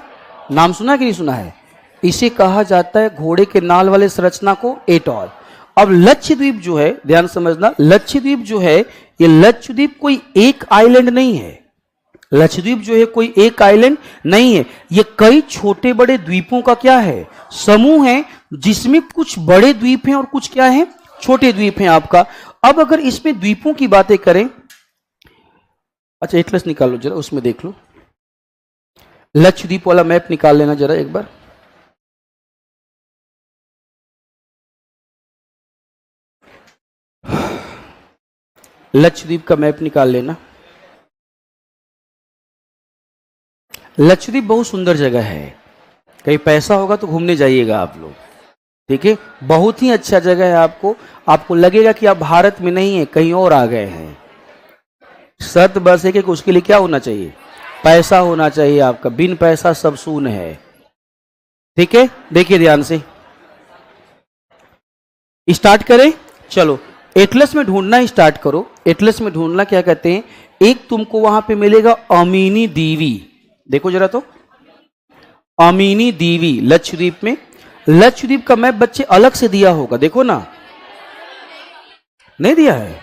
नाम सुना कि नहीं सुना है? इसे कहा जाता है, घोड़े के नाल वाले संरचना को, एटॉल। अब लक्षद्वीप जो है, ध्यान समझना, लक्षद्वीप जो है, ये लक्षद्वीप कोई एक आइलैंड नहीं है। लक्षद्वीप जो है कोई एक आइलैंड नहीं है, ये कई छोटे बड़े द्वीपों का क्या है? समूह है, जिसमें कुछ बड़े द्वीप हैं और कुछ क्या है? छोटे द्वीप हैं आपका। अब अगर इसमें द्वीपों की बातें करें, अच्छा एटलस निकालो जरा, उसमें देख लो, लक्षद्वीप वाला मैप निकाल लेना जरा एक बार। लक्षद्वीप का मैप निकाल लेना। लक्षद्वीप बहुत सुंदर जगह है, कहीं पैसा होगा तो घूमने जाइएगा आप लोग, ठीक है? बहुत ही अच्छा जगह है। आपको लगेगा कि आप भारत में नहीं है, कहीं और आ गए हैं। शर्त बस है कि उसके लिए क्या होना चाहिए? पैसा होना चाहिए आपका। बिन पैसा सब शून्य है, ठीक है? देखिए ध्यान से, स्टार्ट करें। चलो एटलस में ढूंढना स्टार्ट करो। एटलस में ढूंढना क्या कहते हैं? एक तुमको वहां पे मिलेगा अमीनी दीवी, देखो जरा तो, अमीनी दीवी लक्षद्वीप में। लक्षद्वीप का मैप बच्चे अलग से दिया होगा, देखो ना, नहीं दिया है?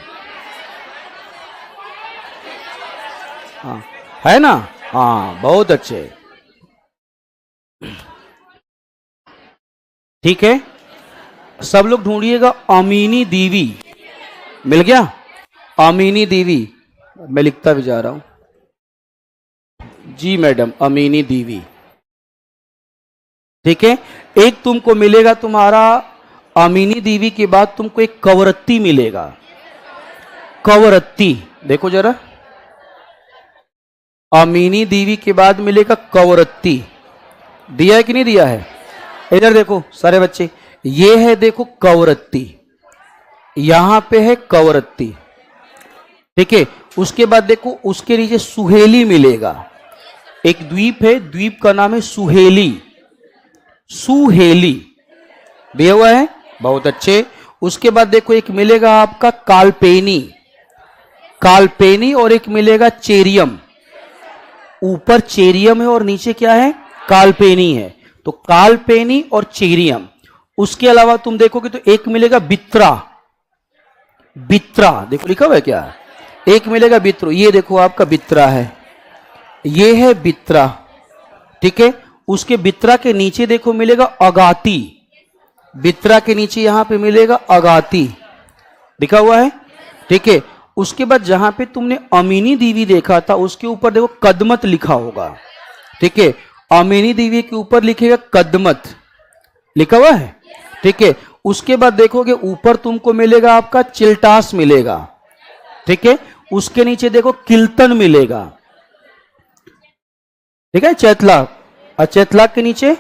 हाँ है ना? हाँ बहुत अच्छे, ठीक है। सब लोग ढूंढिएगा अमीनी दीवी। मिल गया? अमीनी दीवी, मैं लिखता भी जा रहा हूं जी मैडम, अमीनी दीवी, ठीक है। एक तुमको मिलेगा तुम्हारा अमीनी दीवी के बाद तुमको एक कवरत्ती मिलेगा। कवरत्ती देखो जरा, अमीनी दीवी के बाद मिलेगा कवरत्ती। दिया है कि नहीं दिया है? इधर देखो सारे बच्चे, ये है देखो कवरत्ती, यहां पे है कवरत्ती, ठीक है। उसके बाद देखो उसके नीचे सुहेली मिलेगा। एक द्वीप है, द्वीप का नाम है सुहेली। सुहेली दिया हुआ है, बहुत अच्छे। उसके बाद देखो एक मिलेगा आपका कालपेनी, कालपेनी, और एक मिलेगा चेरियम। ऊपर चेरियम है और नीचे क्या है? कालपेनी है। तो कालपेनी और चेरियम। उसके अलावा तुम देखोगे तो एक मिलेगा बित्रा। बित्रा देखो लिखा हुआ है क्या? एक मिलेगा बित्रो, ये देखो आपका बित्रा है, ये है बित्रा, ठीक है। उसके बित्रा के नीचे देखो मिलेगा अगाती। बित्रा के नीचे यहां पे मिलेगा अगाती, लिखा हुआ है, ठीक है। उसके बाद जहां पे तुमने अमीनी दीवी देखा था उसके ऊपर देखो कदमत लिखा होगा, ठीक है। अमीनी दीवी के ऊपर लिखेगा कदमत, लिखा हुआ है, ठीक है। उसके बाद देखोगे ऊपर तुमको मिलेगा आपका चिल्टास मिलेगा, ठीक है। उसके नीचे देखो किल्तन मिलेगा, ठीक है, चैतलाक। और चैतलाक के नीचे,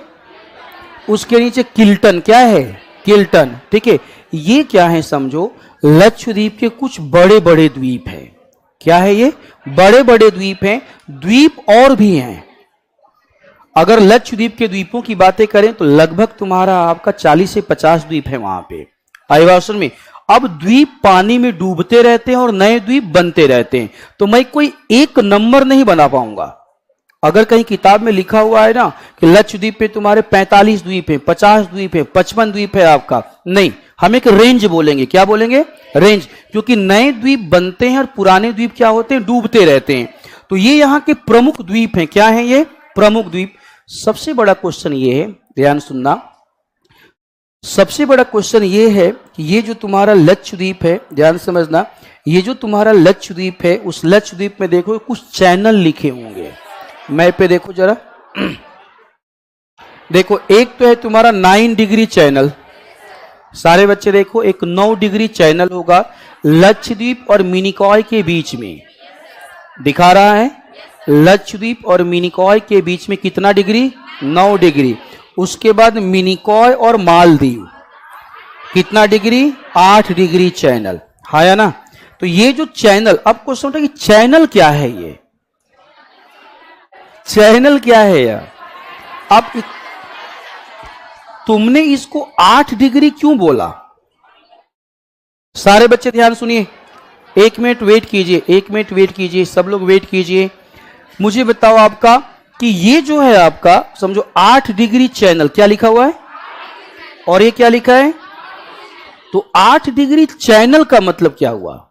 उसके नीचे किल्टन, क्या है? किल्टन, ठीक है। ये क्या है समझो, लक्षद्वीप के कुछ बड़े बड़े द्वीप हैं। क्या है ये? बड़े बड़े द्वीप हैं। द्वीप और भी हैं। अगर लक्षद्वीप के द्वीपों की बातें करें तो लगभग तुम्हारा आपका 40 से 50 द्वीप है वहां पे आदिवासी में। अब द्वीप पानी में डूबते रहते हैं और नए द्वीप बनते रहते हैं, तो मैं कोई एक नंबर नहीं बना पाऊंगा। अगर कहीं किताब में लिखा हुआ है ना कि लक्षद्वीप पे तुम्हारे 45 द्वीप है, 50 द्वीप है, 55 द्वीप है आपका, नहीं, हम एक रेंज बोलेंगे। क्या बोलेंगे? रेंज, क्योंकि नए द्वीप बनते हैं और पुराने द्वीप क्या होते हैं? डूबते रहते हैं। तो ये यहाँ के प्रमुख द्वीप हैं। क्या है ये? प्रमुख द्वीप। सबसे बड़ा क्वेश्चन ये है, ध्यान सुनना, सबसे बड़ा क्वेश्चन ये है कि ये जो तुम्हारा लक्षद्वीप है, ध्यान समझना, ये जो तुम्हारा लक्षद्वीप है, उस लक्षद्वीप में देखो कुछ चैनल लिखे होंगे। मैप पे देखो जरा, देखो एक तो है तुम्हारा 9 डिग्री चैनल। सारे बच्चे देखो, एक 9 डिग्री चैनल होगा लक्षद्वीप और मिनिकॉय के बीच में, दिखा रहा है। लक्षद्वीप और मिनिकॉय के बीच में कितना डिग्री? 9 डिग्री। उसके बाद मिनिकॉय और मालदीव कितना डिग्री? 8 डिग्री चैनल, है ना, तो ये जो चैनल, अब क्वेश्चन उठा कि चैनल क्या है, ये चैनल क्या है यार। अब तुमने इसको 8 डिग्री क्यों बोला? सारे बच्चे ध्यान सुनिए, 1 मिनट वेट कीजिए, 1 मिनट वेट कीजिए, सब लोग वेट कीजिए। मुझे बताओ आपका कि ये जो है आपका, समझो 8 डिग्री चैनल, क्या लिखा हुआ है और ये क्या लिखा है? तो 8 डिग्री चैनल का मतलब क्या हुआ?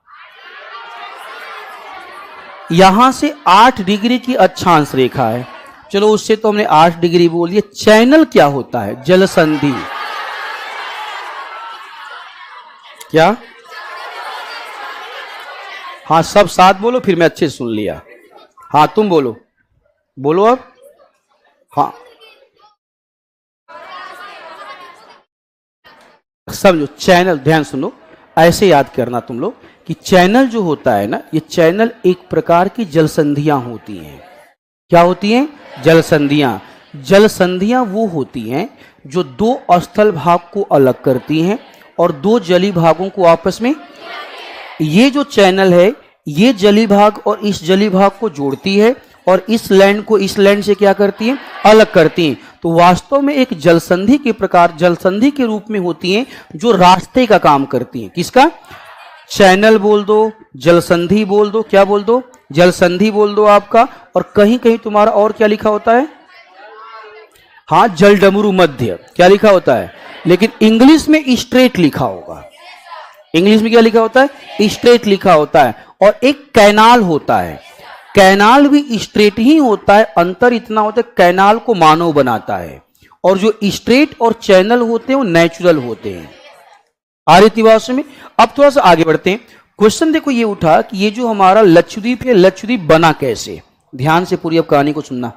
यहां से 8 डिग्री की अक्षांश रेखा है, चलो उससे तो हमने 8 डिग्री बोल दिया। चैनल क्या होता है? जलसंधि। क्या? हाँ सब साथ बोलो, फिर मैं अच्छे से सुन लिया। हाँ तुम बोलो, बोलो अब। हाँ समझो, चैनल, ध्यान सुनो, ऐसे याद करना तुम लोग कि चैनल जो होता है ना, ये चैनल एक प्रकार की जलसंधियां होती हैं। क्या होती हैं? जलसंधियां। जलसंधियां वो होती हैं जो दो स्थल भाग को अलग करती हैं और दो जली भागों को आपस में, ये जो चैनल है ये जली भाग और इस जली भाग को जोड़ती है और इस लैंड को इस लैंड से क्या करती है? अलग करती हैं। तो वास्तव में एक जलसंधि के प्रकार, जलसंधि के रूप में होती हैं जो रास्ते का काम करती हैं। किसका? चैनल बोल दो, जलसंधि बोल दो, क्या बोल दो? जलसंधि बोल दो आपका। और कहीं कहीं तुम्हारा और क्या लिखा होता है? हाँ जलडमरू मध्य, क्या लिखा होता है? लेकिन इंग्लिश में स्ट्रेट लिखा होगा। इंग्लिश में क्या लिखा होता है? स्ट्रेट लिखा होता है। और एक कैनाल होता है, कैनाल भी स्ट्रेट ही होता है, अंतर इतना होता है कैनाल को मानव बनाता है और जो स्ट्रेट और चैनल होते हैं वो नेचुरल होते हैं। आ रही थी बात में? अब थोड़ा सा आगे बढ़ते हैं। क्वेश्चन देखो ये उठा कि ये जो हमारा लक्षद्वीप है, लक्षद्वीप बना कैसे? ध्यान से पूरी अब कहानी को सुनना।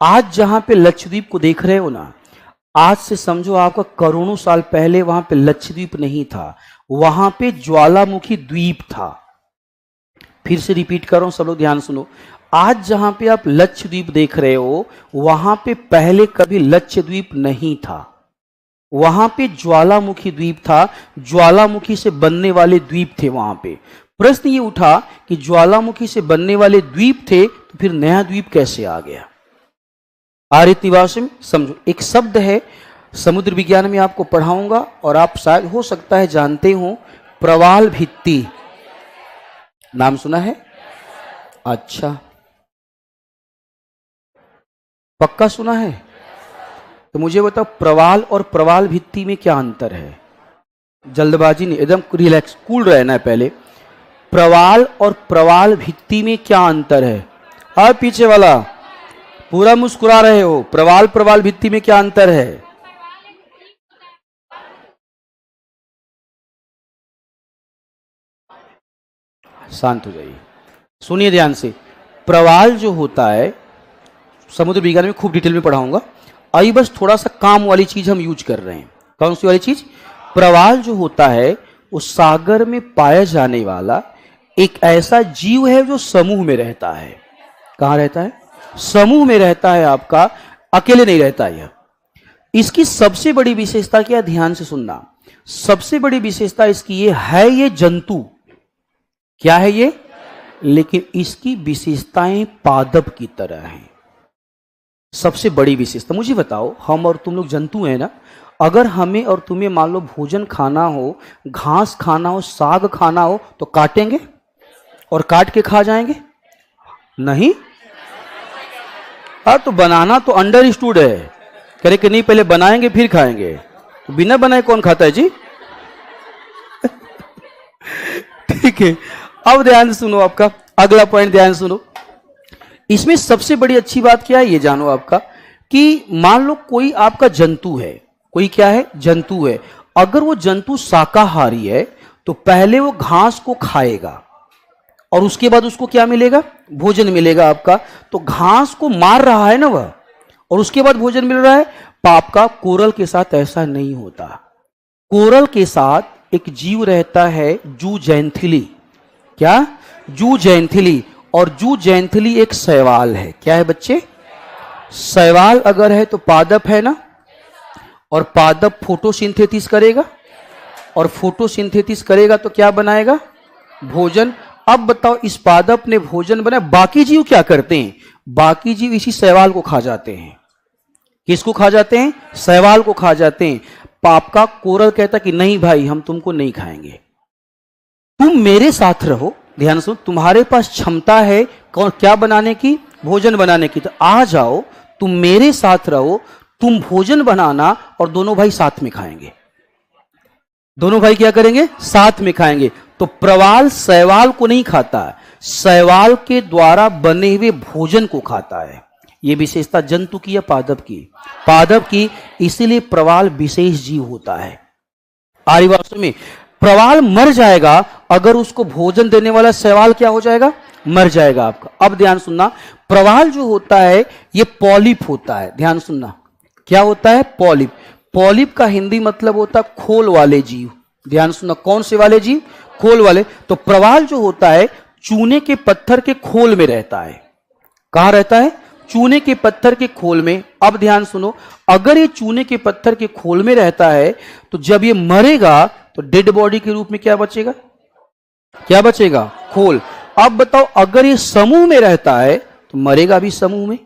आज जहां पे लक्षद्वीप को देख रहे हो ना, आज से समझो आपका करोड़ों साल पहले वहां पे लक्षद्वीप नहीं था, वहां पे ज्वालामुखी द्वीप था। फिर से रिपीट कर रहा हूं, सब लोग ध्यान सुनो। आज जहां पे आप लक्षद्वीप देख रहे हो, वहां पे पहले कभी लक्षद्वीप नहीं था, वहां पे ज्वालामुखी द्वीप था, ज्वालामुखी से बनने वाले द्वीप थे वहां पे। प्रश्न ये उठा कि ज्वालामुखी से बनने वाले द्वीप थे तो फिर नया द्वीप कैसे आ गया? आरित निवास में समझो, एक शब्द है, समुद्र विज्ञान में आपको पढ़ाऊंगा और आप शायद हो सकता है जानते हो, प्रवाल भित्ति। नाम सुना है? अच्छा, पक्का सुना है? तो मुझे बताओ प्रवाल और प्रवाल भित्ति में क्या अंतर है? जल्दबाजी नहीं, एकदम रिलैक्स, कूल रहना है पहले। प्रवाल और प्रवाल भित्ति में क्या अंतर है? अब पीछे वाला पूरा मुस्कुरा रहे हो। प्रवाल प्रवाल भित्ति में क्या अंतर है? शांत हो जाइए, सुनिए ध्यान से। प्रवाल जो होता है, समुद्र विज्ञान में खूब डिटेल में पढ़ाऊंगा, अभी बस थोड़ा सा काम वाली चीज हम यूज कर रहे हैं। कौन सी वाली चीज? प्रवाल जो होता है वो सागर में पाया जाने वाला एक ऐसा जीव है जो समूह में रहता है। कहां रहता है? समूह में रहता है आपका, अकेले नहीं रहता है। इसकी सबसे बड़ी विशेषता क्या? ध्यान से सुनना। सबसे बड़ी विशेषता इसकी ये है, ये जंतु क्या है ये? लेकिन इसकी विशेषताएं पादप की तरह हैं। सबसे बड़ी विशेषता मुझे बताओ, हम और तुम लोग जंतु हैं ना, अगर हमें और तुम्हें मान लो भोजन खाना हो, घास खाना हो, साग खाना हो, तो काटेंगे और काट के खा जाएंगे? नहीं। तो बनाना तो अंडरस्टूड है, करे कि नहीं पहले बनाएंगे फिर खाएंगे, तो बिना बनाए कौन खाता है जी? ठीक है, अब ध्यान सुनो, आपका अगला पॉइंट ध्यान सुनो। इसमें सबसे बड़ी अच्छी बात क्या है ये जानो आपका, कि मान लो कोई आपका जंतु है, कोई क्या है? जंतु है। अगर वो जंतु शाकाहारी है तो पहले वो घास को खाएगा और उसके बाद उसको क्या मिलेगा? भोजन मिलेगा आपका। तो घास को मार रहा है ना वह, और उसके बाद भोजन मिल रहा है। पाप का कोरल के साथ ऐसा नहीं होता। कोरल के साथ एक जीव रहता है जूजैंथिली। क्या? जूजैंथिली। और जूजैंथिली एक शैवाल है। क्या है बच्चे? शैवाल अगर है तो पादप है ना, और पादप फोटोसिंथेसिस करेगा, और फोटोसिंथेसिस करेगा तो क्या बनाएगा? भोजन। अब बताओ इस पादप ने भोजन बनाया, बाकी जीव क्या करते हैं? बाकी जीव इसी शैवाल को खा जाते हैं। किसको खा जाते हैं? शैवाल को खा जाते हैं। पाप का कोरल कहता कि नहीं भाई, हम तुमको नहीं खाएंगे, तुम मेरे साथ रहो। ध्यान सुनो, तुम्हारे पास क्षमता है क्या बनाने की? भोजन बनाने की। तो आ जाओ, तुम मेरे साथ रहो, तुम भोजन बनाना और दोनों भाई साथ में खाएंगे। दोनों भाई क्या करेंगे? साथ में खाएंगे। तो प्रवाल शैवाल को नहीं खाता, शैवाल के द्वारा बने हुए भोजन को खाता है। यह विशेषता जंतु की या पादप की? पादप की। इसीलिए प्रवाल विशेष जीव होता है। आर्यवास्तव में प्रवाल मर जाएगा अगर उसको भोजन देने वाला शैवाल क्या हो जाएगा? मर जाएगा आपका। अब ध्यान सुनना, प्रवाल जो होता है यह पॉलिप होता है। ध्यान सुनना, क्या होता है? पॉलिप। पॉलिप का हिंदी मतलब होता है खोल वाले जीव। ध्यान सुनना, कौन से वाले जीव? खोल वाले। तो प्रवाल जो होता है चूने के पत्थर के खोल में रहता है। कहां रहता है? चूने के पत्थर के खोल में। अब ध्यान सुनो, अगर ये चूने के पत्थर के खोल में रहता है तो जब ये मरेगा तो डेड बॉडी के रूप में क्या बचेगा? क्या बचेगा? खोल। अब बताओ, अगर ये समूह में रहता है तो मरेगा भी समूह में।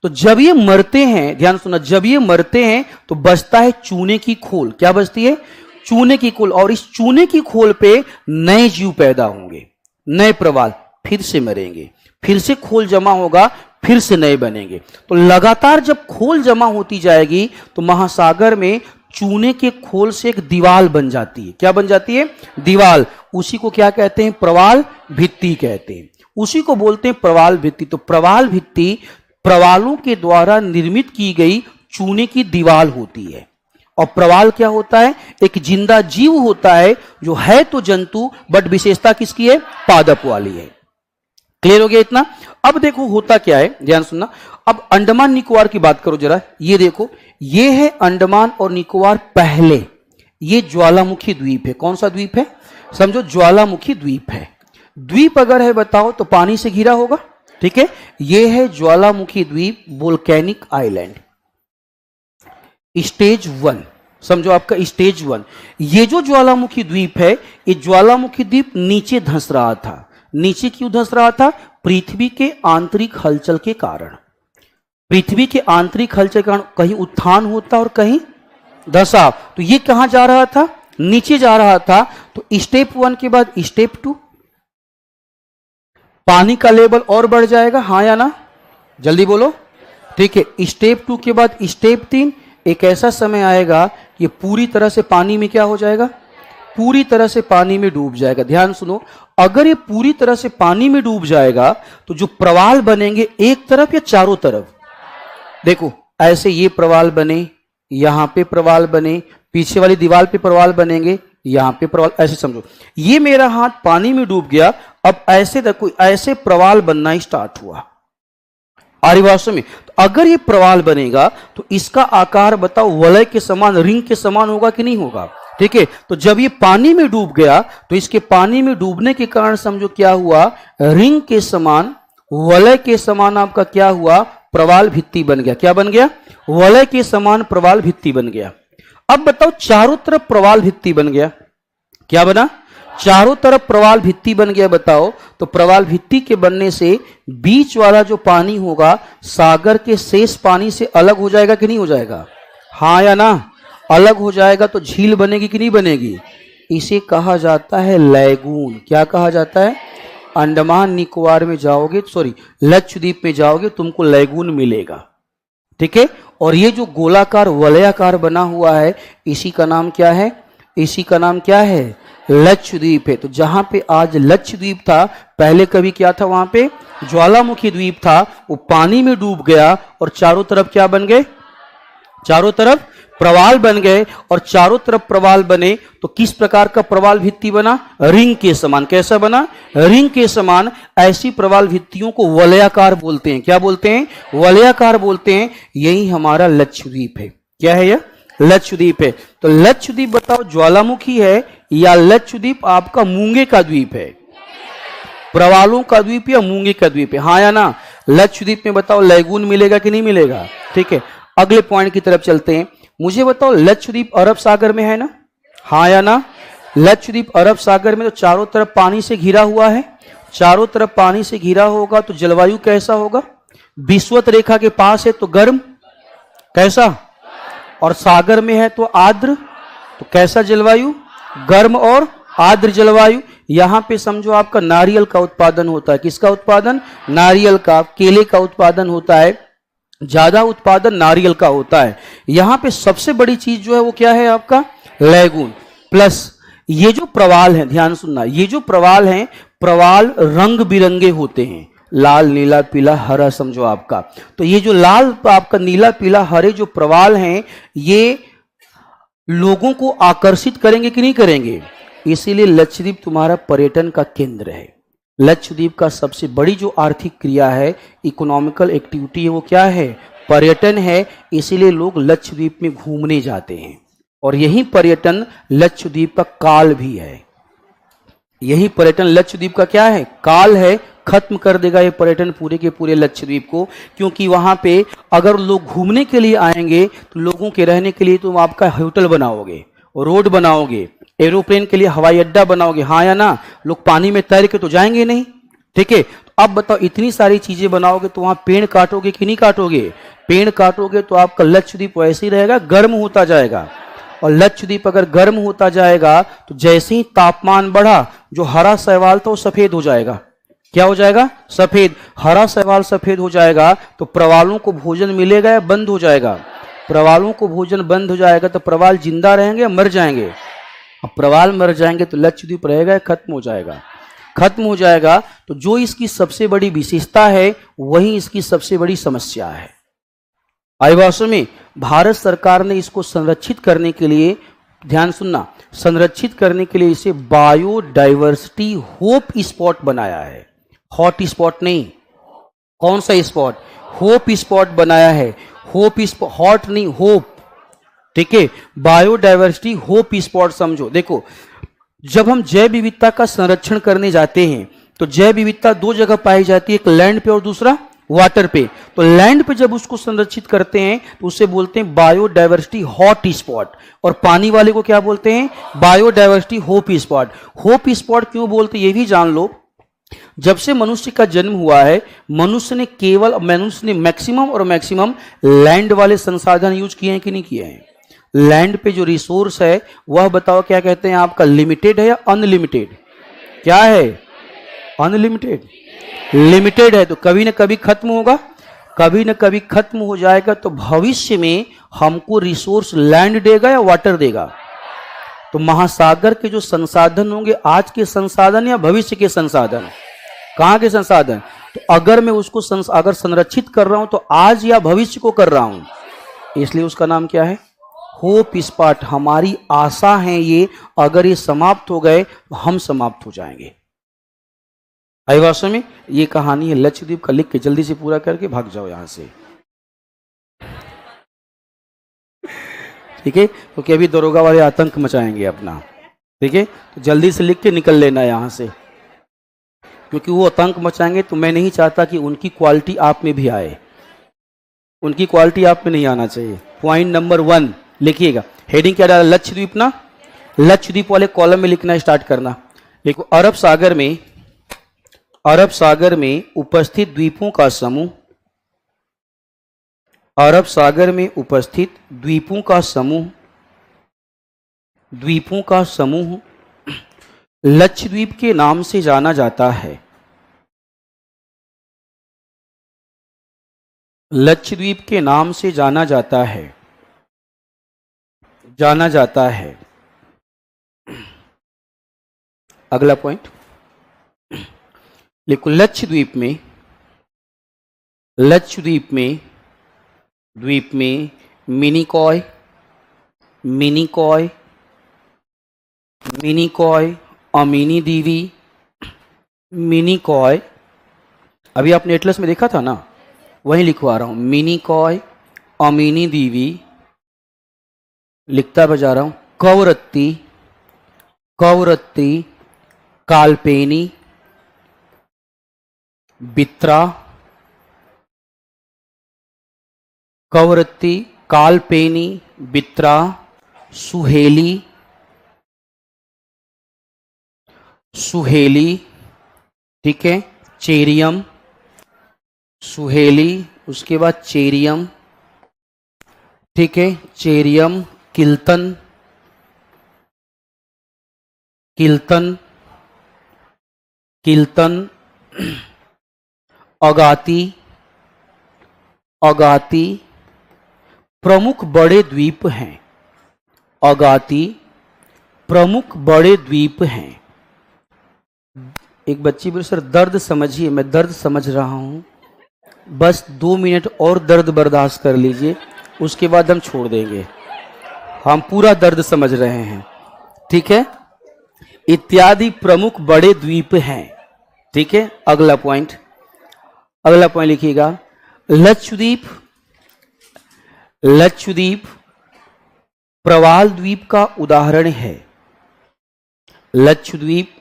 तो जब ये मरते हैं, ध्यान सुना, जब ये मरते हैं तो बचता है चूने की खोल। क्या बचती है? चूने की खोल। और इस चूने की खोल पे नए जीव पैदा होंगे, नए प्रवाल, फिर से मरेंगे, फिर से खोल जमा होगा, फिर से नए बनेंगे। तो लगातार जब खोल जमा होती जाएगी तो महासागर में चूने के खोल से एक दीवाल बन जाती है। क्या बन जाती है? दीवाल। उसी को क्या कहते हैं? प्रवाल भित्ति कहते हैं। उसी को बोलते हैं प्रवाल भित्ति। तो प्रवाल भित्ति प्रवालों के द्वारा निर्मित की गई चूने की दीवाल होती है। और प्रवाल क्या होता है? एक जिंदा जीव होता है जो है तो जंतु, बट विशेषता किसकी है? पादप वाली है। क्लियर हो गया इतना? अब देखो होता क्या है, ध्यान सुनना। अब अंडमान निकोबार की बात करो जरा। ये देखो, ये है अंडमान और निकोबार पहले। ये ज्वालामुखी द्वीप है। कौन सा द्वीप है? समझो, ज्वालामुखी द्वीप है। द्वीप अगर है बताओ तो पानी से घिरा होगा, ठीक है। ये है ज्वालामुखी द्वीप, वोल्केनिक आइलैंड, स्टेज 1। समझो आपका स्टेज 1। ये जो ज्वालामुखी द्वीप है, ये ज्वालामुखी द्वीप नीचे धंस रहा था। नीचे क्यों धंस रहा था? पृथ्वी के आंतरिक हलचल के कारण। पृथ्वी के आंतरिक हलचल के कारण कहीं उत्थान होता और कहीं धंसाव। तो ये कहां जा रहा था? नीचे जा रहा था। तो स्टेप 1 के बाद स्टेप 2, पानी का लेवल और बढ़ जाएगा, हाँ या ना? जल्दी बोलो। ठीक है। स्टेप 2 के बाद स्टेप 3। एक ऐसा समय आएगा कि पूरी तरह से पानी में क्या हो जाएगा? पूरी तरह से पानी में डूब जाएगा। ध्यान सुनो, अगर ये पूरी तरह से पानी में डूब जाएगा तो जो प्रवाल बनेंगे एक तरफ या चारों तरफ? देखो, ऐसे ये प्रवाल बने, यहां पे प्रवाल बने, पीछे वाली दीवार पे प्रवाल बनेंगे, यहां पे प्रवाल, ऐसे समझो। ये मेरा हाथ पानी में डूब गया, अब ऐसे देखो, ऐसे प्रवाल बनना स्टार्ट हुआ। आर्यवास्तव में तो अगर ये प्रवाल बनेगा तो इसका आकार बताओ वलय के समान, रिंग के समान होगा कि नहीं होगा? ठीक है। तो जब ये पानी में डूब गया तो इसके पानी में डूबने के कारण समझो क्या हुआ? रिंग के समान, वलय के समान आपका क्या हुआ? प्रवाल भित्ति बन गया। क्या बन गया? वलय के समान प्रवाल भित्ति बन गया। अब बताओ, चारों तरफ प्रवाल भित्ति बन गया। क्या बना? चारों तरफ प्रवाल भित्ति बन गया। बताओ, तो प्रवाल भित्ति के बनने से बीच वाला जो पानी होगा सागर के शेष पानी से अलग हो जाएगा कि नहीं हो जाएगा? हाँ या ना? अलग हो जाएगा। तो झील बनेगी कि नहीं बनेगी? इसे कहा जाता है लैगून। क्या कहा जाता है? अंडमान निकोबार में जाओगे, सॉरी लक्षद्वीप में जाओगे, तुमको लैगून मिलेगा। ठीक है। और ये जो गोलाकार वलयाकार बना हुआ है, इसी का नाम क्या है? इसी का नाम क्या है? लक्षद्वीप है। तो जहां पे आज लक्षद्वीप था, पहले कभी क्या था? वहां पे ज्वालामुखी द्वीप था। वो पानी में डूब गया और चारों तरफ क्या बन गए? चारों तरफ प्रवाल बन गए। और चारों तरफ प्रवाल बने तो किस प्रकार का प्रवाल भित्ति बना? रिंग के समान। कैसा बना? रिंग के समान। ऐसी प्रवाल भित्तियों को वलयाकार बोलते हैं। क्या बोलते हैं? वलयाकार बोलते हैं। यही हमारा लक्षद्वीप है। क्या है यह? लक्षद्वीप है। तो लक्षद्वीप बताओ ज्वालामुखी है या लक्षद्वीप आपका मूंगे का द्वीप है? प्रवालों का द्वीप या मूंगे का द्वीप है? हाँ या ना? लक्षद्वीप में बताओ लैगून मिलेगा कि नहीं मिलेगा? ठीक है। अगले पॉइंट की तरफ चलते हैं। मुझे बताओ, लक्षद्वीप अरब सागर में है ना? हाँ या ना? लक्षद्वीप अरब सागर में तो चारों तरफ पानी से घिरा हुआ है, चारों तरफ पानी से घिरा होगा तो जलवायु कैसा होगा? विषुवत रेखा के पास है तो गर्म, कैसा? और सागर में है तो आर्द्र, तो कैसा जलवायु? गर्म और आर्द्र जलवायु। यहां पे समझो आपका नारियल का उत्पादन होता है। किसका उत्पादन? नारियल का, केले का उत्पादन होता है, ज्यादा उत्पादन नारियल का होता है। यहां पे सबसे बड़ी चीज जो है वो क्या है आपका? लैगून। प्लस ये जो प्रवाल है, ध्यान सुनना, ये जो प्रवाल हैं, प्रवाल रंग बिरंगे होते हैं, लाल नीला पीला हरा समझो आपका। तो ये जो लाल आपका नीला पीला हरे जो प्रवाल हैं, ये लोगों को आकर्षित करेंगे कि नहीं करेंगे? इसीलिए लक्षद्वीप तुम्हारा पर्यटन का केंद्र है। लक्षद्वीप का सबसे बड़ी जो आर्थिक क्रिया है, इकोनॉमिकल एक्टिविटी है, वो क्या है? पर्यटन है। इसीलिए लोग लक्षद्वीप में घूमने जाते हैं और यही पर्यटन लक्षद्वीप का काल भी है। यही पर्यटन लक्षद्वीप का क्या है? काल है। खत्म कर देगा ये पर्यटन पूरे के पूरे लक्षद्वीप को, क्योंकि वहां पे अगर लोग घूमने के लिए आएंगे तो लोगों के रहने के लिए तुम आपका होटल बनाओगे, रोड बनाओगे, एरोप्लेन के लिए हवाई अड्डा बनाओगे, हाँ या ना? लोग पानी में तैर के तो जाएंगे नहीं, ठीक है? तो अब बताओ, इतनी सारी चीजें बनाओगे तो वहां पेड़ काटोगे कि नहीं काटोगे? पेड़ काटोगे तो आपका लक्षद्वीप वैसे ही रहेगा, गर्म होता जाएगा। और लक्षद्वीप अगर गर्म होता जाएगा तो जैसे ही तापमान बढ़ा, जो हरा शैवाल था वो सफेद हो जाएगा। क्या हो जाएगा? सफेद। हरा शैवाल सफेद हो जाएगा तो प्रवालों को भोजन मिलेगा या बंद हो जाएगा? प्रवालों को भोजन बंद हो जाएगा तो प्रवाल जिंदा रहेंगे या मर जाएंगे? अब प्रवाल मर जाएंगे तो लक्षद्वीप रहेगा या खत्म हो जाएगा? खत्म हो जाएगा। तो जो इसकी सबसे बड़ी विशेषता है वही इसकी सबसे बड़ी समस्या है। आई बात में भारत सरकार ने इसको संरक्षित करने के लिए, ध्यान सुनना, संरक्षित करने के लिए इसे बायोडाइवर्सिटी होप स्पॉट बनाया है। हॉट स्पॉट नहीं, कौन सा स्पॉट? होप स्पॉट बनाया है। होप स्पॉट, हॉट नहीं, होप, ठीक है? बायोडाइवर्सिटी होप स्पॉट समझो। देखो, जब हम जैव विविधता का संरक्षण करने जाते हैं तो जैव विविधता दो जगह पाई जाती है, एक लैंड पे और दूसरा वाटर पे। तो लैंड पे जब उसको संरक्षित करते हैं तो उसे बोलते हैं बायोडाइवर्सिटी हॉट स्पॉट, और पानी वाले को क्या बोलते हैं? Biodiversity hope spot. Hope spot क्यों बोलते हैं ये भी जान लो। जब से मनुष्य का जन्म हुआ है, मनुष्य ने मैक्सिमम और मैक्सिमम लैंड वाले संसाधन यूज किए हैं कि नहीं किए हैं? लैंड पे जो रिसोर्स है वह बताओ क्या कहते हैं आपका? लिमिटेड है या अनलिमिटेड? क्या है? अनलिमिटेड। लिमिटेड है तो कभी ना कभी खत्म होगा, कभी ना कभी खत्म हो जाएगा। तो भविष्य में हमको रिसोर्स लैंड देगा या वाटर देगा? तो महासागर के जो संसाधन होंगे, आज के संसाधन या भविष्य के संसाधन? कहां के संसाधन? तो अगर मैं उसको अगर संरक्षित कर रहा हूं तो आज या भविष्य को कर रहा हूं, इसलिए उसका नाम क्या है? Hope spot. हमारी आशा है ये, अगर ये समाप्त हो गए तो हम समाप्त हो जाएंगे। आई बात में ये कहानी है लक्षद्वीप का। लिख के जल्दी से पूरा करके भाग जाओ यहां से, ठीक है? क्योंकि अभी दरोगा वाले आतंक मचाएंगे अपना, ठीक है? तो जल्दी से लिख के निकल लेना यहां से, क्योंकि वो आतंक मचाएंगे तो मैं नहीं चाहता कि उनकी क्वालिटी आप में भी आए। उनकी क्वालिटी आप में नहीं आना चाहिए। पॉइंट नंबर 1 लिखिएगा। हेडिंग क्या डाला? लक्षद्वीप ना। लक्षद्वीप वाले कॉलम में लिखना स्टार्ट करना। देखो, अरब सागर में उपस्थित द्वीपों का समूह, अरब सागर में उपस्थित द्वीपों का समूह लक्षद्वीप के नाम से जाना जाता है। लक्षद्वीप के नाम से जाना जाता है। अगला पॉइंट लिखो। लक्षद्वीप में मिनिकॉय, अमीनी दीवी, मिनिकॉय, अभी आपने एटलस में देखा था ना, वहीं लिखवा रहा हूं। मिनिकॉय, अमीनी दीवी, लिखता बजा रहा हूं। कवरत्ती, कालपेनी, बित्रा, कवरत्ती, कालपेनी, बित्रा, सुहेली, सुहेली, ठीक है, चेरियम, सुहेली, उसके बाद चेरियम, ठीक है, चेरियम, किल्तन, किल्तन, किल्तन, अगाती, अगाती, प्रमुख बड़े द्वीप हैं। अगाती प्रमुख बड़े द्वीप हैं। एक बच्ची बोले सर दर्द समझिए, मैं दर्द समझ रहा हूं, बस 2 मिनट और दर्द बर्दाश्त कर लीजिए, उसके बाद हम छोड़ देंगे, हम पूरा दर्द समझ रहे हैं, ठीक है। इत्यादि प्रमुख बड़े द्वीप हैं, ठीक है। अगला पॉइंट, अगला पॉइंट लिखिएगा, लक्षद्वीप, लक्षद्वीप प्रवाल द्वीप का उदाहरण है। लक्षद्वीप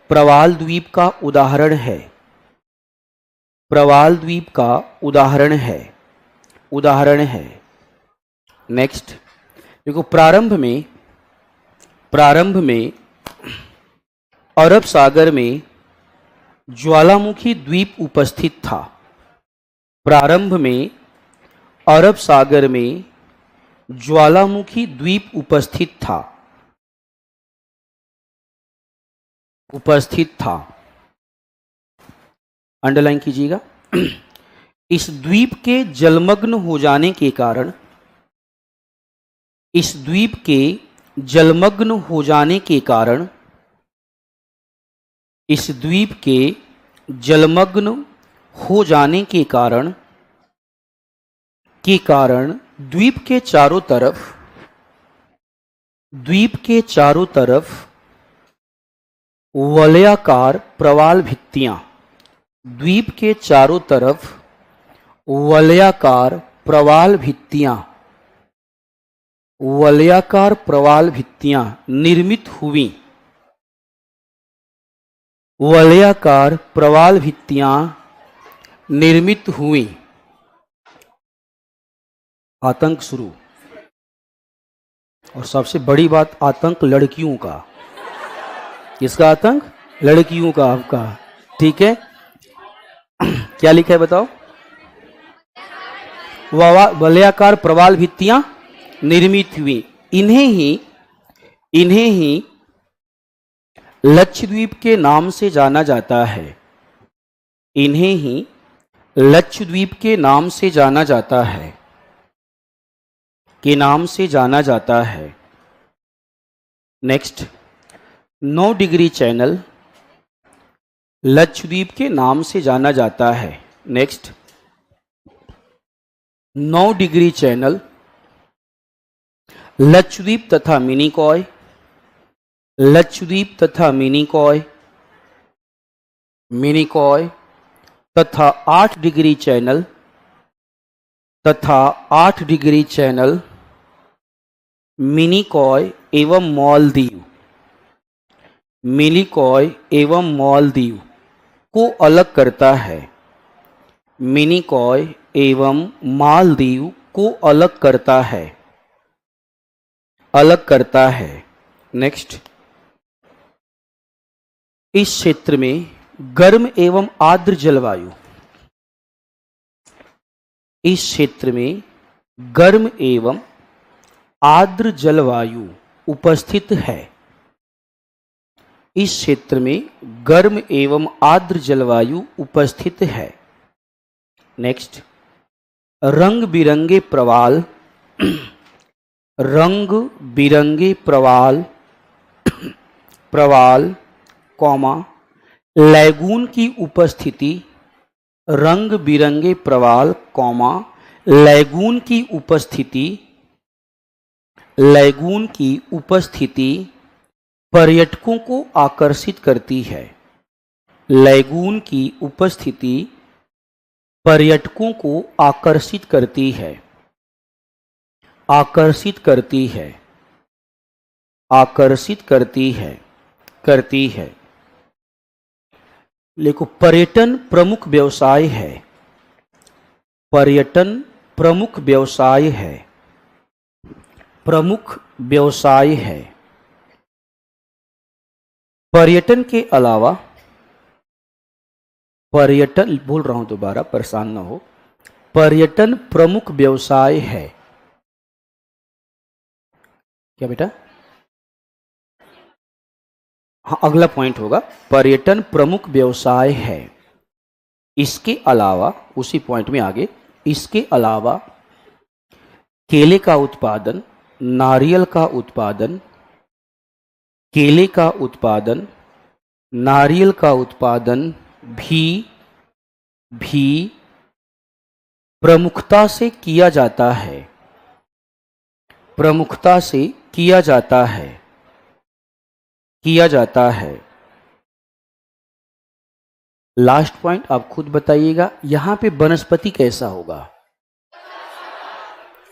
प्रवाल द्वीप का उदाहरण है। प्रवाल द्वीप का उदाहरण है, उदाहरण है। नेक्स्ट देखो, प्रारंभ में अरब सागर में ज्वालामुखी द्वीप उपस्थित था। प्रारंभ में अरब सागर में ज्वालामुखी द्वीप उपस्थित था, उपस्थित था, अंडरलाइन कीजिएगा। इस द्वीप के जलमग्न हो जाने के कारण, इस द्वीप के जलमग्न हो जाने के कारण, इस द्वीप के जलमग्न हो जाने के कारण द्वीप के चारों तरफ, द्वीप के चारों तरफ वलयाकार प्रवाल भित्तियां, द्वीप के चारों तरफ वलयाकार प्रवाल भित्तियां, वलयाकार प्रवाल भित्तियां निर्मित हुई। वलयाकार प्रवाल भित्तियां निर्मित हुई। आतंक शुरू, और सबसे बड़ी बात, आतंक लड़कियों का। किसका आतंक? लड़कियों का, आपका, ठीक है। क्या लिखा है बताओ? वलयाकार प्रवाल भित्तियां निर्मित हुई। इन्हें ही लक्षद्वीप के नाम से जाना जाता है। इन्हें ही लक्षद्वीप के नाम से जाना जाता है, के नाम से जाना जाता है। नेक्स्ट, 9 डिग्री चैनल लक्षद्वीप के नाम से जाना जाता है। नेक्स्ट, 9 डिग्री चैनल लक्षद्वीप तथा मिनिकॉय, लक्षद्वीप तथा मिनिकॉय, मिनिकॉय तथा 8 डिग्री चैनल, तथा 8 डिग्री चैनल मिनिकॉय एवं मालदीव, मिनिकॉय एवं मालदीव को अलग करता है। मिनिकॉय एवं मालदीव को अलग करता है, अलग करता है। नेक्स्ट, इस क्षेत्र में गर्म एवं आर्द्र जलवायु, इस क्षेत्र में गर्म एवं आर्द्र जलवायु उपस्थित है। इस क्षेत्र में गर्म एवं आर्द्र जलवायु उपस्थित है। नेक्स्ट, रंग बिरंगे प्रवाल, रंग बिरंगे प्रवाल, प्रवाल कॉमा लैगून की उपस्थिति, रंग बिरंगे प्रवाल कॉमा लैगून की उपस्थिति, लैगून की उपस्थिति पर्यटकों को आकर्षित करती है। लैगून की उपस्थिति पर्यटकों को आकर्षित करती है, आकर्षित करती है, आकर्षित करती है, करती है। देखो, पर्यटन प्रमुख व्यवसाय है, पर्यटन प्रमुख व्यवसाय है, प्रमुख व्यवसाय है। पर्यटन के अलावा, पर्यटन बोल रहा हूं दोबारा, परेशान ना हो, पर्यटन प्रमुख व्यवसाय है। क्या बेटा? हाँ, अगला पॉइंट होगा पर्यटन प्रमुख व्यवसाय है। इसके अलावा, उसी पॉइंट में आगे, इसके अलावा केले का उत्पादन, नारियल का उत्पादन, केले का उत्पादन, नारियल का उत्पादन भी प्रमुखता से किया जाता है, प्रमुखता से किया जाता है, किया जाता है। लास्ट पॉइंट आप खुद बताइएगा, यहां पे वनस्पति कैसा होगा?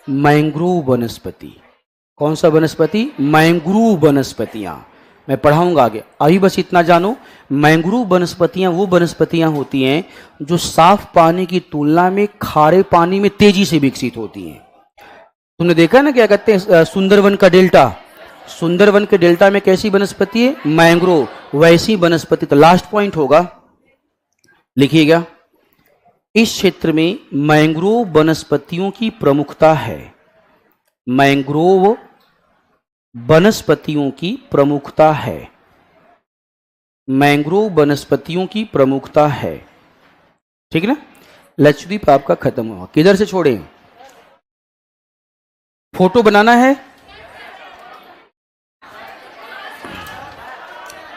मैंग्रोव वनस्पति। कौन सा वनस्पति? मैंग्रोव वनस्पतियां। मैं पढ़ाऊंगा आगे, अभी बस इतना जानो, मैंग्रोव वनस्पतियां वो वनस्पतियां होती हैं जो साफ पानी की तुलना में खारे पानी में तेजी से विकसित होती हैं। तुमने देखा ना, क्या कहते हैं सुंदरवन का डेल्टा, सुंदरवन के डेल्टा में कैसी वनस्पति है? मैंग्रोव, वैसी वनस्पति। तो लास्ट पॉइंट होगा, लिखिएगा, इस क्षेत्र में मैंग्रोव वनस्पतियों की प्रमुखता है, मैंग्रोव वनस्पतियों की प्रमुखता है, मैंग्रोव वनस्पतियों की प्रमुखता है। ठीक ना? लक्षद्वीप आपका खत्म हुआ। किधर से छोड़े? फोटो बनाना है,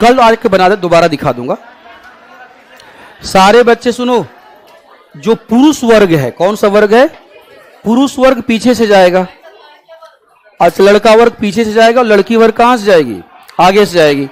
कल आज के बना दे, दोबारा दिखा दूंगा। सारे बच्चे सुनो, जो पुरुष वर्ग है, कौन सा वर्ग है? पुरुष वर्ग पीछे से जाएगा, अच्छा लड़का वर्ग पीछे से जाएगा, और लड़की वर्ग कहां से जाएगी? आगे से जाएगी।